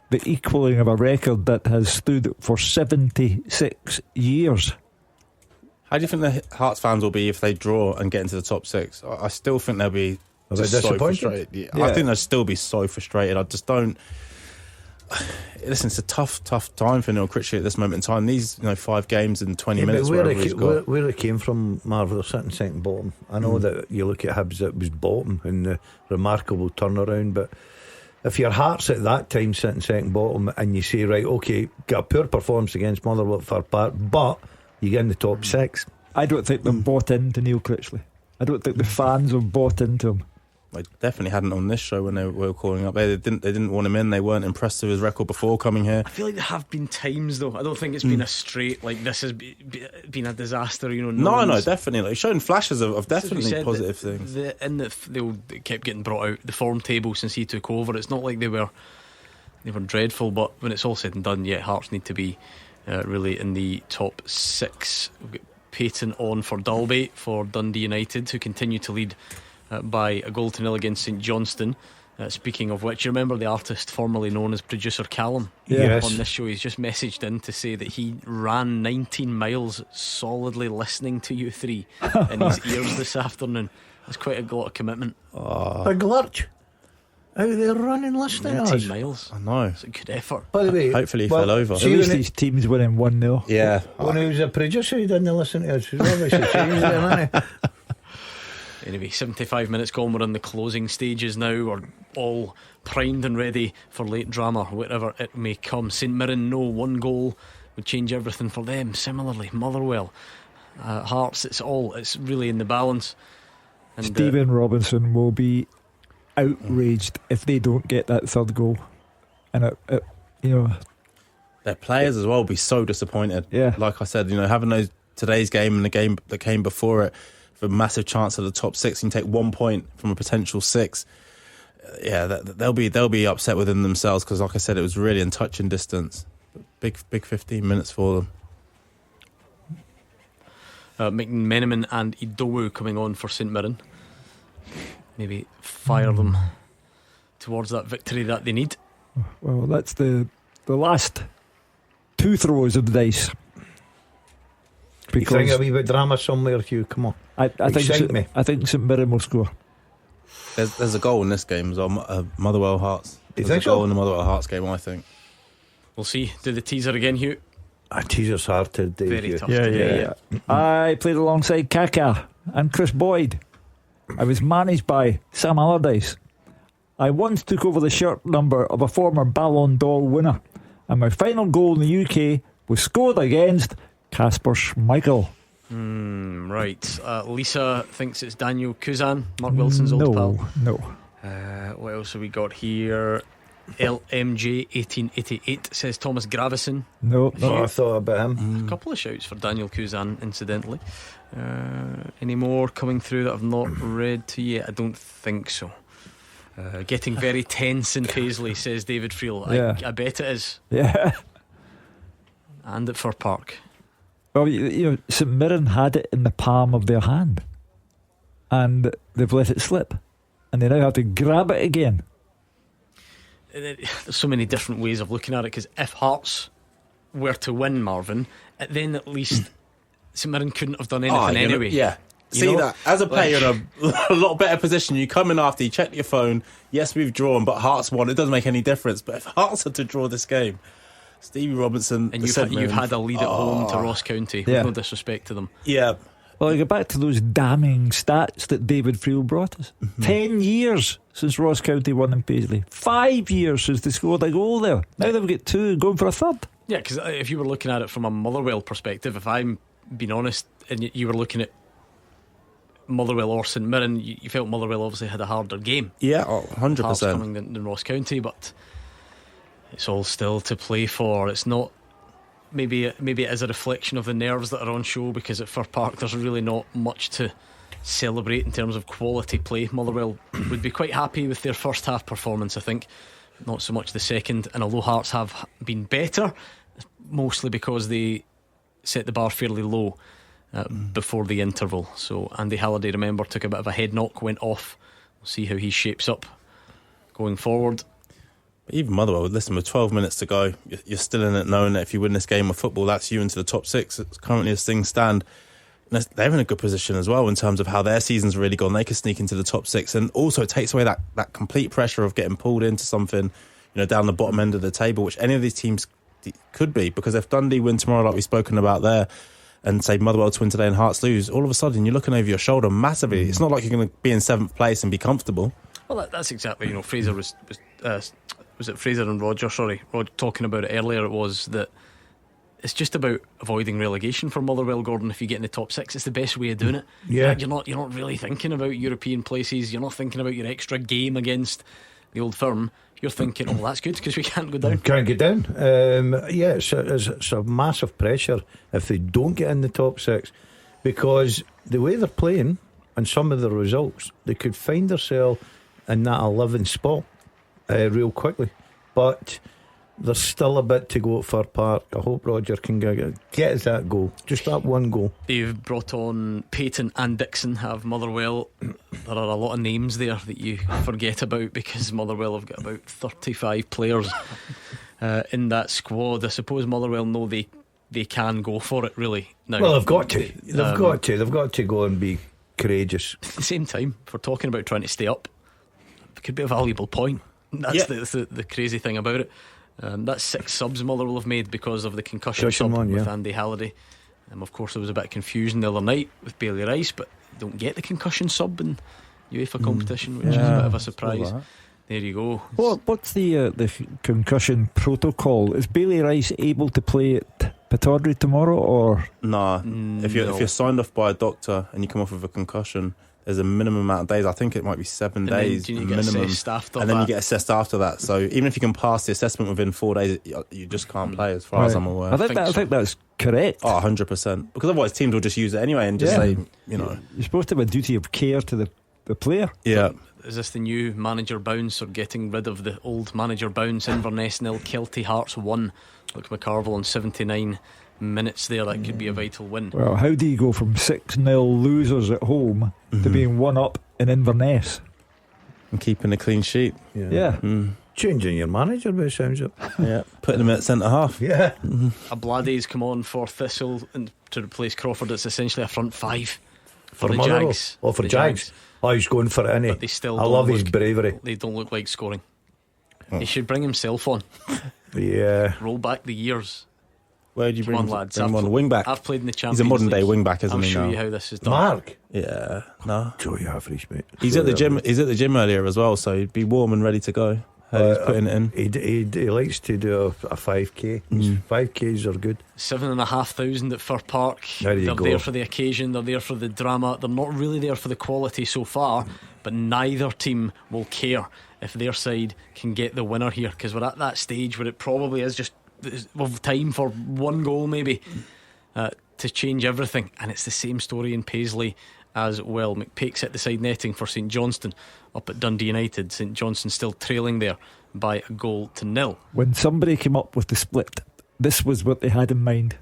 the equalling of a record that has stood for 76 years. How do you think the Hearts fans will be if they draw and get into the top 6? I still think they'll be so frustrated. Yeah. I think they'll still be so frustrated. I just don't. Listen, it's a tough time for Neil Critchley at this moment in time. These 5 games in 20 minutes. Where it came from, Marvin, they're sitting second bottom. I know that you look at Hibs, it was bottom in the remarkable turnaround, but if your Hearts at that time sitting second bottom and you say, right, okay, got a poor performance against Motherwell at Fir Park, but you get in the top 6. I don't think they've bought into Neil Critchley. I don't think the fans have bought into him. I definitely hadn't on this show when they were calling up. They didn't want him in. They weren't impressed with his record before coming here. I feel like there have been times though. I don't think it's been a straight like this has been a disaster. No, definitely. Like, showing flashes of definitely positive things. They kept getting brought out the form table since he took over. It's not like they were dreadful, but when it's all said and done, Hearts need to be really in the top 6. We've got Payton on for Dalby for Dundee United, who continue to lead by a 0-0 against St Johnstone. Speaking of which, you remember the artist formerly known as Producer Callum? Yes. On this show, he's just messaged in to say that he ran 19 miles solidly listening to you 3 in his ears this afternoon. That's quite a lot of commitment. A glurch. out there running, listening to 19 us. miles. I know. It's a good effort. By the way, Hopefully he fell over. At least his team's winning 1-0. Yeah. When he was a producer, he didn't listen to us. He's obviously changed them, hasn't he? Anyway, 75 minutes gone. We're in the closing stages now. We're all primed and ready for late drama, whatever it may come. St Mirren, no, 1 goal would change everything for them. Similarly, Motherwell, Hearts, it's really in the balance. And Stephen Robinson will be outraged if they don't get that 3rd goal. And their players as well will be so disappointed. Yeah. Like I said, having today's game and the game that came before it, for a massive chance at the top 6, and you take 1 point from a potential 6. They'll be upset within themselves, because like I said, it was really in touching distance. Big 15 minutes for them. McMenamin and Idowu coming on for St Mirren. Maybe fire them towards that victory that they need. Well, that's the last 2 throws of the dice. You think a wee bit drama somewhere, Hugh? Come on, I think St Mirren will score. There's a goal in this game as well. Motherwell Hearts. Do you There's think a goal so? in the Motherwell Hearts game, I think. We'll see. Do the teaser again, Hugh. A teaser's hard to do. Very tough. Yeah. I played alongside Kaka and Chris Boyd. I was managed by Sam Allardyce. I once took over the shirt number of a former Ballon d'Or winner, and my final goal in the UK was scored against Kasper Schmeichel. Right. Lisa thinks it's Daniel Kuzan, Mark Wilson's old pal. No. What else have we got here? LMJ 1888 says Thomas Gravison. No. I thought about him. A couple of shouts for Daniel Kuzan, incidentally. Any more coming through that I've not read to you? I don't think so. Getting very tense in Paisley, says David Friel. Yeah. I bet it is. Yeah. And at Fir Park. Well, St Mirren had it in the palm of their hand, and they've let it slip, and they now have to grab it again. There's so many different ways of looking at it, because if Hearts were to win, Marvin, then at least St Mirren couldn't have done anything anyway. Yeah. See that as a player in a lot better position. You come in after, you check your phone. Yes, we've drawn, but Hearts won. It doesn't make any difference. But if Hearts had to draw this game, Stevie Robinson, and you've had a lead at home to Ross County. Yeah. No disrespect to them. Yeah. Well, I go back to those damning stats that David Friel brought us. 10 years since Ross County won in Paisley. 5 years since they scored a goal there. Now they've got 2 going for a 3rd. Yeah, because if you were looking at it from a Motherwell perspective, if I'm being honest, and you were looking at Motherwell or St Mirren, you felt Motherwell obviously had a harder game. Yeah, 100%. Hearts coming than Ross County, but it's all still to play for. It's not. Maybe it is a reflection of the nerves that are on show, because at Fir Park there's really not much to celebrate in terms of quality play. Motherwell would be quite happy with their first half performance, I think, not so much the second. And although Hearts have been better, mostly because they set the bar fairly low before the interval. So Andy Halliday, remember, took a bit of a head knock, went off. We'll see how he shapes up going forward. Even Motherwell, listen, with 12 minutes to go, you're still in it, knowing that if you win this game of football, that's you into the top 6. It's currently as things stand. And they're in a good position as well in terms of how their season's really gone. They could sneak into the top 6, and also it takes away that complete pressure of getting pulled into something, down the bottom end of the table, which any of these teams could be. Because if Dundee win tomorrow, like we've spoken about there, and say Motherwell to win today and Hearts lose, all of a sudden you're looking over your shoulder massively. It's not like you're going to be in 7th place and be comfortable. Well, that's exactly, Fraser was it Fraser and Roger? Sorry, Roger talking about it earlier. It was that it's just about avoiding relegation for Motherwell, Gordon. If you get in the top 6, it's the best way of doing it. Yeah, you're not really thinking about European places. You're not thinking about your extra game against the Old Firm. You're thinking, oh, that's good because we can't go down. Can't get down. It's a massive pressure if they don't get in the top 6, because the way they're playing and some of the results, they could find themselves in that 11th spot real quickly. But there's still a bit to go at Fir Park. I hope Roger can get us that goal, just that one goal. They've brought on Payton and Dixon, have Motherwell. There are a lot of names there that you forget about, because Motherwell have got about 35 players in that squad. I suppose Motherwell know they can go for it really now. Well, they've got to. They've got to go and be courageous. At the same time, if we're talking about trying to stay up, could be a valuable point. That's the crazy thing about it. That's 6 subs Motherwell have made because of the concussion sub with Andy Halliday. Of course, there was a bit of confusion the other night with Bailey Rice, but you don't get the concussion sub in UEFA competition, which is a bit of a surprise. There you go. What's the concussion protocol? Is Bailey Rice able to play at Pittodrie tomorrow, or nah? If you're signed off by a doctor and you come off with a concussion, there's a minimum amount of days. I think it might be 7 days minimum, and then you get assessed after that. So even if you can pass the assessment within 4 days, you just can't play, as far as I'm aware. I think that's correct. 100%. Because otherwise teams will just use it anyway and just say, you're supposed to have a duty of care to the player. Yeah. Is this the new manager bounce, or getting rid of the old manager bounce? Inverness 0, Kelty Hearts 1. Look, McCarville on 79 minutes there. That could be a vital win. Well, how do you go from 6-0 losers at home to being 1-up in Inverness and keeping a clean sheet? Changing your manager, by the sounds of it. Yeah, putting him at centre half. Yeah. Ablade's come on for Thistle and to replace Crawford. It's essentially a front 5 for the Motherwell. Jags. For Jags. He's going for it, But they still I love his bravery. They don't look like scoring. He should bring himself on. Roll back the years. Where do you bring on, lads? him on? Wing back. I've played in the Champions He's a modern day League. wing back, isn't I'll he? show now? you how this is done. Mark? Yeah. No. Joey Average, mate. He's at the gym. He's at the gym earlier as well, so he'd be warm and ready to go. He's putting it in. He likes to do a 5k. 5ks are good. 7,500 at Fir Park. There you They're go. there for the occasion. They're there for the drama. They're not really there for the quality so far, but neither team will care if their side can get the winner here, because we're at that stage where it probably is just of time for one goal maybe to change everything. And it's the same story in Paisley as well. McPake set the side netting for St Johnstone up at Dundee United. St Johnstone still trailing there by 1-0. When somebody came up with the split, this was what they had in mind.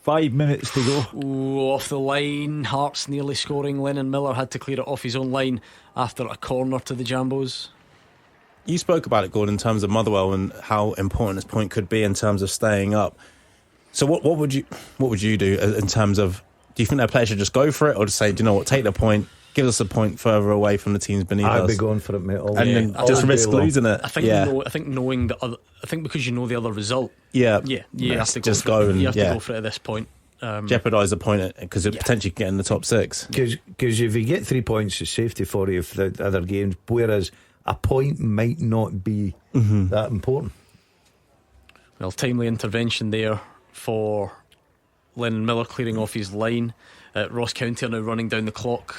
5 minutes to go. Ooh, off the line. Hearts nearly scoring. Lennon Miller had to clear it off his own line after a corner to the Jambos. You spoke about it, Gordon, in terms of Motherwell and how important this point could be in terms of staying up. So what would you do in terms of, do you think their players should just go for it, or just say, do you know what, take the point, give us a point further away from the teams beneath us? I'd be going for it, mate. Then just risk losing it. I think knowing the other, I think because you know the other result. You have to just go and you have to go for it at this point. Jeopardise the point because it potentially get in the top 6. Because if you get 3 points, it's safety for you for the other games. Whereas a point might not be that important. Well, timely intervention there for Lennon Miller, clearing off his line. Ross County are now running down the clock.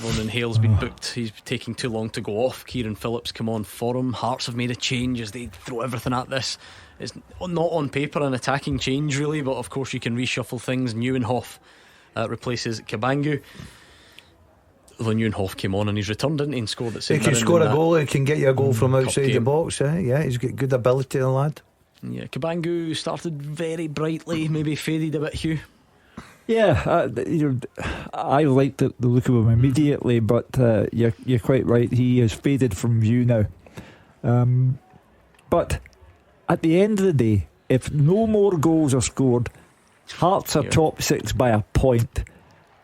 Ronan Hale's been booked. He's taking too long to go off. Kieran Phillips come on for him. Hearts have made a change as they throw everything at this. It's not on paper an attacking change really, but of course you can reshuffle things. Neuenhoff replaces Kabangu. Although Neuenhoff came on and he's returned, didn't he, and scored at St He can Mirren score a goal. He can get you a goal from outside the box. Yeah, he's got good ability, the lad. Yeah, Kabangu started very brightly, maybe faded a bit, Hugh. Yeah, I liked the look of him immediately, but you're quite right. He has faded from view now. But at the end of the day, if no more goals are scored, Hearts are top 6 by a point,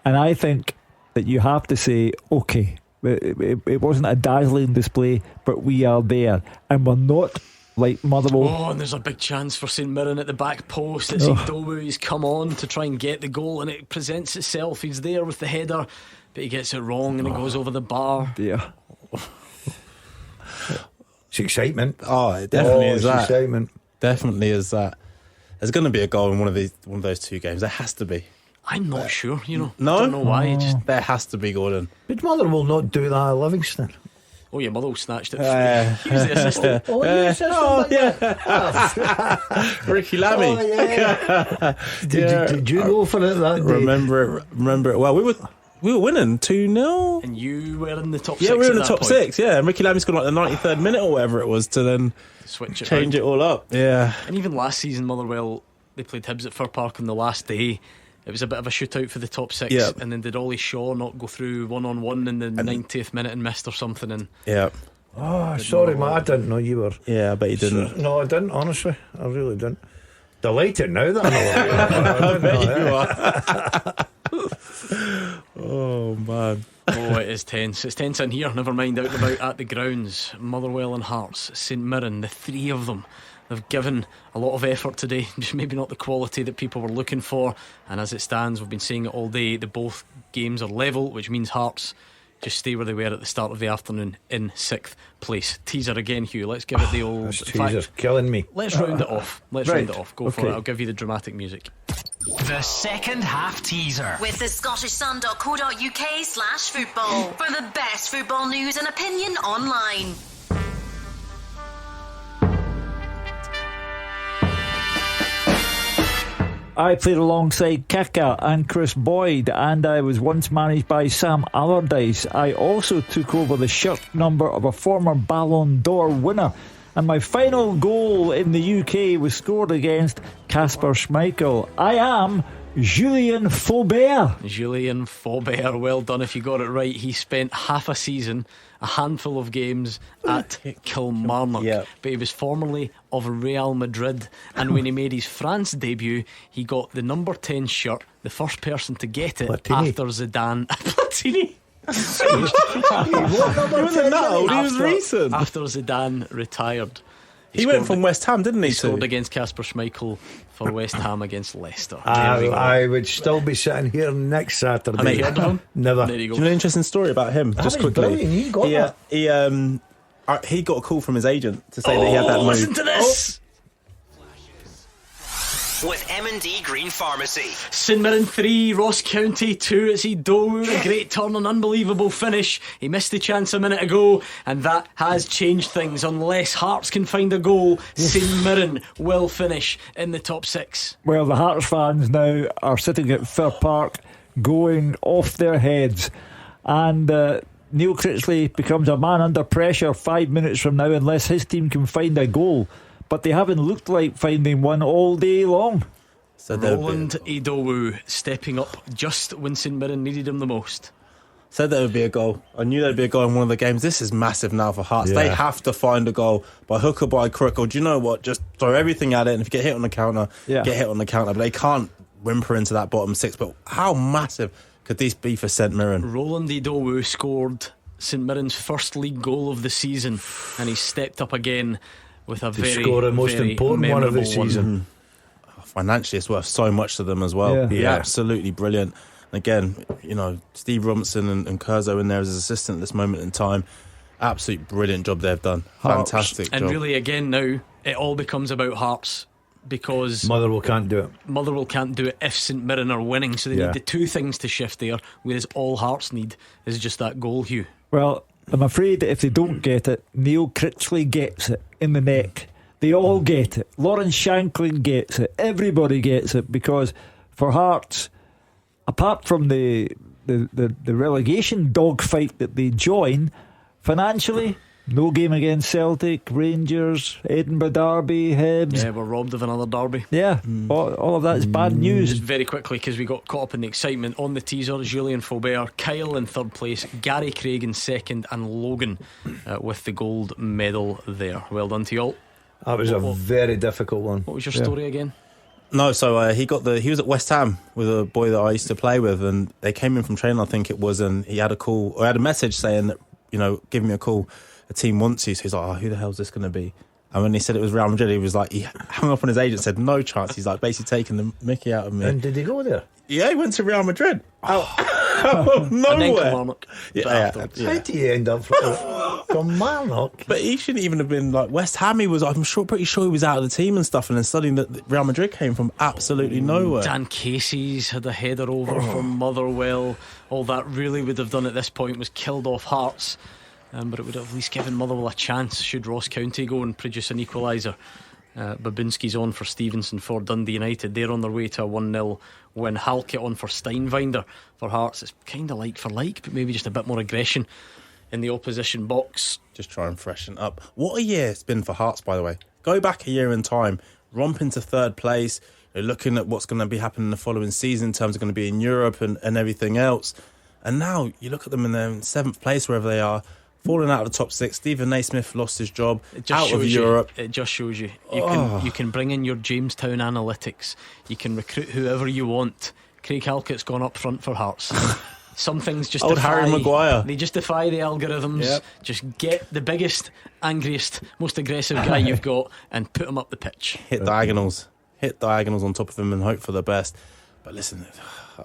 and I think that you have to say, okay, it wasn't a dazzling display, but we are there, and we're not like Motherwell. Oh, and there's a big chance for St Mirren at the back post. It's Idowu. He's come on to try and get the goal, and it presents itself. He's there with the header, but he gets it wrong, and it goes over the bar. Yeah. It's excitement. Oh, it definitely is that. Excitement. Definitely is that. There's going to be a goal in one of those 2 games. There has to be. I'm not sure. No, I don't know why. There has to be, Gordon. But Motherwell not do that at Livingston. Oh yeah, Motherwell snatched it. He was the assistant. Ricky Lammy. Oh, yeah. Did you go for it that day? Remember it well. We were winning 2-0, and you were in the top 6. Yeah, we were in the top 6. Yeah, and Ricky Lammy scored like the 93rd minute or whatever it was to then change it all up. Yeah, and even last season, Motherwell, they played Hibs at Fir Park on the last day. It was a bit of a shootout for the top 6, and then did Ollie Shaw not go through 1-on-1 in the 90th minute and missed or something? And oh, sorry, Matt, I didn't know you were. Yeah, I bet you didn't. No, I didn't. Honestly, I really didn't. Delighted now that I know. I bet you are. Oh Oh man. Oh, it is tense. It's tense in here, never mind out and about at the grounds. Motherwell and Hearts, St Mirren, the three of them, they've given a lot of effort today, just maybe not the quality that people were looking for. And as it stands, we've been saying it all day, the both games are level, which means Hearts just stay where they were at the start of the afternoon in 6th place. Teaser again, Hugh. Let's give it the old. This teaser's killing me. Let's round it off. Let's Right. round it off. Go for Okay. it. I'll give you the dramatic music. The second half teaser. With the scottishsun.co.uk/football for the best football news and opinion online. I played alongside Kaka and Chris Boyd, and I was once managed by Sam Allardyce. I also took over the shirt number of a former Ballon d'Or winner, and my final goal in the UK was scored against Kasper Schmeichel. I am Julien Faubert. Julien Faubert, well done if you got it right. He spent half a season, a handful of games at Kilmarnock, but he was formerly of Real Madrid, and when he made his France debut, he got the number 10 shirt, the first person to get it after Zidane. Platini. He wasn't that old, he was recent. After Zidane retired. He went from West Ham, didn't he? He scored against Kasper Schmeichel for West Ham against Leicester. I would still be sitting here next Saturday. And you heard of him? Never. There you go. Do you know an interesting story about him? Just was quickly. brilliant. He got that. He got a call from his agent to say that he had that move. Listen to this. With M&D Green Pharmacy. St Mirren 3, Ross County 2. It's Idowu, a great turn, an unbelievable finish. He missed the chance a minute ago, and that has changed things. Unless Hearts can find a goal, St Mirren will finish in the top 6. Well, the Hearts fans now are sitting at Fir Park going off their heads, and Neil Critchley becomes a man under pressure 5 minutes from now unless his team can find a goal. But they haven't looked like finding one all day long. So Roland Idowu stepping up just when St Mirren needed him the most. Said there would be a goal. I knew there'd be a goal in one of the games. This is massive now for Hearts. Yeah. They have to find a goal by hook or by crook. Or do you know what? Just throw everything at it, and if you get hit on the counter, get hit on the counter. But they can't whimper into that bottom 6. But how massive could this be for St Mirren? Roland Idowu scored St Mirren's first league goal of the season, and he stepped up again with a very, score the most very important one of the memorable season. Financially, it's worth so much to them as well. Yeah. Absolutely brilliant. And again, you know, Steve Robinson and Curzo in there as his assistant at this moment in time. Absolute brilliant job they've done. Fantastic and job. really, again, now it all becomes about Hearts, because Motherwell can't do it. Motherwell can't do it if St Mirren are winning, so they need the two things to shift there, whereas all Hearts need is just that goal, Hugh. Well, I'm afraid if they don't get it, Neil Critchley gets it in the neck. They all get it. Lawrence Shankland gets it. Everybody gets it, because for Hearts, apart from the relegation dogfight that they join, financially, no game against Celtic, Rangers, Edinburgh Derby, Hibs. Yeah, we're robbed of another derby. Yeah, all of that is bad news. Just very quickly, because we got caught up in the excitement on the teaser, Julien Faubert, Kyle in third place, Gary Craig in second, and Logan with the gold medal there. Well done to you all. That was a very difficult one. What was your story again? No, so he was at West Ham with a boy that I used to play with, and they came in from training, I think it was, and he had a message saying that, you know, give me a call, a team wants you. So he's like, oh, who the hell's this going to be? And when he said it was Real Madrid, he was like, he hung up on his agent, said no chance. He's like basically taking the mickey out of me. And did he go there? Yeah, he went to Real Madrid. Out of nowhere. Yeah. How do you end up Kilmarnock? But he shouldn't even have been like West Ham. He was, pretty sure he was out of the team and stuff. And then suddenly that Real Madrid came from absolutely nowhere. Dan Casey's had a header over from Motherwell. All that really would have done at this point was killed off Hearts. But it would have at least given Motherwell a chance should Ross County go and produce an equaliser. Babinski's on for Stevenson for Dundee United. They're on their way to a 1-0 win. Halkett on for Steinwinder for Hearts. It's kind of like for like, but maybe just a bit more aggression in the opposition box. Just try and freshen up. What a year it's been for Hearts, by the way. Go back a year in time, romp into third place. You're looking at what's going to be happening in the following season in terms of going to be in Europe and everything else. And now you look at them in their 7th place, wherever they are, falling out of the top 6. Stephen Naismith lost his job out of Europe. It just shows you you can bring in your Jamestown analytics. You can recruit whoever you want. Craig Halkett's gone up front for Hearts. Some things just Old defy, Harry Maguire. They just defy the algorithms. Yep. Just get the biggest, angriest, most aggressive guy you've got and put him up the pitch. Hit diagonals on top of him and hope for the best. But listen,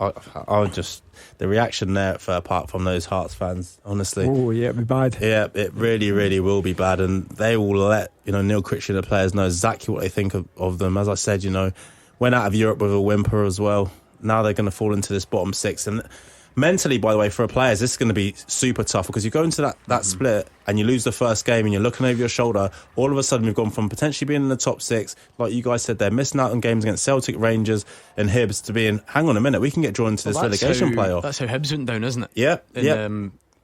I just the reaction there at Fair Park from those Hearts fans, honestly. Oh yeah, it'll be bad. Yeah, it really, really will be bad, and they will let Neil Critchley and the players know exactly what they think of them. As I said, went out of Europe with a whimper as well. Now they're going to fall into this bottom six, and mentally, by the way, for our players, this is going to be super tough because you go into that split and you lose the first game and you're looking over your shoulder. All of a sudden, we've gone from potentially being in the top six, like you guys said, they're missing out on games against Celtic, Rangers, and Hibs, to being, hang on a minute, we can get drawn into this relegation playoff. That's how Hibs went down, isn't it? Yeah,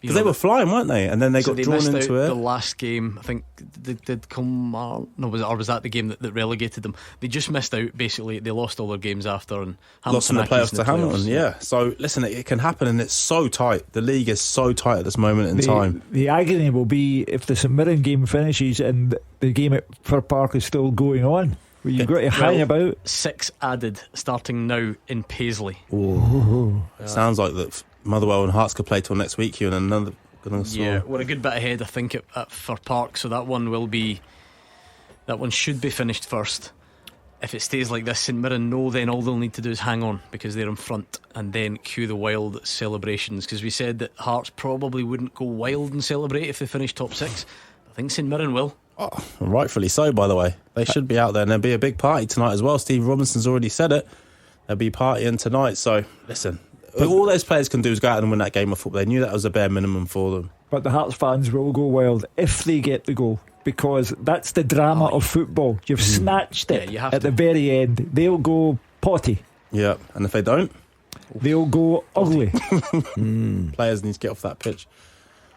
because they were flying, weren't they? And then they got drawn into it. The last game, I think, did come. Was that the game that relegated them? They just missed out. Basically, they lost all their games after and lost in the playoffs to Hamilton. Yeah. So listen, it can happen, and it's so tight. The league is so tight at this moment in time. The agony will be if the St Mirren game finishes and the game at Fir Park is still going on. Where you've got to hang about. 6 added starting now in Paisley. Sounds like that. Motherwell and Hearts could play till next week, Hugh, and another. Yeah, we're a good bit ahead, I think, at Fir Park, so that one should be finished first. If it stays like this, St Mirren know then all they'll need to do is hang on because they're in front, and then cue the wild celebrations. Because we said that Hearts probably wouldn't go wild and celebrate if they finish top 6. I think St Mirren will. Oh, rightfully so, by the way. They should be out there, and there'll be a big party tonight as well. Steve Robinson's already said it. They'll be partying tonight, so listen. All those players can do is go out and win that game of football. They knew that was a bare minimum for them. But the Hearts fans will go wild if they get the goal, because that's the drama of football. You've snatched it at the very end. They'll go potty. Yeah, and if they don't, they'll go ugly. Players need to get off that pitch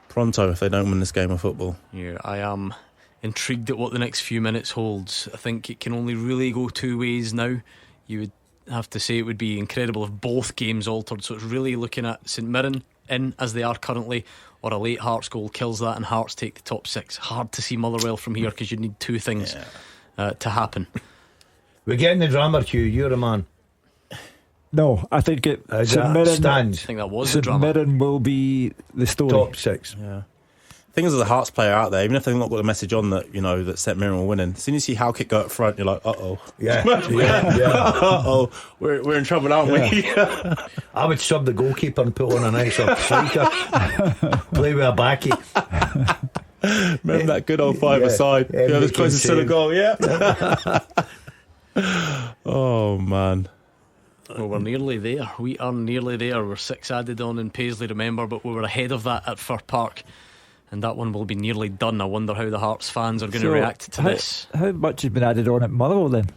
pronto if they don't win this game of football. Yeah, I am intrigued at what the next few minutes holds. I think it can only really go two ways now. You would have to say it would be incredible if both games altered, so it's really looking at St Mirren in as they are currently, or a late Hearts goal kills that and Hearts take the top 6. Hard to see Motherwell from here because you need two things to happen. We're getting the drama, Hugh. You're a man. No, I think St Mirren stands. I think that was St the drama. Mirren will be the story. Top 6. Yeah. Thing is, as a Hearts player out there, even if they've not got the message on that, that St Mirren will winning, as soon as you see Halkett go up front, you're like, yeah. We're in trouble, aren't we? I would sub the goalkeeper and put on a nice striker. Play with a backy. Remember that good old five-a-side? Yeah, was closest to the goal. Yeah. Oh man. Well, we're nearly there. We are nearly there. We're 6 added on in Paisley, remember, but we were ahead of that at Fir Park. And that one will be nearly done. I wonder how the Hearts fans are going to react to this. How much has been added on at Motherwell then?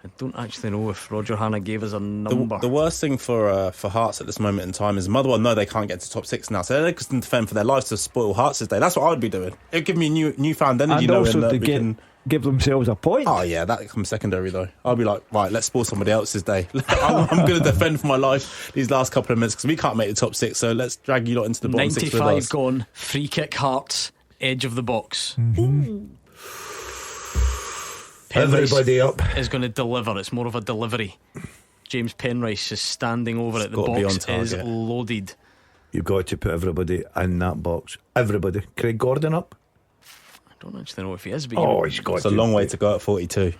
I don't actually know if Roger Hanna gave us a number. The worst thing for Hearts at this moment in time is Motherwell know they can't get to top 6 now, so they can defend for their lives to spoil Hearts' day. That's what I would be doing. It would give me newfound energy. And also to give themselves a point. Oh yeah, that comes secondary though. I'll be like, right, let's spoil somebody else's day. I'm going to defend for my life these last couple of minutes because we can't make the top 6, so let's drag you lot into the bottom 6 with us. 95 gone, free kick Hearts, edge of the box. Everybody up is going to deliver. It's more of a delivery. James Penrice is standing over it. The box is loaded. You've got to put everybody in that box. Everybody. Craig Gordon up? I don't actually know if he is. But he's got it's a long way to go at 42.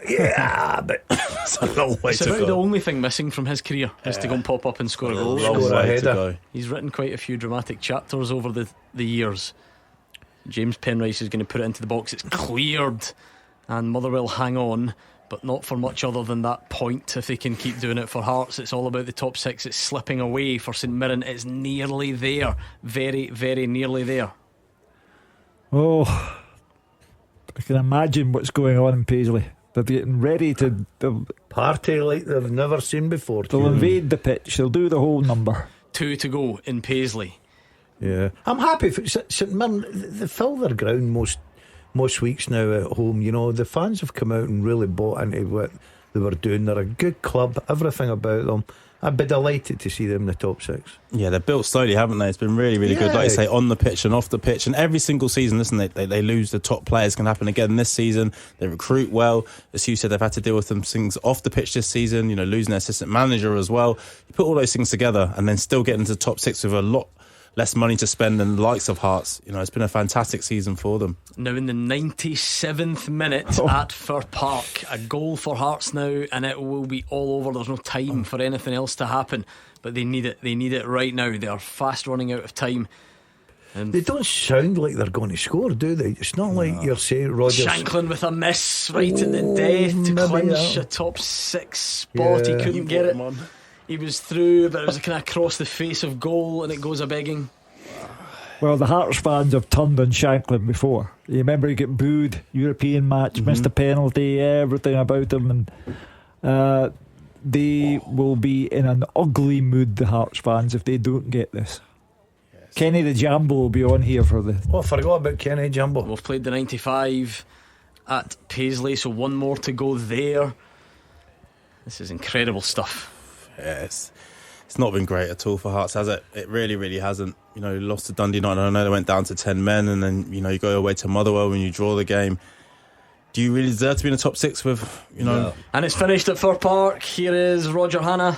Yeah, but it's a long way it's to about go. the only thing missing from his career is to go and pop up and score a goal. Long way to go. He's written quite a few dramatic chapters over the years. James Penrice is going to put it into the box. It's cleared, and Motherwell hang on, but not for much other than that point. If they can keep doing it for Hearts, it's all about the top 6. It's slipping away for St Mirren. It's nearly there, very, very nearly there. Oh, I can imagine what's going on in Paisley. They're getting ready to party like they've never seen before. They'll invade the pitch. They'll do the whole number. 2 to go in Paisley. Yeah, I'm happy for St Mirren. They fill their ground most weeks now at home. The fans have come out and really bought into what they were doing. They're a good club, everything about them. I'd be delighted to see them in the top 6. Yeah, they're built slowly, haven't they? It's been really, really good, like you say, on the pitch and off the pitch. And every single season, listen, they lose the top players. Can happen again this season. They recruit well. As Hugh said, they've had to deal with some things off the pitch this season, losing their assistant manager as well. You put all those things together and then still get into the top 6 with a lot less money to spend than the likes of Hearts. It's been a fantastic season for them. Now in the 97th minute at Fir Park, a goal for Hearts now, and it will be all over. There's no time for anything else to happen, but they need it right now. They are fast running out of time. And they don't sound like they're going to score, do they? It's not like you're saying Rodgers. Shankland with a miss right in the death to clinch a top 6 spot. He couldn't get it. He was through, but it was kind of across the face of goal, and it goes a begging. Well, the Hearts fans have turned on Shankland before. You remember he got booed, European match, missed a penalty, everything about him, and they will be in an ugly mood, the Hearts fans, if they don't get this. Yes. Kenny the Jambo will be on here for the... Oh, I forgot about Kenny Jambo. We've played the 95 at Paisley, so one more to go there. This is incredible stuff. Yes. It's not been great at all for Hearts, has it? It really, really hasn't. Lost to Dundee United. I know they went down to 10 men, and then, you go away to Motherwell when you draw the game. Do you really deserve to be in the top 6 with, No. And it's finished at Fir Park. Here is Roger Hanna.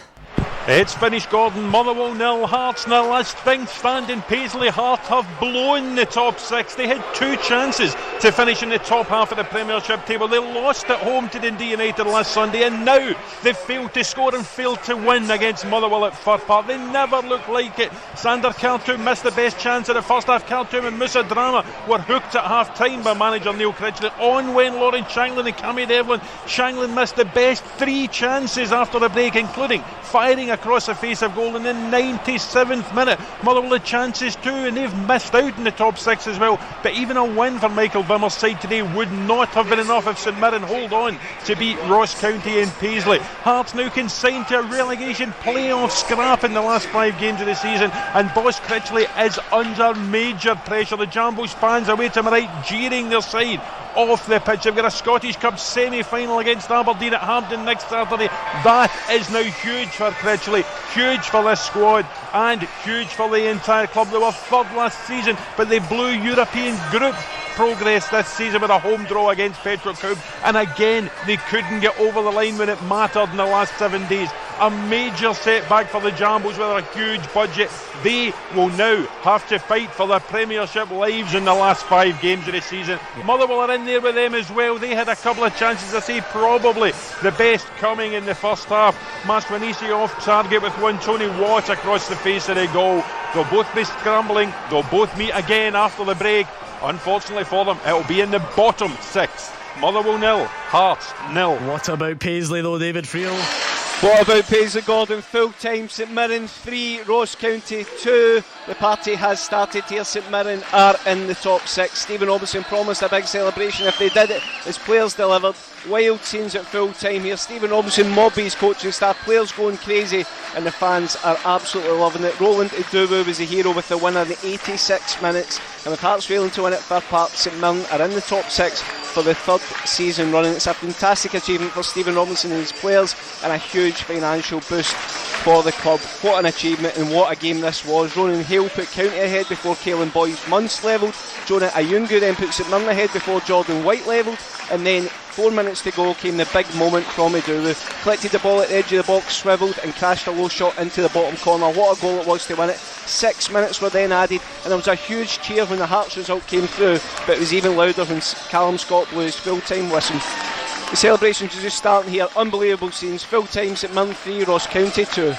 It's finished, Gordon. Motherwell 0, Hearts 0. As things stand in Paisley, Hearts have blown the top 6. They had 2 chances to finish in the top half of the Premiership table. They lost at home to Dundee United last Sunday, and now they've failed to score and failed to win against Motherwell at Fir Park. They never looked like it. Sander Khartoum missed the best chance of the first half. Khartoum and Musa Drama were hooked at half time by manager Neil Critchley. On went Lawrence Shankland and Cammy Devlin. Shankland missed the best 3 chances after the break, including firing across the face of goal in the 97th minute. Motherwell had chances too, and they've missed out in the top 6 as well. But even a win for Michael Bimmer's side today would not have been enough if St Mirren hold on to beat Ross County and Paisley. Hearts now consigned to a relegation playoff scrap in the last 5 games of the season, and boss Critchley is under major pressure. The Jambos fans away to my right jeering their side off the pitch. They've got a Scottish Cup semi-final against Aberdeen at Hampden next Saturday. That is now huge for Critchley, huge for this squad, and huge for the entire club. They were 3rd last season, but they blew European group progress this season with a home draw against Petrocub, and again they couldn't get over the line when it mattered in the last 7 days. A major setback for the Jambos with a huge budget. They will now have to fight for their Premiership lives in the last 5 games of the season. Motherwell are in there with them as well. They had a couple of chances, I say probably the best coming in the first half. Maswanisi off target with one, Tony Watt across the face of the goal. They'll both be scrambling, they'll both meet again after the break. Unfortunately for them, it'll be in the bottom 6. Motherwell 0, Hearts 0. What about Paisley though, David Friel? What about Paisley, Gordon? Full time, St Mirren 3, Ross County 2. The party has started here. St Mirren are in the top 6. Stephen Robinson promised a big celebration if they did it. His players delivered. Wild scenes at full time here. Stephen Robinson mobbed his coaching staff, players going crazy, and the fans are absolutely loving it. Roland Idubu was the hero with the winner in the 86 minutes, and with Hearts failing to win at Fir Park, St Mirren are in the top 6 for the 3rd season running. It's a fantastic achievement for Stephen Robinson and his players, and a huge financial boost for the club. What an achievement, and what a game this was. Ronan Hale put County ahead before Caelan Boyce Munce levelled. Jonah Ayungu then put St Mirren ahead before Jordan White levelled, and then 4 minutes to go came the big moment from Idulu. Collected the ball at the edge of the box, swivelled and crashed a low shot into the bottom corner. What a goal it was to win it. 6 minutes were then added, and there was a huge cheer when the Hearts result came through, but it was even louder when Callum Scott blew his full-time whistle. The celebrations are just starting here. Unbelievable scenes. Full-time, St Mirren 3, Ross County 2.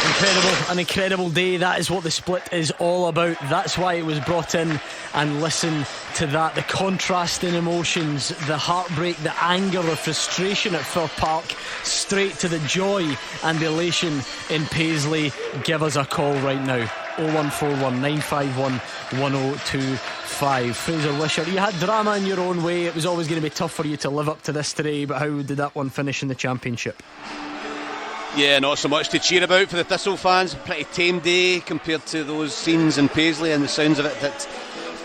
Incredible, an incredible day. That is what the split is all about. That's why it was brought in. And listen to that, the contrast in emotions, the heartbreak, the anger, the frustration at Fir Park, straight to the joy and the elation in Paisley. Give us a call right now, 0141 951 1025. Fraser Wishart, you had drama in your own way. It was always going to be tough for you to live up to this today, but how did that one finish in the Championship? Yeah, not so much to cheer about for the Thistle fans. Pretty tame day compared to those scenes in Paisley, and the sounds of it that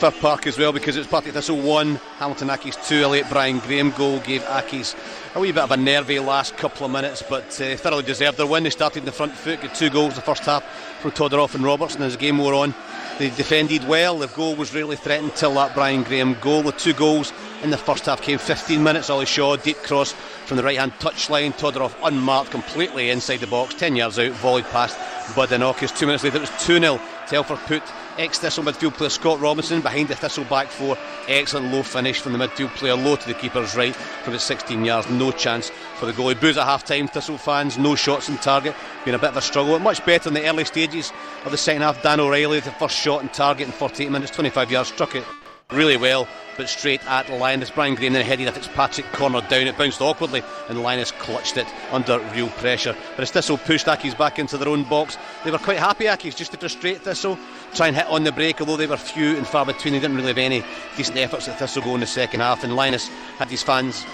Firth Park as well, because it was Partick Thistle 1, Hamilton Accies 2. A late Brian Graham goal gave Accies a wee bit of a nervy last couple of minutes, but thoroughly deserved their win. They started in the front foot, got 2 goals the first half from Todorov and Robertson. As the game wore on, they defended well. The goal was really threatened till that Brian Graham goal. The 2 goals in the first half came 15 minutes. Ollie Shaw, deep cross from the right hand touchline. Todorov unmarked completely inside the box, 10 yards out, volleyed past Budanokis. 2 minutes later it was 2-0. Telford put ex-Thistle midfield player Scott Robinson behind the Thistle back 4. Excellent low finish from the midfield player, low to the keeper's right from about 16 yards. No chance for the goalie. Boos at half time. Thistle fans, no shots on target, been a bit of a struggle. Much better in the early stages of the second half. Dan O'Reilly, the first shot on target in 48 minutes, 25 yards, struck it really well, but straight at Linus. Brian Graham then headed a Fitzpatrick corner down. It bounced awkwardly and Linus clutched it under real pressure. But as Thistle pushed Accies back into their own box, they were quite happy, Accies, just to frustrate Thistle, try and hit on the break, although they were few and far between. They didn't really have any decent efforts at Thistle go in the second half, and Linus had his fans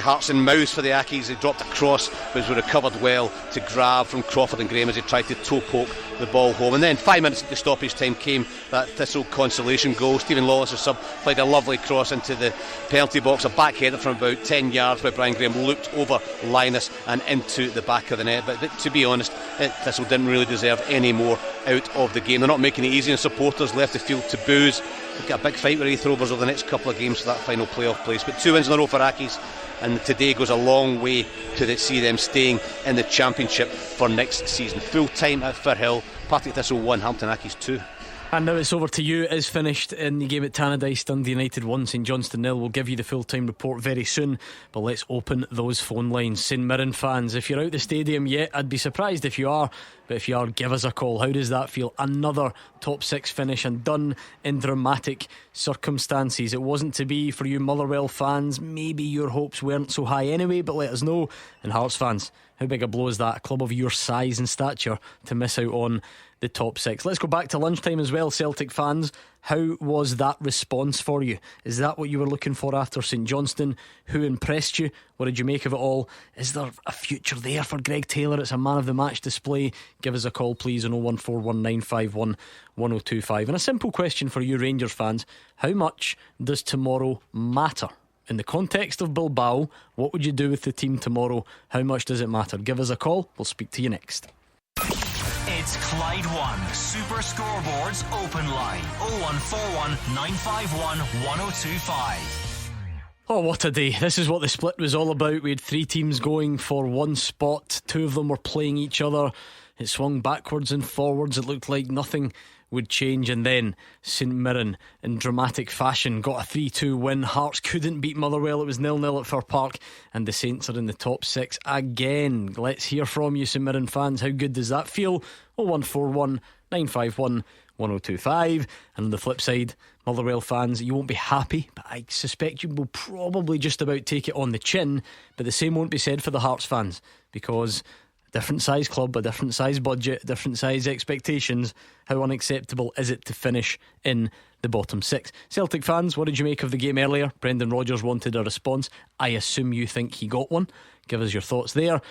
hearts and mouths for the Accies. They dropped a cross, but was recovered well to grab from Crawford and Graham as he tried to toe poke the ball home. And then 5 minutes at the stoppage time came that Thistle consolation goal. Stephen Lawless, a sub, played a lovely cross into the penalty box, a back header from about 10 yards where Brian Graham looked over Linus and into the back of the net. But to be honest, Thistle didn't really deserve any more out of the game. They're not making it easy, and supporters left the field to boos. They've got a big fight with Wraith Rovers over the next couple of games for that final playoff place. But 2 wins in a row for Accies, and today goes a long way to see them staying in the Championship for next season. Full time at Firhill, Partick Thistle 1, Hampton Accies 2. And now it's over to you. It is finished in the game at Tannadice. Dundee United 1, St Johnstone 0. We'll give you the full-time report very soon, but let's open those phone lines. St Mirren fans, if you're out the stadium yet, I'd be surprised if you are, but if you are, give us a call. How does that feel? Another top 6 finish, and done in dramatic circumstances. It wasn't to be for you Motherwell fans. Maybe your hopes weren't so high anyway, but let us know. And Hearts fans, how big a blow is that? A club of your size and stature to miss out on the top 6. Let's go back to lunchtime as well. Celtic fans, how was that response for you? Is that what you were looking for after St Johnstone? Who impressed you? What did you make of it all? Is there a future there for Greg Taylor? It's a man of the match display. Give us a call please on 01419511025. And a simple question for you Rangers fans: how much does tomorrow matter? In the context of Bilbao, what would you do with the team tomorrow? How much does it matter? Give us a call. We'll speak to you next. It's Clyde One Super Scoreboard's open line 0141 951 1025. Oh, what a day. This is what the split was all about. We had 3 teams going for one spot. 2 of them were playing each other. It swung backwards and forwards. It looked like nothing would change, and then St Mirren in dramatic fashion got a 3-2 win. Hearts couldn't beat Motherwell. It was 0-0 at Fir Park, and the Saints are in the top 6 again. Let's hear from you St Mirren fans. How good does that feel? 0141 951 1025. And on the flip side, Motherwell fans, you won't be happy, but I suspect you will probably just about take it on the chin. But the same won't be said for the Hearts fans, because different size club, a different size budget, different size expectations. How unacceptable is it to finish in the bottom 6? Celtic fans, what did you make of the game earlier? Brendan Rodgers wanted a response. I assume you think he got one. Give us your thoughts there.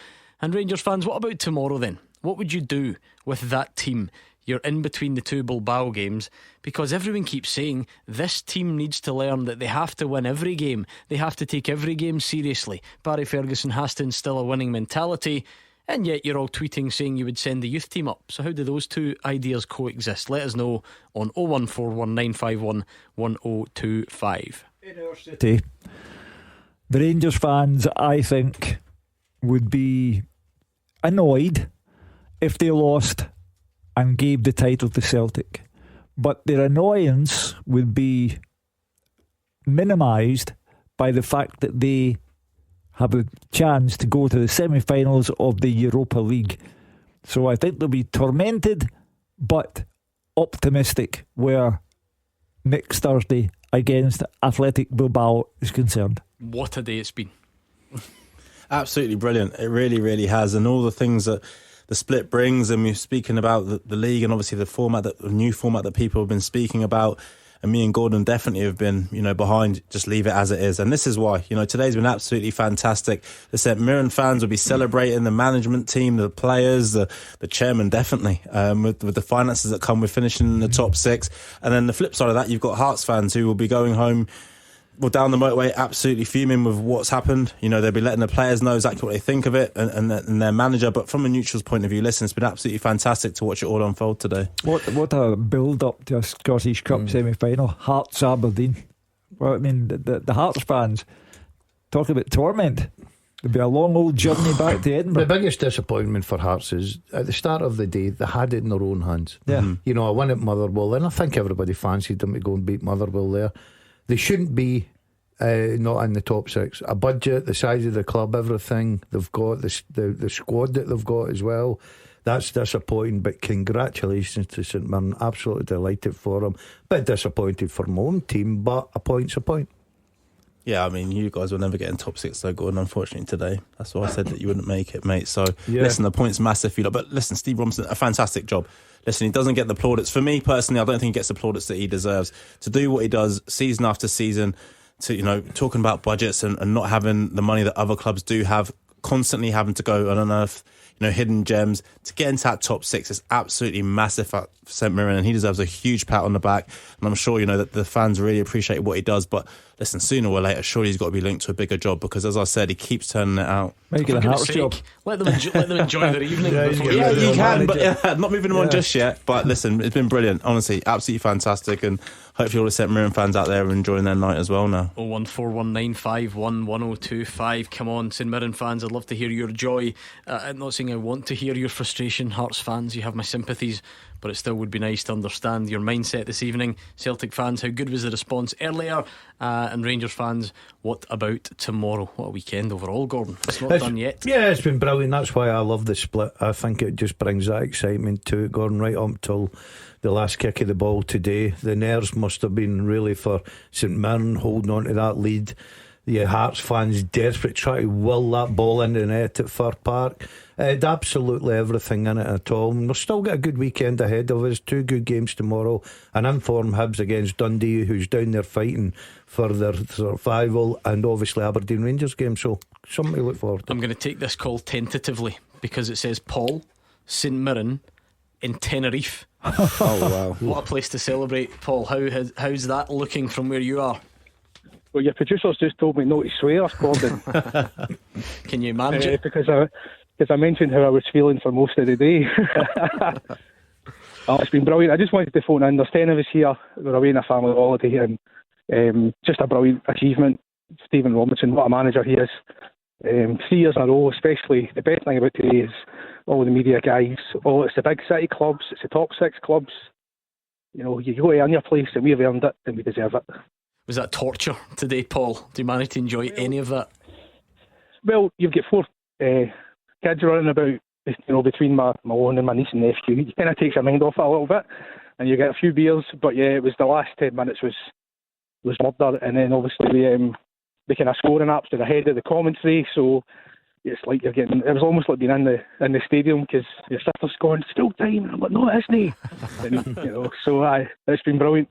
And Rangers fans, what about tomorrow then? What would you do with that team? You're in between the 2 Bilbao games, because everyone keeps saying this team needs to learn that they have to win every game. They have to take every game seriously. Barry Ferguson has to instill a winning mentality. And yet you're all tweeting saying you would send the youth team up. So how do those 2 ideas coexist? Let us know on 0141 951 1025. In our city, the Rangers fans, I think, would be annoyed if they lost and gave the title to Celtic. But their annoyance would be minimised by the fact that they have a chance to go to the semi-finals of the Europa League. So I think they'll be tormented but optimistic where next Thursday against Athletic Bilbao is concerned. What a day it's been. Absolutely brilliant. It really, really has. And all the things that the split brings, and we're speaking about the league and obviously the new format that people have been speaking about. And me and Gordon definitely have been, behind just leave it as it is. And this is why, today's been absolutely fantastic. The St Mirren fans will be celebrating the management team, the players, the chairman definitely, with the finances that come with finishing in the top 6. And then the flip side of that, you've got Hearts fans who will be going home down the motorway absolutely fuming with what's happened. They'll be letting the players know exactly what they think of it and their manager. But from a neutral's point of view, listen, it's been absolutely fantastic to watch it all unfold today. What a build up to a Scottish Cup semi-final. Hearts Aberdeen. Well, I mean, the Hearts fans talk about torment. It'll be a long old journey back to Edinburgh. The biggest disappointment for Hearts is at the start of the day they had it in their own hands. Yeah. I won at Motherwell, and I think everybody fancied them to go and beat Motherwell there. They shouldn't be not in the top 6. A budget, the size of the club, everything they've got, the squad that they've got as well. That's disappointing, but congratulations to St Mirren. Absolutely delighted for them. Bit disappointed for my own team, but a point's a point. Yeah, I mean, you guys will never get in top 6 though, Gordon, unfortunately today. That's why I said that you wouldn't make it, mate. So listen, the point's massive for you. But listen, Steve Robinson, a fantastic job. Listen, he doesn't get the plaudits. For me personally, I don't think he gets the plaudits that he deserves. To do what he does season after season, to talking about budgets and not having the money that other clubs do have, constantly having to go and unearth hidden gems to get into that top 6 is absolutely massive for St Mirren, and he deserves a huge pat on the back. And I'm sure that the fans really appreciate what he does. But listen, sooner or later, surely he's got to be linked to a bigger job, because as I said, he keeps turning it out. Make it a Hearts job. Let them enjoy their evening. You can, but not moving them on just yet. But listen, it's been brilliant, honestly, absolutely fantastic, and hopefully all the St Mirren fans out there are enjoying their night as well now. 01419511025. Come on, St Mirren fans, I'd love to hear your joy. I'm not saying I want to hear your frustration. Hearts fans, you have my sympathies, but it still would be nice to understand your mindset this evening. Celtic fans, how good was the response earlier? And Rangers fans, what about tomorrow? What a weekend overall, Gordon. It's not done yet. Yeah, it's been brilliant. That's why I love the split. I think it just brings that excitement to it, Gordon, right up till the last kick of the ball today. The nerves must have been really for St Mirren holding on to that lead. The Hearts fans desperate, trying to will that ball into the net at Fir Park. It had absolutely everything in it at all. And we've still got a good weekend ahead of us. 2 good games tomorrow. An informed Hibs against Dundee, who's down there fighting for their survival, and obviously Aberdeen Rangers game. So something to look forward to. I'm going to take this call tentatively because it says Paul, St Mirren in Tenerife. Oh wow, what a place to celebrate. Paul, how's that looking from where you are? Well, your producers just told me not to swear, Gordon. Can you manage it? Because I mentioned how I was feeling for most of the day. It's been brilliant. I just wanted to phone in. There's 10 of us here. We're away on a family holiday, and just a brilliant achievement. Stephen Robinson, what a manager he is. 3 years in a row, especially. The best thing about today is all the media guys. It's the big city clubs, it's the top 6 clubs. You go to earn your place, and we've earned it, and we deserve it. Was that torture today, Paul? Do you manage to enjoy any of that? Well, you've got 4 kids running about, between my own and my niece and nephew. It kind of takes your mind off it a little bit, and you get a few beers. But yeah, it was the last 10 minutes was murder, and then obviously the kind of scoring ups to the head of the commentary. So it's like you're getting. It was almost like being in the stadium because your sister's going, "It's still time," and I'm like, "No, it isn't." And, so it's been brilliant.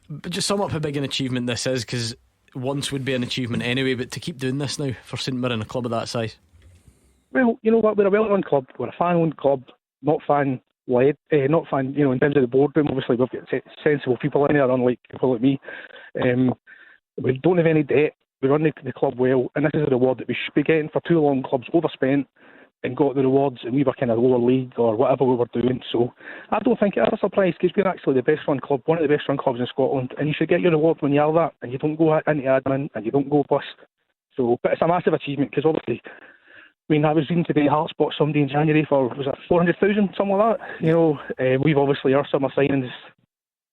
But just sum up how big an achievement this is, because once would be an achievement anyway, but to keep doing this now for St Mirren, a club of that size. Well, you know what, we're a well-run club, we're a fan-owned club, not fan-led, not fan, in terms of the boardroom. Obviously we've got sensible people in there, unlike people like me. We don't have any debt, we run the club well, and this is a reward that we should be getting. For too long, clubs overspent and got the rewards, and we were kind of lower league or whatever we were doing. So I don't think it's a surprise, because we're actually the best run club, one of the best run clubs in Scotland, and you should get your reward when you are that, and you don't go into admin and you don't go bust. So, but it's a massive achievement, because obviously, I was reading today, Hearts bought somebody in January for, was it 400,000, something like that. We've obviously, our summer signings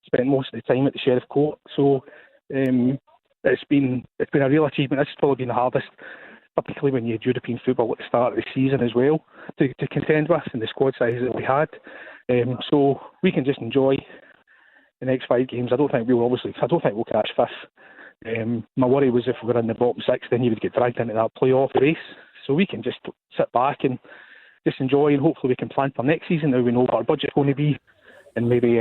spent most of the time at the Sheriff Court. So it's been a real achievement. This has probably been the hardest, particularly when you had European football at the start of the season as well, to contend with, and the squad sizes that we had. So we can just enjoy the next 5 games. I don't think we'll catch 5th. My worry was if we were in the bottom 6, then you would get dragged into that playoff race. So we can just sit back and just enjoy, and hopefully we can plan for next season. Now we know what our budget's going to be, and maybe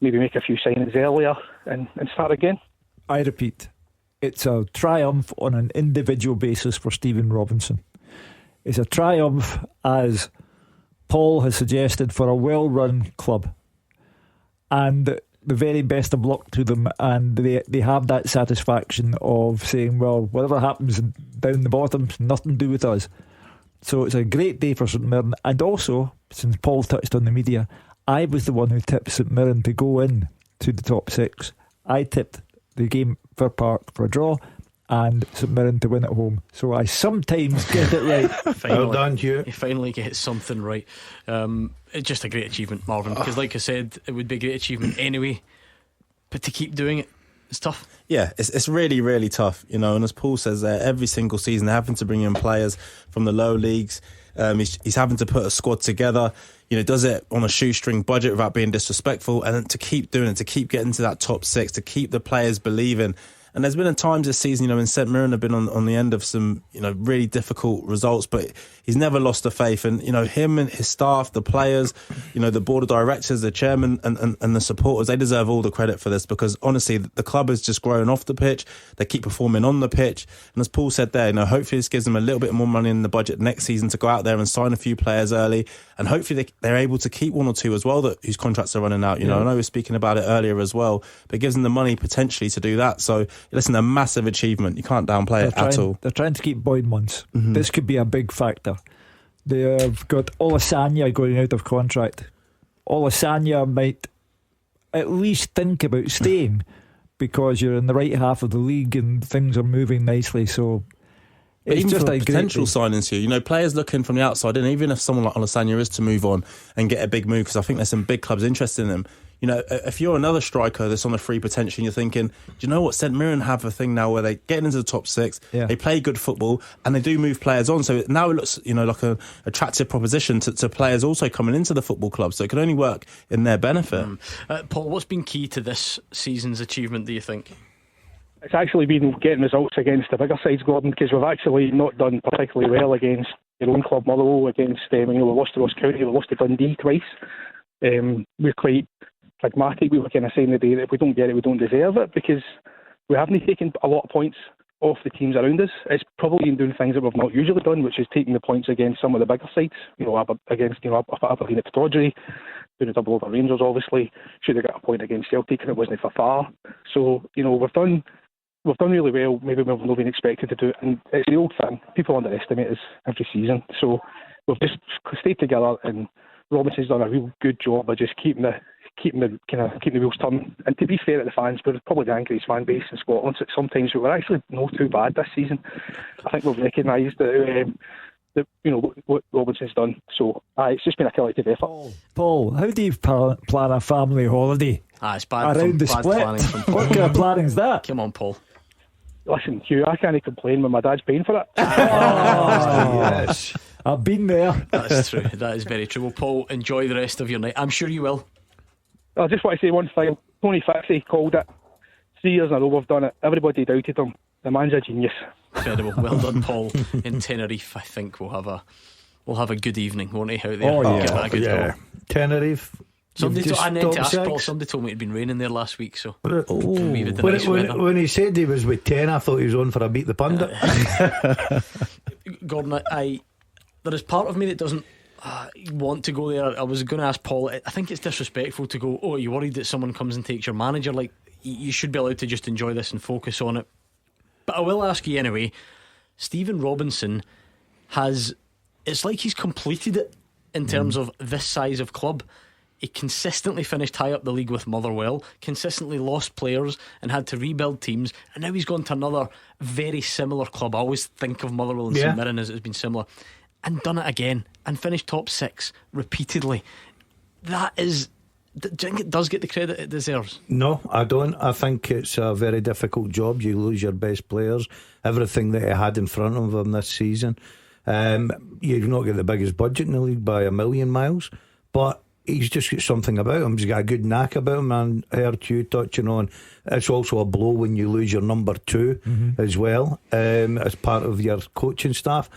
maybe make a few signings earlier and start again. I repeat, it's a triumph on an individual basis for Stephen Robinson. It's a triumph, as Paul has suggested, for a well-run club, and the very best of luck to them, and they have that satisfaction of saying, well, whatever happens down the bottom, nothing to do with us. So it's a great day for St Mirren. And also, since Paul touched on the media, I was the one who tipped St Mirren to go in to the top 6. I tipped the game for Park for a draw and St Mirren to win at home. So I sometimes get it right. Well done, Hugh. You finally get something right. It's just a great achievement, Marvin, because like I said, it would be a great achievement anyway, but to keep doing it, it's tough. Yeah, it's really, really tough, you know. And as Paul says, every single season they're having to bring in players from the low leagues. He's having to put a squad together, you know, does it on a shoestring budget without being disrespectful, and then to keep doing it, to keep getting to that top 6, to keep the players believing. And there's been times this season, you know, when St Mirren have been on the end of some, you know, really difficult results, but he's never lost the faith. And, you know, him and his staff, the players, you know, the board of directors, the chairman and the supporters, they deserve all the credit for this, because honestly, the club has just grown off the pitch. They keep performing on the pitch. And as Paul said there, you know, hopefully this gives them a little bit more money in the budget next season to go out there and sign a few players early. And hopefully they're able to keep one or two as well whose contracts are running out. You know, I know we were speaking about it earlier as well, but it gives them the money potentially to do that. So listen, a massive achievement. You can't downplay it at all. They're trying to keep Boyd Munce. This could be a big factor. They've got Olasanya going out of contract. Olasanya might at least think about staying because you're in the right half of the league and things are moving nicely. So but it's even just for a potential signings here, you know, players looking from the outside in, even if someone like Olasanya is to move on and get a big move, because I think there's some big clubs interested in him. You know, if you're another striker that's on a free potential and you're thinking, do you know what, St Mirren have a thing now where they get into the top 6, they play good football and they do move players on, so now it looks, you know, like a attractive proposition to players also coming into the football club, so it can only work in their benefit. Paul, what's been key to this season's achievement, do you think? It's actually been getting results against the bigger sides, Gordon, because we've actually not done particularly well against your own club, Motherwell, against you know, we lost to Ross County, we lost to Dundee twice. We're quite pragmatic. We were kind of saying the day that if we don't get it, we don't deserve it, because we haven't taken a lot of points off the teams around us. It's probably in doing things that we've not usually done, which is taking the points against some of the bigger sides. You know, against Aberdeen at Pittodrie, doing a double over Rangers. Obviously, should have got a point against Celtic, and it wasn't for far. So you know, we've done really well. Maybe we've not been expected to do it, and it's the old thing. People underestimate us every season. So we've just stayed together, and Robinson's done a real good job of just keeping the wheels turning. And to be fair to the fans, we're probably the angriest fan base in Scotland. So sometimes we were actually not too bad this season. I think we've recognised that you know what Robinson's done. So it's just been a collective effort. Paul, how do you plan a family holiday? It's bad around the bad split. planning from Paul. What kind of planning is that? Come on, Paul. Listen, Hugh, I can't complain when my dad's paying for it. Yes, I've been there. That's true. That is very true. Well, Paul, enjoy the rest of your night. I'm sure you will. I just want to say one thing. Tony Fixie called it. 3 years in a row we've done it. Everybody doubted him. The man's a genius. Incredible. Well done, Paul. In Tenerife, I think we'll have a good evening, won't he? Out there. Oh Give it a good yeah. call. Tenerife. I need to ask Paul. Somebody told me it'd been raining there last week, so when he said he was with 10, I thought he was on for a beat the pundit. Gordon, there is part of me that doesn't want to go there. I was going to ask Paul, I think it's disrespectful to go, oh, are you worried that someone comes and takes your manager? Like, you should be allowed to just enjoy this and focus on it. But I will ask you anyway. Stephen Robinson it's like he's completed it in terms of this size of club. He consistently finished high up the league with Motherwell, consistently lost players and had to rebuild teams, and now he's gone to another very similar club. I always think of Motherwell and St Mirren as it has been similar, and done it again and finished top 6 repeatedly. Do you think it does get the credit it deserves? No, I don't. I think it's a very difficult job. You lose your best players, everything that he had in front of him this season. You've not got the biggest budget in the league by a million miles, but he's just got something about him. He's got a good knack about him. And I heard you touching on it's also a blow when you lose your number 2 as well, as part of your coaching staff.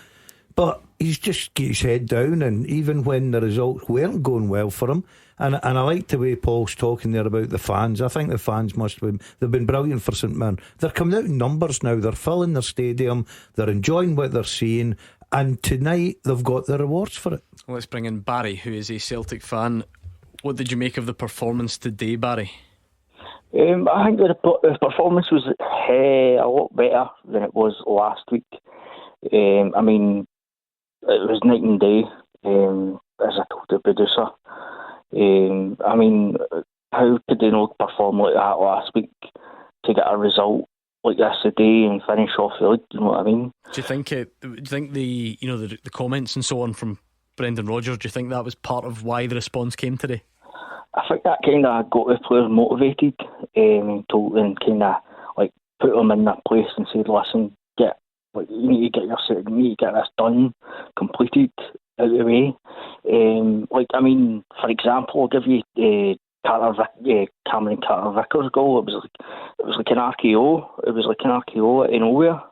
But he's just got his head down, and even when the results weren't going well for him, And I like the way Paul's talking there about the fans. I think the fans they've been brilliant for St Mirren. They're coming out in numbers now. They're filling their stadium. They're enjoying what they're seeing. And tonight they've got the rewards for it. Well, let's bring in Barry, who is a Celtic fan. What did you make of the performance today, Barry? I think the performance was a lot better than it was last week. I mean, it was night and day, as I told the producer. I mean, how could they not perform like that last week to get a result like this today and finish off the league? You know what I mean? Do you think the comments and so on from Brendan Rodgers, do you think that was part of why the response came today? I think that kind of got the players motivated and kind of like put them in their place and said, listen, you need to get this done, completed, out of the way. For example, I'll give you Cameron Carter-Vickers' goal. It was like an RKO. It was like an RKO out of nowhere.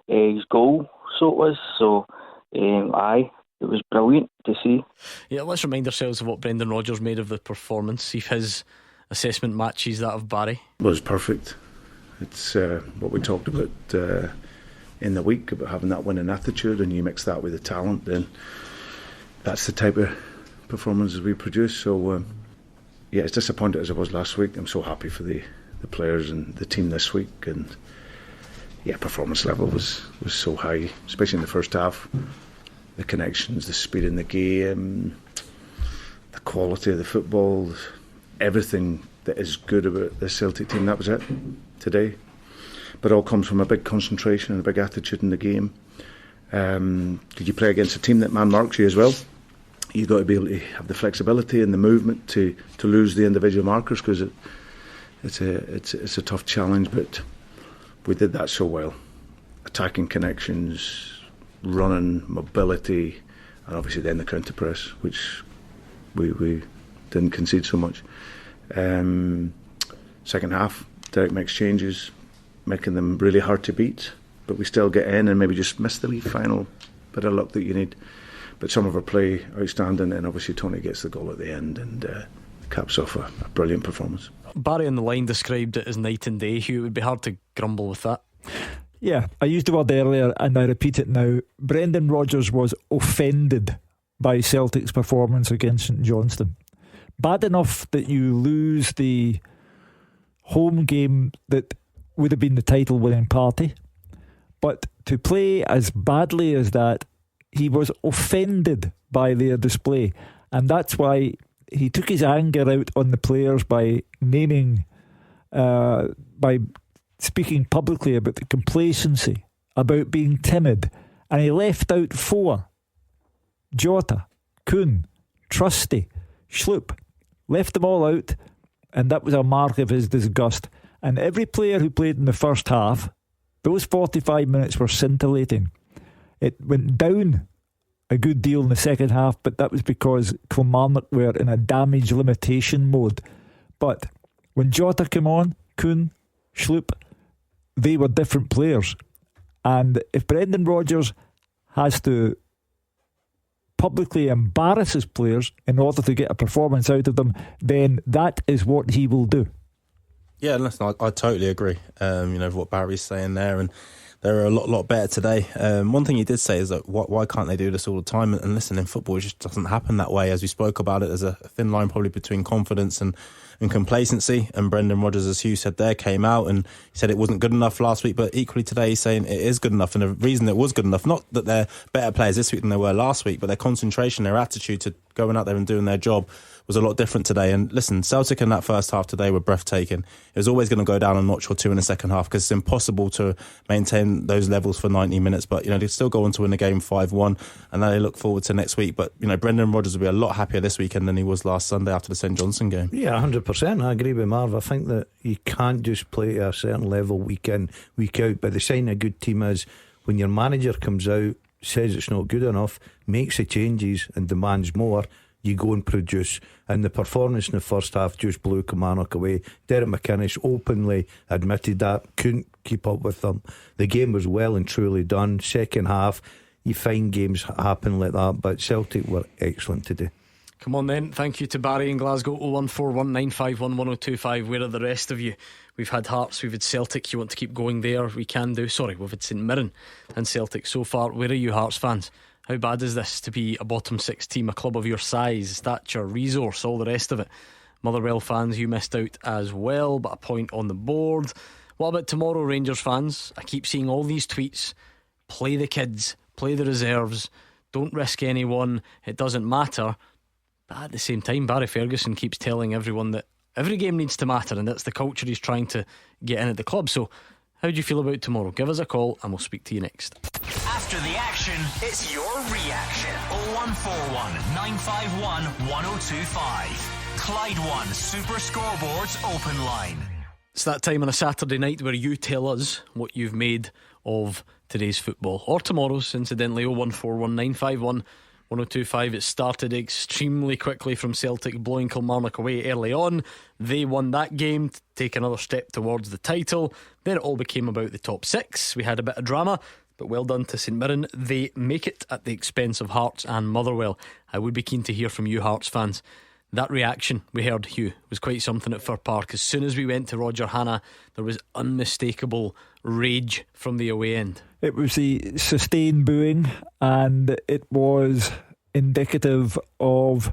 His goal, so it was. So, it was brilliant to see. Yeah, let's remind ourselves of what Brendan Rodgers made of the performance. See if his assessment matches that of Barry. It was perfect. It's what we talked about in the week, about having that winning attitude, and you mix that with the talent, then that's the type of performances we produce. So as disappointed as I was last week, I'm so happy for the players and the team this week. And performance level was so high, especially in the first half. The connections, the speed in the game, the quality of the football, everything that is good about the Celtic team, that was it today. But it all comes from a big concentration and a big attitude in the game. You play against a team that man marks you as well. You've got to be able to have the flexibility and the movement to lose the individual markers, because it's a tough challenge. But we did that so well. Attacking connections, running, mobility, and obviously then the counter press, which we didn't concede so much. Second half, Derek makes changes, making them really hard to beat, but we still get in and maybe just miss the wee final bit of luck that you need. But some of our play outstanding, and obviously Tony gets the goal at the end and caps off a brilliant performance. Barry on the line described it as night and day. Hugh, it would be hard to grumble with that. Yeah, I used the word earlier and I repeat it now. Brendan Rodgers was offended by Celtic's performance against St Johnstone. Bad enough that you lose the home game that would have been the title winning party, but to play as badly as that, he was offended by their display, and that's why he took his anger out on the players by speaking publicly about the complacency, about being timid, and he left out 4: Jota, Kuhn, Trusty, Schlupp. Left them all out, and that was a mark of his disgust. And every player who played in the first half, those 45 minutes were scintillating. It went down a good deal in the second half, but that was because Kilmarnock were in a damage limitation mode. But when Jota came on, Kuhn, Schlupp, they were different players. And if Brendan Rodgers has to publicly embarrass his players in order to get a performance out of them, then that is what he will do. Yeah, listen, I totally agree. What Barry's saying there, and they're a lot better today. One thing he did say is that why can't they do this all the time? And listen, in football, it just doesn't happen that way. As we spoke about it, there's a thin line probably between confidence and complacency. And Brendan Rodgers, as Hugh said there, came out and he said it wasn't good enough last week, but equally today he's saying it is good enough. And the reason it was good enough, not that they're better players this week than they were last week, but their concentration, their attitude to going out there and doing their job was a lot different today. And listen, Celtic in that first half today were breathtaking. It was always going to go down a notch or two in the second half because it's impossible to maintain those levels for 90 minutes. But, they still go on to win the game 5-1, and then they look forward to next week. But, Brendan Rodgers will be a lot happier this weekend than he was last Sunday after the St Johnstone game. Yeah, 100%. I agree with Marv. I think that you can't just play at a certain level week in, week out. But the sign of a good team is when your manager comes out, says it's not good enough, makes the changes and demands more, you go and produce. And the performance in the first half just blew Kilmarnock away. Derek McInnes openly admitted that, couldn't keep up with them. The game was well and truly done. Second half, you find games happen like that, but Celtic were excellent today. Come on then. Thank you to Barry in Glasgow. 01419511025. Where are the rest of you? We've had Hearts, we've had Celtic. You want to keep going there? We can do. Sorry, we've had St Mirren and Celtic so far. Where are you, Hearts fans? How bad is this to be a bottom six team, a club of your size, stature, resource, all the rest of it? Motherwell fans, you missed out as well, but a point on the board. What about tomorrow, Rangers fans? I keep seeing all these tweets. Play the kids, play the reserves, don't risk anyone, it doesn't matter. But at the same time, Barry Ferguson keeps telling everyone that every game needs to matter, and that's the culture he's trying to get in at the club. So how do you feel about tomorrow? Give us a call and we'll speak to you next. After the action, it's your reaction. 0141 951 1025. Clyde One Super Scoreboard's open line. It's that time on a Saturday night where you tell us what you've made of today's football, or tomorrow's, incidentally. 0141 951 1025. It started extremely quickly from Celtic blowing Kilmarnock away early on. They won that game to take another step towards the title. Then it all became about the top six. We had a bit of drama, but well done to St Mirren. They make it at the expense of Hearts and Motherwell. I would be keen to hear from you, Hearts fans. That reaction we heard, Hugh, was quite something at Fir Park. As soon as we went to Roger Hannah, there was unmistakable rage from the away end. It was the sustained booing, and it was indicative of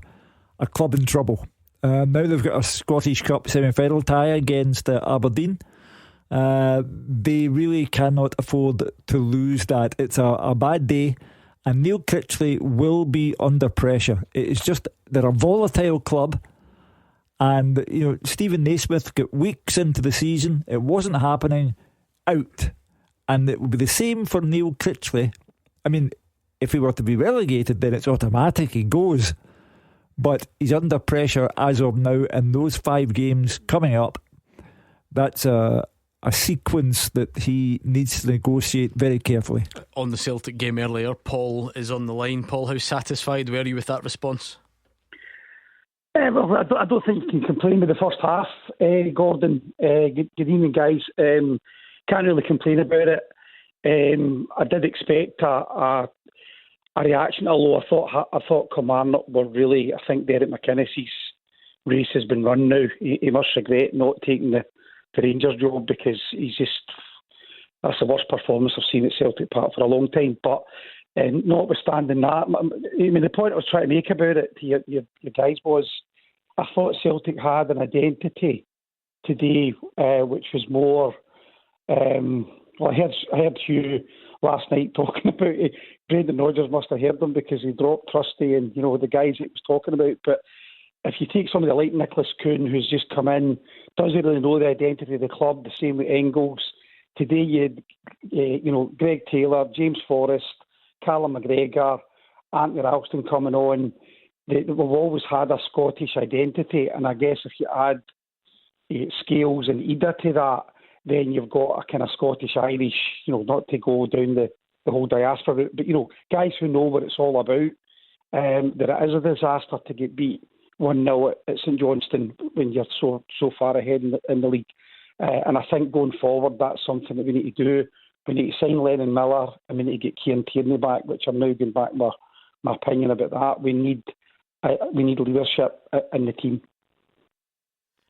a club in trouble. Now they've got a Scottish Cup semi-final tie against Aberdeen. They really cannot afford to lose that. It's a bad day, and Neil Critchley will be under pressure. It's just, they're a volatile club, and you know, Stephen Naismith got weeks into the season, it wasn't happening, out, and it will be the same for Neil Critchley. I mean, if he were to be relegated, then it's automatic, he goes, but he's under pressure as of now, and those 5 games coming up, that's a sequence that he needs to negotiate very carefully. On the Celtic game earlier, Paul is on the line. Paul, how satisfied were you with that response? Well, I don't think you can complain with the first half, Gordon. Good evening, guys. Can't really complain about it. I did expect a reaction, although I thought Kilmarnock were really. I think Derek McInnes's race has been run now. He must regret not taking the Rangers job, because that's the worst performance I've seen at Celtic Park for a long time. But notwithstanding that, I mean, the point I was trying to make about it to your guys was, I thought Celtic had an identity today, which was more. Well, I heard Hugh last night talking about it. Brendan Rodgers must have heard them, because he dropped Trusty and the guys he was talking about. But if you take somebody like Nicholas Kuhn, who's just come in, doesn't really know the identity of the club, the same with Engels. Today you had, Greg Taylor, James Forrest, Callum McGregor, Anthony Ralston coming on. We've always had a Scottish identity, and I guess if you add Scales and Ida to that, then you've got a kind of Scottish-Irish, not to go down the whole diaspora route, but, guys who know what it's all about. That it is a disaster to get beat 1-0 at St Johnstone when you're so far ahead in the league. And I think going forward, that's something that we need to do. We need to sign Lennon Miller, and we need to get Kieran Tierney back, which I'm now going back my opinion about that. We need leadership in the team.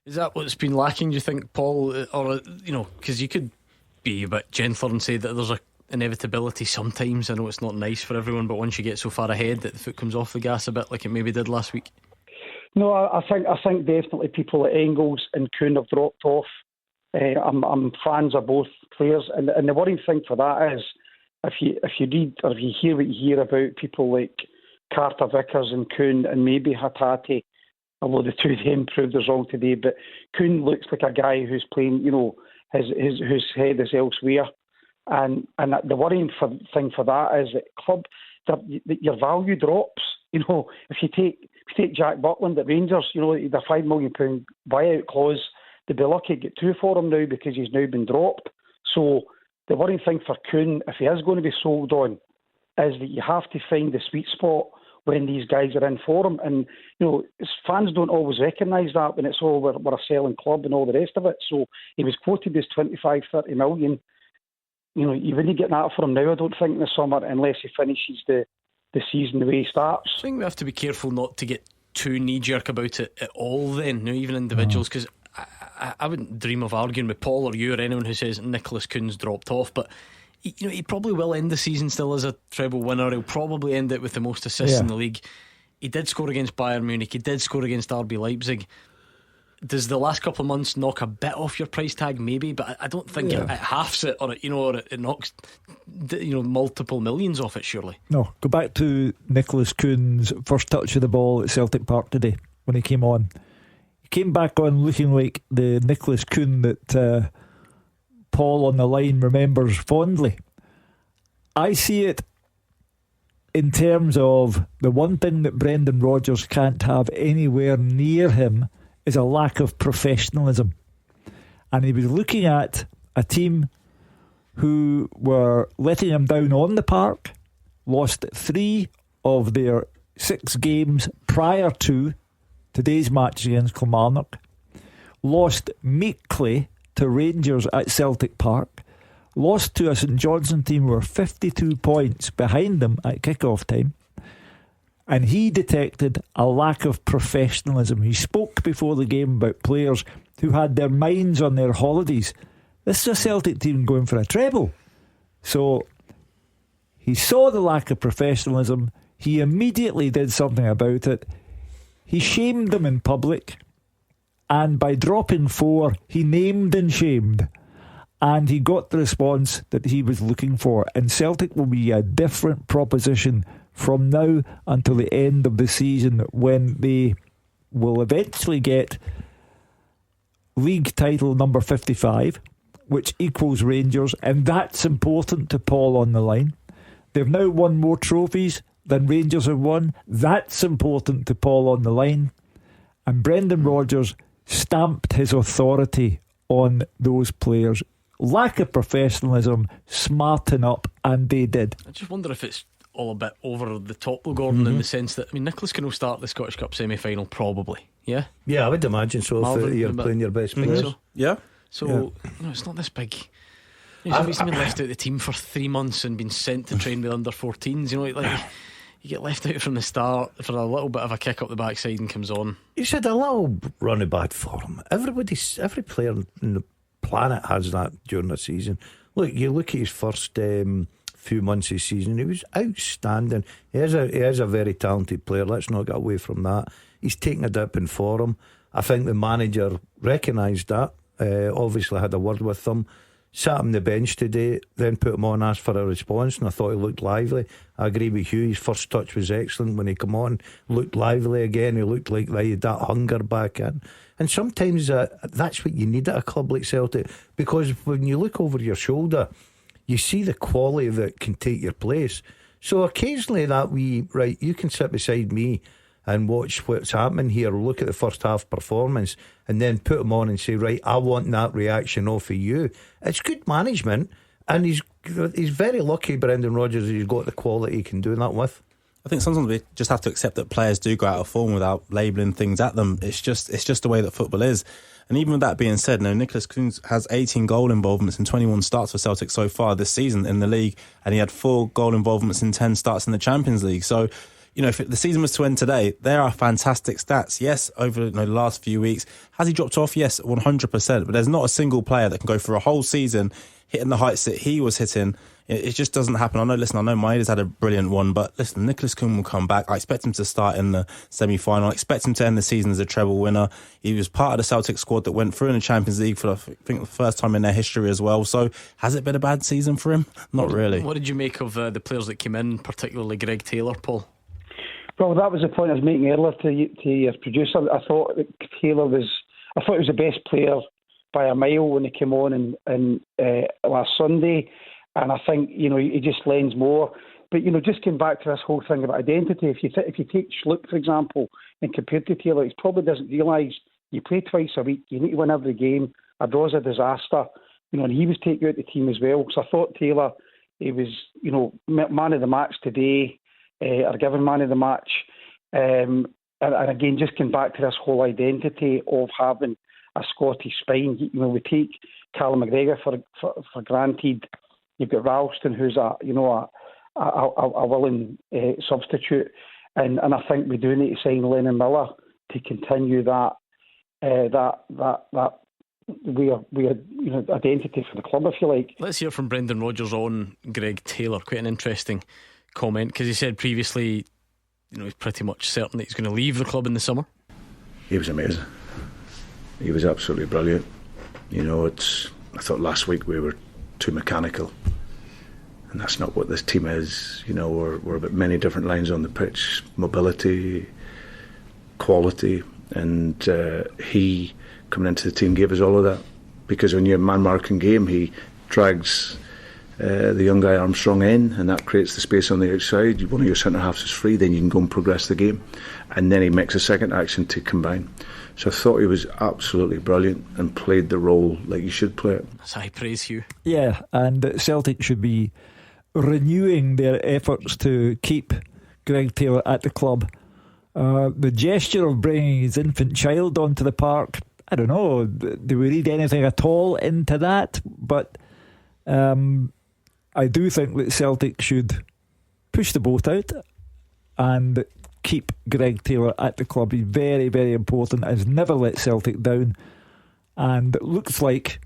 Is that what's been lacking, do you think, Paul? Or, because you could be a bit gentler and say that there's an inevitability sometimes. I know it's not nice for everyone, but once you get so far ahead that the foot comes off the gas a bit, like it maybe did last week. No, I think definitely people like Engels and Kuhn have dropped off. I'm fans of both players, and the worrying thing for that is if you read or if you hear what you hear about people like Carter Vickers and Kuhn and maybe Hatate, although the two of them proved us wrong today, but Kuhn looks like a guy who's playing, his head is elsewhere, and the worrying thing for that is that your value drops. If you take Jack Buckland at Rangers, the £5 million buyout clause, they'd be lucky to get 2 for him now, because he's now been dropped. So the worrying thing for Kuhn, if he is going to be sold on, is that you have to find the sweet spot when these guys are in for him. And, fans don't always recognise that when it's we're a selling club and all the rest of it. So he was quoted as 25-30 million. You wouldn't get that for him now, I don't think, in the summer, unless he finishes the season the way he starts. I think we have to be careful not to get too knee-jerk about it at all then, even individuals, because I wouldn't dream of arguing with Paul or you or anyone who says Nicholas Kuhn's dropped off, but he probably will end the season still as a treble winner. He'll probably end it with the most assists in the league. He did score against Bayern Munich, he did score against RB Leipzig. Does the last couple of months knock a bit off your price tag? Maybe, but I don't think it halves it, or it knocks multiple millions off it, surely. No, go back to Nicholas Kuhn's first touch of the ball at Celtic Park today when he came on. He came back on looking like the Nicholas Kuhn that Paul on the line remembers fondly. I see it in terms of the one thing that Brendan Rodgers can't have anywhere near him is a lack of professionalism. And he was looking at a team who were letting him down on the park, lost 3 of their 6 games prior to today's match against Kilmarnock, lost meekly to Rangers at Celtic Park, lost to a St Johnstone team who were 52 points behind them at kick-off time. And he detected a lack of professionalism. He spoke before the game about players who had their minds on their holidays. This is a Celtic team going for a treble. So he saw the lack of professionalism. He immediately did something about it. He shamed them in public. And by dropping 4, he named and shamed. And he got the response that he was looking for. And Celtic will be a different proposition from now until the end of the season, when they will eventually get league title number 55, which equals Rangers, and that's important to Paul on the line. They've now won more trophies than Rangers have won. That's important to Paul on the line. And Brendan Rodgers stamped his authority on those players. Lack of professionalism, smarten up, and they did. I just wonder if it's all a bit over the top though, Gordon, in the sense that, Nicholas Kuhn will start the Scottish Cup semi-final probably. Yeah, I would imagine so. Marvin, if you're playing your best players, so? It's not this big. Somebody's been left out of the team for 3 months and been sent to train with under 14s. You get left out from the start for a little bit of a kick up the backside and comes on. He's had a little run of bad form. Every player on the planet has that during the season. You look at his first few months of the season, he was outstanding. He is a very talented player, let's not get away from that. He's taken a dip in form. I think the manager recognised that, obviously had a word with them, sat him on the bench today, then put him on, asked for a response, and I thought he looked lively. I agree with Hugh, his first touch was excellent. When he come on, looked lively again. He looked like he had that hunger back in. And sometimes that's what you need at a club like Celtic, because when you look over your shoulder, you see the quality that can take your place. So occasionally you can sit beside me and watch what's happening here, look at the first half performance, and then put him on and say, right, I want that reaction off of you. It's good management, and he's very lucky, Brendan Rodgers, he's got the quality he can do that with. I think sometimes we just have to accept that players do go out of form without labelling things at them. It's just the way that football is. And even with that being said, Nicholas Kuhn has 18 goal involvements in 21 starts for Celtic so far this season in the league, and he had 4 goal involvements in 10 starts in the Champions League. So, if the season was to end today, there are fantastic stats. Yes, over the last few weeks, has he dropped off? Yes, 100%. But there's not a single player that can go for a whole season hitting the heights that he was hitting. It just doesn't happen. I know Maeda's had a brilliant one, but listen, Nicholas Kuhn will come back. I expect him to start in the semi-final. I expect him to end the season as a treble winner. He was part of the Celtic squad that went through in the Champions League for, I think, the first time in their history as well. So, has it been a bad season for him? Not really. What did you make of the players that came in, particularly Greg Taylor, Paul? Well, that was the point I was making earlier to your producer. I thought that Taylor he was the best player by a mile when he came on in last Sunday. And I think, he just lends more. But, just came back to this whole thing about identity. If you take Schluck, for example, and compare to Taylor, he probably doesn't realise you play twice a week, you need to win every game. A draw's a disaster. And he was taken out of the team as well. So I thought Taylor, he was, man of the match today, or given man of the match. And again, just came back to this whole identity of having a Scottish spine. We take Callum McGregor for granted. You've got Ralston, who's a willing substitute, and I think we do need to sign Lennon Miller to continue that weird identity for the club, if you like. Let's hear from Brendan Rodgers on Greg Taylor. Quite an interesting comment, because he said previously, he's pretty much certain that he's going to leave the club in the summer. He was amazing. He was absolutely brilliant. I thought last week we were too mechanical, and that's not what this team is. We're about many different lines on the pitch, mobility, quality, and he coming into the team gave us all of that, because when you're man marking game, he drags the young guy Armstrong in, and that creates the space on the outside. One of your centre halves is free, then you can go and progress the game, and then he makes a second action to combine. So I thought he was absolutely brilliant and played the role like you should play it. That's high praise, Hugh. Yeah, and Celtic should be renewing their efforts to keep Greg Taylor at the club. The gesture of bringing his infant child onto the park, I don't know, do we read anything at all into that? But I do think that Celtic should push the boat out and keep Greg Taylor at the club. He's very, very important, has never let Celtic down, and it looks like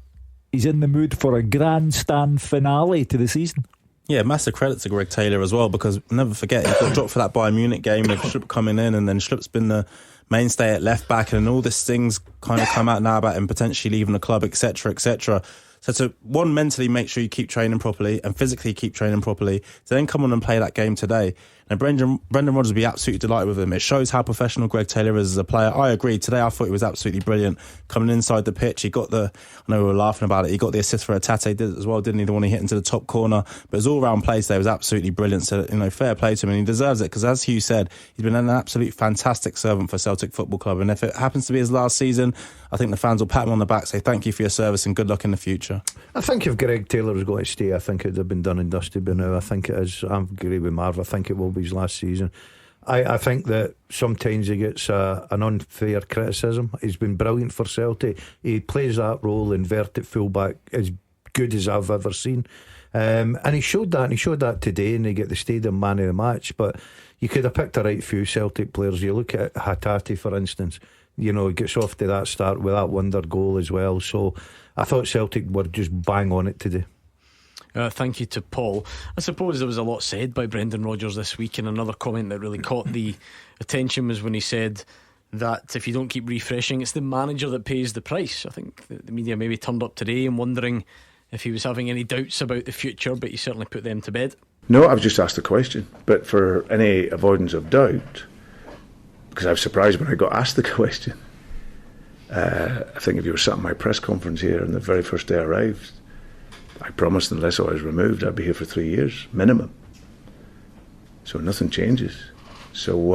he's in the mood for a grandstand finale to the season. Yeah, massive credit to Greg Taylor as well, because never forget, he got dropped for that Bayern Munich game with Schlupp coming in, and then Schlupp's been the mainstay at left back, and all these things kind of come out now about him potentially leaving the club, etc, etc. So to one, mentally make sure you keep training properly, and physically keep training properly, to then come on and play that game today. And Brendan Rodgers will be absolutely delighted with him. It shows how professional Greg Taylor is as a player. I agree. Today I thought he was absolutely brilliant. Coming inside the pitch, he got I know we were laughing about it, he got the assist for Atate, did it as well, didn't he? The one he hit into the top corner. But his all-round play today was absolutely brilliant. So, fair play to him, and he deserves it, because as Hugh said, he's been an absolute fantastic servant for Celtic Football Club. And if it happens to be his last season, I think the fans will pat him on the back, say thank you for your service and good luck in the future. I think if Greg Taylor was going to stay, I think it would have been done and dusted by now. I think it is. I agree with Marv. I think it will be his last season. I think that sometimes he gets an unfair criticism. He's been brilliant for Celtic. He plays that role, inverted fullback, as good as I've ever seen. And he showed that, and he showed that today, and he got the stadium man of the match. But you could have picked a right few Celtic players. You look at Hatate, for instance, he gets off to that start with that wonder goal as well. So I thought Celtic were just bang on it today. Thank you to Paul. I suppose there was a lot said by Brendan Rodgers this week, and another comment that really caught the attention was when he said that if you don't keep refreshing, it's the manager that pays the price. I think the media maybe turned up today and wondering if he was having any doubts about the future, but he certainly put them to bed. No, I was just asked a question, but for any avoidance of doubt, because I was surprised when I got asked the question. I think if you were sat in my press conference here on the very first day I arrived, I promised unless I was removed I'd be here for 3 years minimum. So nothing changes. So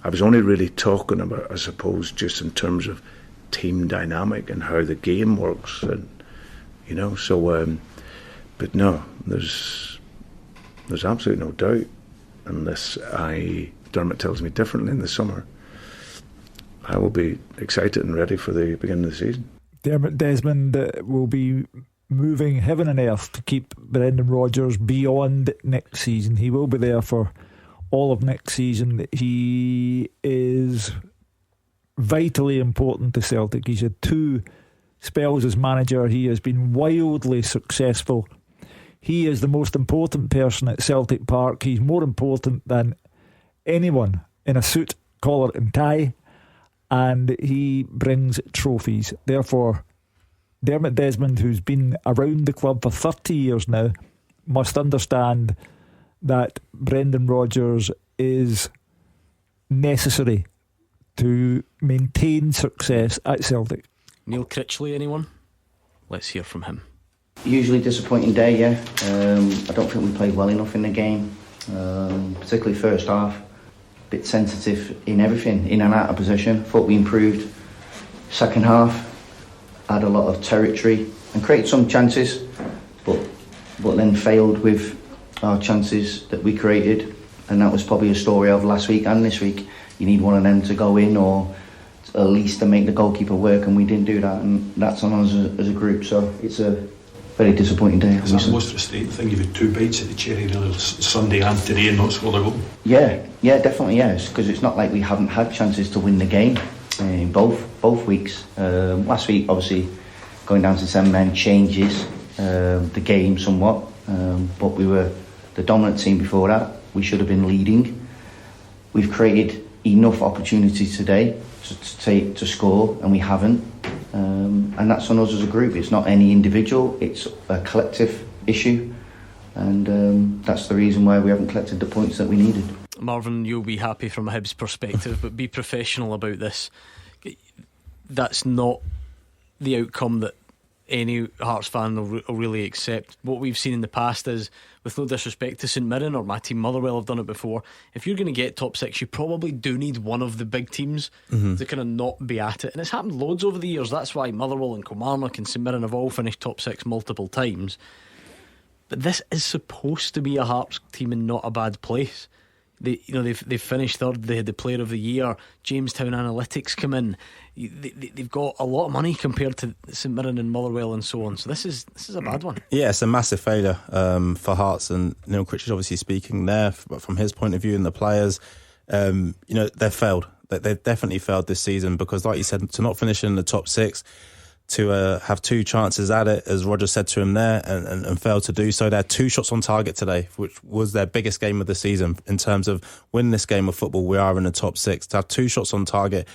I was only really talking about, I suppose, just in terms of team dynamic and how the game works, and but no, there's absolutely no doubt, unless Dermot tells me differently in the summer. I will be excited and ready for the beginning of the season. Dermot Desmond will be moving heaven and earth to keep Brendan Rodgers beyond next season. He will be there for all of next season. He is vitally important to Celtic. He's had 2 spells as manager. He has been wildly successful. He is the most important person at Celtic Park. He's more important than anyone in a suit, collar and tie, and he brings trophies. Therefore, Dermot Desmond, who's been around the club for 30 years now, must understand that Brendan Rodgers is necessary to maintain success at Celtic. Neil Critchley, anyone? Let's hear from him. Usually disappointing day, yeah. I don't think we played well enough in the game, particularly first half. Bit sensitive in everything, in and out of position. Thought we improved. Second half, had a lot of territory and created some chances, but then failed with our chances that we created, and that was probably a story of last week and this week. You need one of them to go in, or at least to make the goalkeeper work, and we didn't do that, and that's on us as a group. So it's a very disappointing day. Is that the most frustrating thing? You've had 2 bites at the cherry really, Sunday and today and not scored a goal? Yeah, definitely, yes, because it's not like we haven't had chances to win the game in both weeks. Last week, obviously, going down to 7 men changes the game somewhat, but we were the dominant team before that. We should have been leading. We've created enough opportunities today to score, and we haven't. And that's on us as a group. It's not any individual, it's a collective issue, and that's the reason why we haven't collected the points that we needed. Marvin, you'll be happy from a Hibs perspective, but be professional about this. That's not the outcome that any Hearts fan will really accept. What we've seen in the past is, with no disrespect to St Mirren or my team Motherwell have done it before, if you're going to get top 6, you probably do need one of the big teams to kind of not be at it. And it's happened loads over the years. That's why Motherwell and Kilmarnock and St Mirren have all finished top 6 multiple times. But this is supposed to be a Hearts team in not a bad place. They've finished third. They had the Player of the Year. Jamestown Analytics come in. They've got a lot of money compared to St Mirren and Motherwell and so on. So this is a bad one. Yeah, it's a massive failure for Hearts, and Neil Critchley's obviously speaking there, but from his point of view and the players, they've failed. They've definitely failed this season because, like you said, to not finish in the top 6, to have 2 chances at it, as Roger said to him there, and failed to do so. They had 2 shots on target today, which was their biggest game of the season in terms of winning this game of football. We are in the top 6. To have 2 shots on target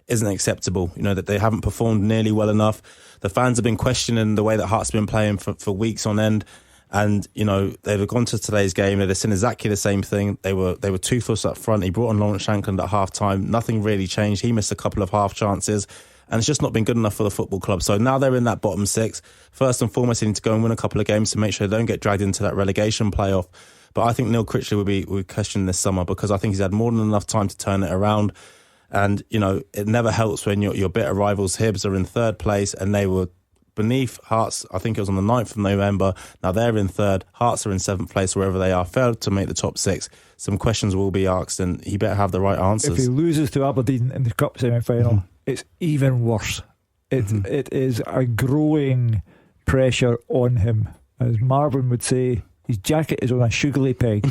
isn't acceptable. That they haven't performed nearly well enough. The fans have been questioning the way that Hearts have been playing for weeks on end, and they've gone to today's game. They've seen exactly the same thing. They were toothless up front. He brought on Lawrence Shankland at half time. Nothing really changed. He missed a couple of half chances, and it's just not been good enough for the football club. So now they're in that bottom 6. First and foremost, they need to go and win a couple of games to make sure they don't get dragged into that relegation playoff. But I think Neil Critchley will be questioned this summer, because I think he's had more than enough time to turn it around. And it never helps when your bitter rivals Hibs are in 3rd place, and they were beneath Hearts. I think it was on the 9th of November. Now they're in 3rd. Hearts are in 7th place, wherever they are, failed to make the top 6. Some questions will be asked, and he better have the right answers. If he loses to Aberdeen in the Cup semi-final, it's even worse. It is a growing pressure on him. As Marvin would say, his jacket is on a sugary peg.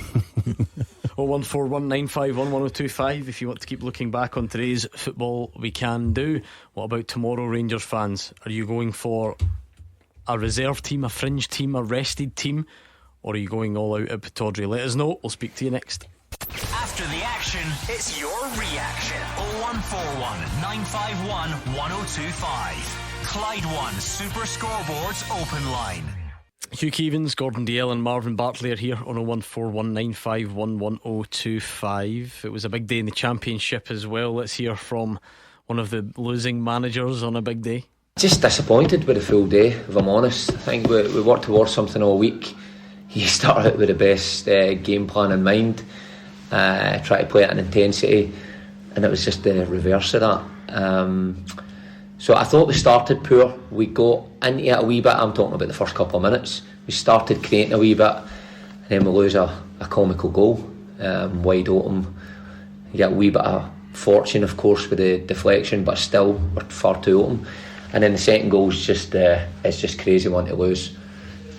01419511025 if you want to keep looking back on today's football. We can do. What about tomorrow, Rangers fans? Are you going for a reserve team, a fringe team, a rested team, or are you going all out at Pittodrie? Let us know. We'll speak to you next. After the action, it's your reaction. 0141 951 1025. Clyde One Super Scoreboard's open line. Hugh Keevins, Gordon Dalziel and Marvin Bartley are here on 01419511025. It was a big day in the Championship as well. Let's hear from one of the losing managers on a big day. Just disappointed with the full day, if I'm honest. I think we worked towards something all week. You start out with the best game plan in mind, try to play it in intensity, and it was just the reverse of that. So I thought we started poor. We got into it a wee bit. I'm talking about the first couple of minutes. We started creating a wee bit, and then we lose a comical goal, wide open. You get a wee bit of fortune, of course, with the deflection, but still we're far too open. And then the second goal is just it's just crazy one to lose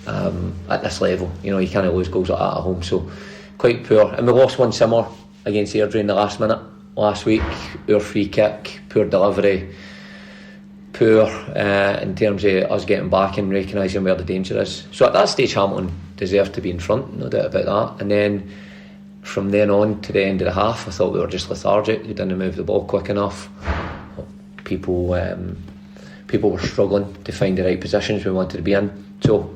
at this level. You can't lose goals like that at home. So quite poor. And we lost one similar against Airdrie in the last minute last week. Our free kick, poor delivery. Poor in terms of us getting back and recognising where the danger is. So at that stage, Hamilton deserved to be in front, no doubt about that. And then from then on to the end of the half, I thought we were just lethargic. We didn't move the ball quick enough. People were struggling to find the right positions we wanted to be in. So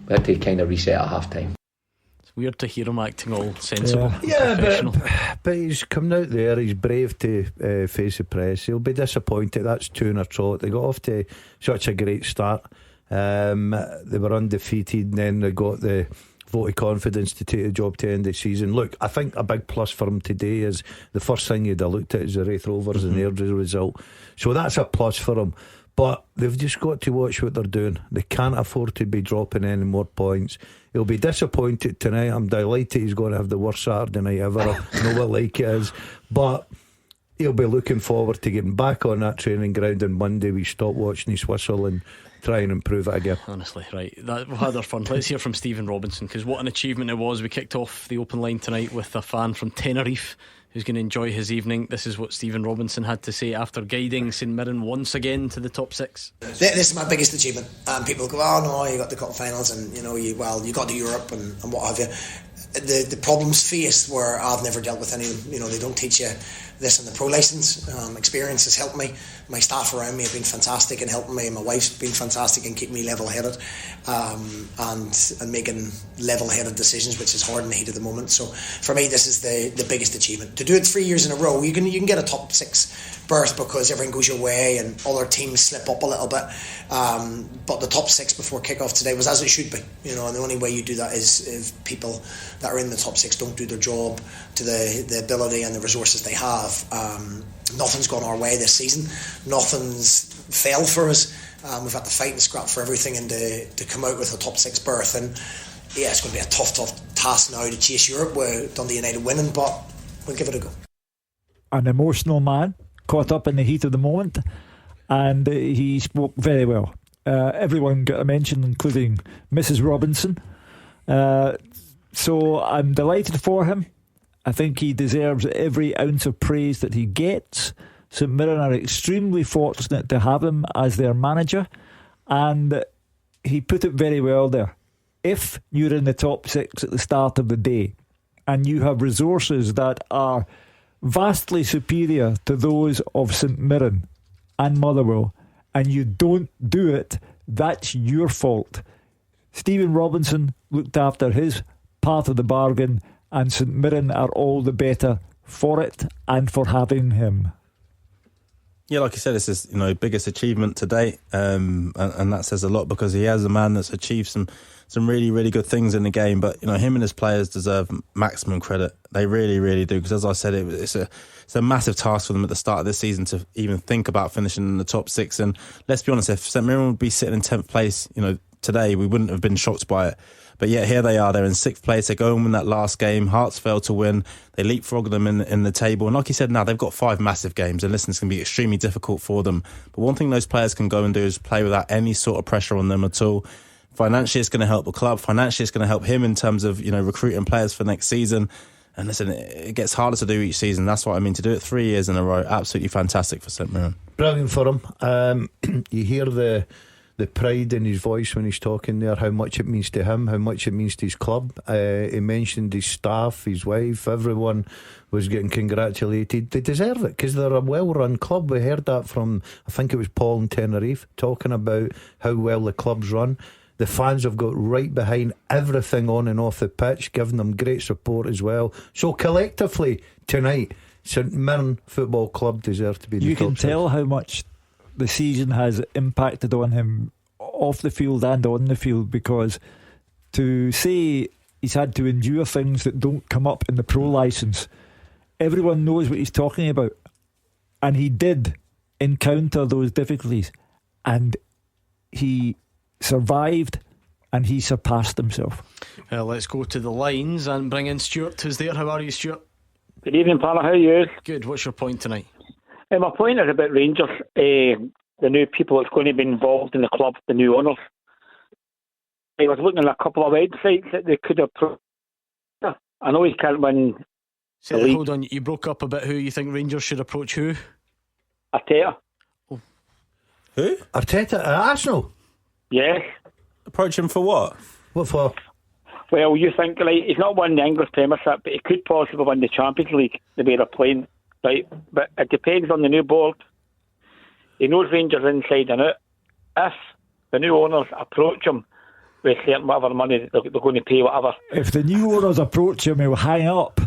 we had to kind of reset at half time. Weird to hear him acting all sensible. But he's coming out there, he's brave to face the press. He'll be disappointed. That's 2 in a trot. They got off to such a great start. They were undefeated, and then they got the vote of confidence to take the job to end the season. Look, I think a big plus for him today is the first thing you'd have looked at is the Wraith Rovers and their result. So that's a plus for him. But they've just got to watch what they're doing. They can't afford to be dropping any more points. He'll be disappointed tonight. I'm delighted he's going to have the worst Saturday night ever. I know what like it is. But he'll be looking forward to getting back on that training ground on Monday. We stop watching his whistle and try and improve it again. Honestly, right, we've had our fun. Let's hear from Stephen Robinson, because what an achievement it was. We kicked off the open line tonight with a fan from Tenerife who's going to enjoy his evening. This is what Stephen Robinson had to say after guiding St Mirren once again to the top 6. This is my biggest achievement. People go, oh no, you got the cup finals and you got to Europe and what have you. The problems faced where I've never dealt with any of them. They don't teach you this in the pro licence. Experience has helped me. My staff around me have been fantastic in helping me. My wife's been fantastic in keeping me level-headed and making level-headed decisions, which is hard in the heat of the moment. So for me, this is the biggest achievement. To do it 3 years in a row, you can get a top 6 berth because everything goes your way and other teams slip up a little bit. But the top 6 before kick-off today was as it should be. And the only way you do that is if people that are in the top 6 don't do their job to the ability and the resources they have. Nothing's gone our way this season. Nothing's fell for us. We've had to fight and scrap for everything and to come out with a top 6 berth. And yeah, it's going to be a tough task now to chase Europe with Dundee United winning, but we'll give it a go. An emotional man, caught up in the heat of the moment, and he spoke very well. Everyone got a mention, including Mrs. Robinson. So I'm delighted for him. I think he deserves every ounce of praise that he gets. St Mirren are extremely fortunate to have him as their manager, and he put it very well there. If you're in the top 6 at the start of the day and you have resources that are vastly superior to those of St Mirren and Motherwell, and you don't do it, that's your fault. Stephen Robinson looked after his part of the bargain, and St Mirren are all the better for it and for having him. Yeah, like you said, this is biggest achievement to date, and that says a lot because he has a man that's achieved some really, really good things in the game. But him and his players deserve maximum credit. They really, really do. Because as I said, it's a massive task for them at the start of this season to even think about finishing in the top 6. And let's be honest, if St Mirren would be sitting in 10th place, today, we wouldn't have been shocked by it. But yet here they are, they're in 6th place, they go and win that last game. Hearts failed to win, they leapfrog them in the table, and like you said, now they've got 5 massive games, and listen, it's going to be extremely difficult for them. But one thing those players can go and do is play without any sort of pressure on them at all. Financially it's going to help the club, financially it's going to help him in terms of recruiting players for next season. And listen, it gets harder to do each season. That's what I mean. To do it 3 years in a row, absolutely fantastic for St Mirren. Brilliant for him. You hear the pride in his voice when he's talking there, how much it means to him, how much it means to his club. He mentioned his staff, his wife, everyone was getting congratulated. They deserve it because they're a well-run club. We heard that from, I think it was Paul in Tenerife, talking about how well the club's run. The fans have got right behind everything on and off the pitch, giving them great support as well. So collectively tonight, St Mirren Football Club deserve to be in the top 6. You can tell how much the season has impacted on him off the field and on the field, because to say he's had to endure things that don't come up in the pro licence, everyone knows what he's talking about, and he did encounter those difficulties and he survived and he surpassed himself. Let's go to the lines and bring in Stuart, who's there. How are you, Stuart? Good evening, Panna. How are you? Good. What's your point tonight? My point is about Rangers, the new people that's going to be involved in the club, the new owners. I was looking at a couple of websites that they could have. I know he can't win. Hold on, you broke up a bit. Who you think Rangers should approach? Who? Arteta. Oh. Who? Arteta at Arsenal? Yes. Approach him for what? What for? Well, you think he's not won the English Premiership, but he could possibly win the Champions League the way they're playing. Right, but it depends on the new board. He knows Rangers inside and out. If the new owners approach him with certain whatever money they're going to pay, whatever. If the new owners approach him, he'll hang up.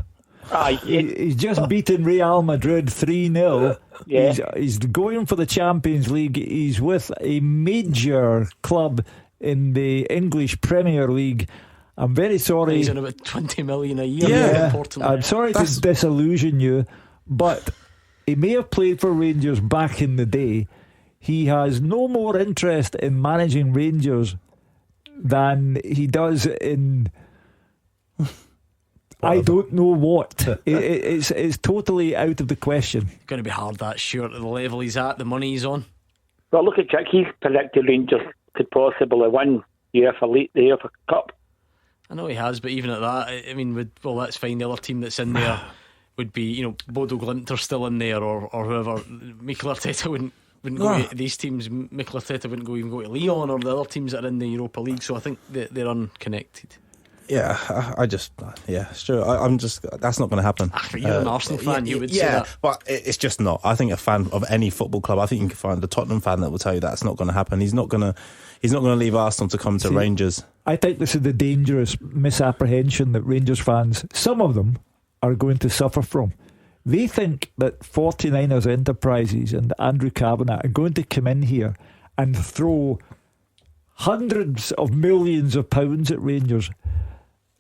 He's just beaten Real Madrid 3-0. Yeah. He's going for the Champions League. He's with a major club in the English Premier League. I'm very sorry. He's on about 20 million a year. Yeah, I'm sorry to disillusion you, but he may have played for Rangers back in the day. He has no more interest in managing Rangers than he does in I don't know what. It's totally out of the question. It's going to be hard, that, Stuart, at the level he's at, the money he's on. Well, look at Jack. He's predicted Rangers could possibly win the UEFA Cup. I know he has, but even at that, I mean, that's fine. The other team that's in there would be, Bodo Glimt are still in there, or whoever. Mikel Arteta wouldn't go to these teams. Mikel Arteta wouldn't even go to Lyon or the other teams that are in the Europa League. So I think they're unconnected. Yeah, Stuart, I'm just, that's not going to happen. You're an Arsenal fan, you would say that. But it's just not. I think a fan of any football club, I think you can find a Tottenham fan that will tell you that's not going to happen. He's not going to leave Arsenal to come to Rangers. I think this is the dangerous misapprehension that Rangers fans, some of them, are going to suffer from. They think that 49ers Enterprises and Andrew Kavanagh are going to come in here and throw hundreds of millions of pounds at Rangers.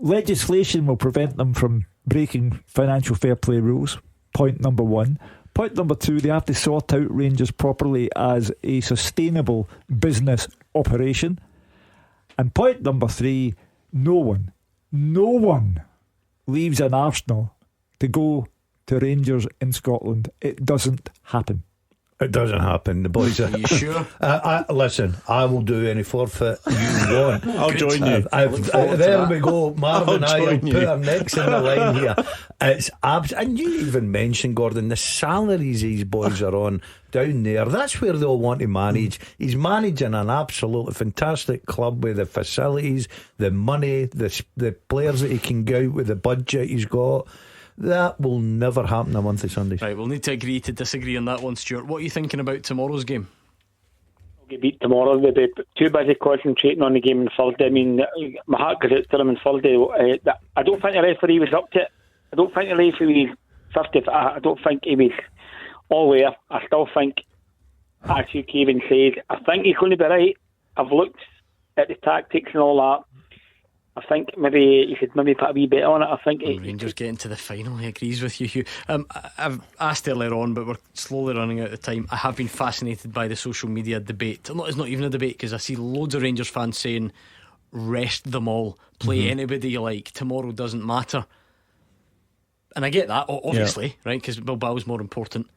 Legislation will prevent them from breaking financial fair play rules. Point number one. Point number two, they have to sort out Rangers properly as a sustainable business operation. And point number three, no one leaves an Arsenal to go to Rangers in Scotland. It doesn't happen. It doesn't happen. The boys are. Are you sure? Listen, I will do any forfeit you want. I'll join you. There we go. Marvin and I will put our necks in the line here. It's and you even mentioned, Gordon, the salaries these boys are on down there. That's where they'll want to manage. He's managing an absolutely fantastic club with the facilities, the money, the players that he can go out with, the budget he's got. That will never happen on monthly Sundays. Right, we'll need to agree to disagree on that one, Stuart. What are you thinking about tomorrow's game? We'll get beat tomorrow. They'll be too busy concentrating on the game on Thursday. I mean, my heart goes out to them on Thursday. I don't think the referee was up to it. I don't think the referee was 50. I don't think he was all there. I still think, as Hugh Keevins says, I think he's going to be right. I've looked at the tactics and all that. I think maybe he should put a wee bit on it. I think Rangers getting to the final. He agrees with you, Hugh. I've asked earlier on, but we're slowly running out of time. I have been fascinated by the social media debate. It's not even a debate, because I see loads of Rangers fans saying, rest them all, play anybody you like, tomorrow doesn't matter. And I get that, obviously, right, because Bilbao's more important.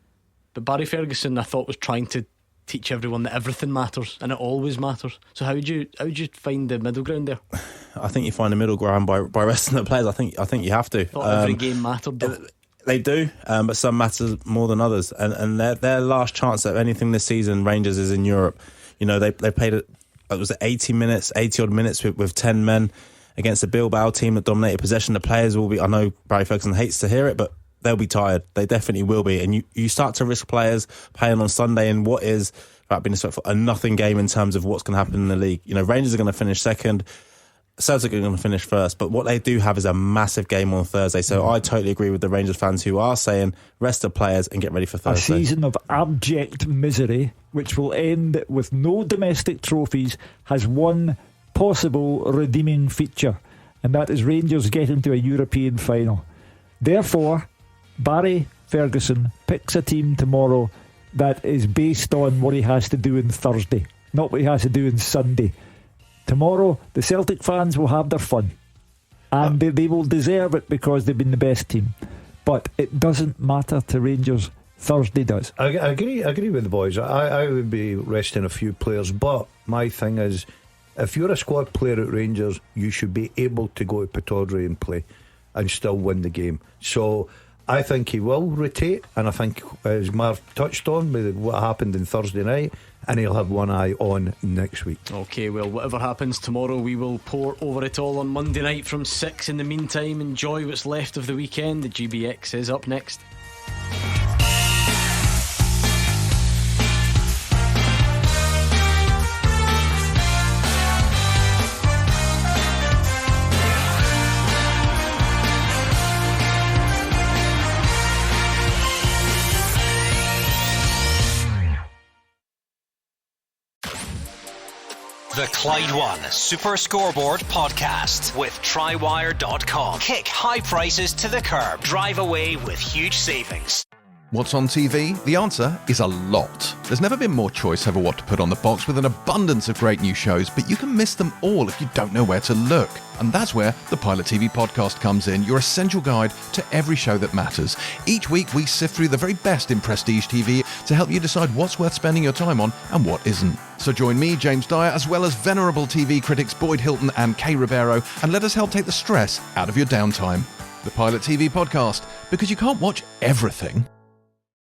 But Barry Ferguson, I thought, was trying to teach everyone that everything matters, and it always matters. So how would you find the middle ground there? I think you find the middle ground by resting the players. I think you have to. Every game mattered, though. They do, but some matter more than others. And their last chance at anything this season, Rangers, is in Europe. They played it was 80 odd minutes with 10 men against a Bilbao team that dominated possession. The players will be, I know Barry Ferguson hates to hear it, but they'll be tired. They definitely will be. And you start to risk players playing on Sunday in what is, without being disrespectful, a nothing game in terms of what's going to happen in the league. Rangers are going to finish second, Celtic are going to finish first, but what they do have is a massive game on Thursday. So I totally agree with the Rangers fans who are saying rest the players and get ready for Thursday. A season of abject misery, which will end with no domestic trophies, has one possible redeeming feature, and that is Rangers getting to a European final. Therefore, Barry Ferguson picks a team tomorrow that is based on what he has to do on Thursday, not what he has to do on Sunday. Tomorrow, the Celtic fans will have their fun, and they will deserve it because they've been the best team. But it doesn't matter to Rangers. Thursday does. I agree with the boys. I would be resting a few players, but my thing is, if you're a squad player at Rangers, you should be able to go to Pittodrie and play and still win the game. So I think he will rotate, and I think, as Marv touched on with what happened on Thursday night, and he'll have one eye on next week. Okay, well, whatever happens tomorrow, we will pour over it all on Monday night from 6. In the meantime, enjoy what's left of the weekend. The GBX is up next. The Clyde One Super Scoreboard Podcast with Trywire.com. Kick high prices to the curb. Drive away with huge savings. What's on TV? The answer is a lot. There's never been more choice over what to put on the box with an abundance of great new shows, but you can miss them all if you don't know where to look. And that's where the Pilot TV podcast comes in, your essential guide to every show that matters. Each week we sift through the very best in prestige TV to help you decide what's worth spending your time on and what isn't. So join me, James Dyer, as well as venerable TV critics Boyd Hilton and Kay Ribeiro, and let us help take the stress out of your downtime. The Pilot TV podcast, because you can't watch everything.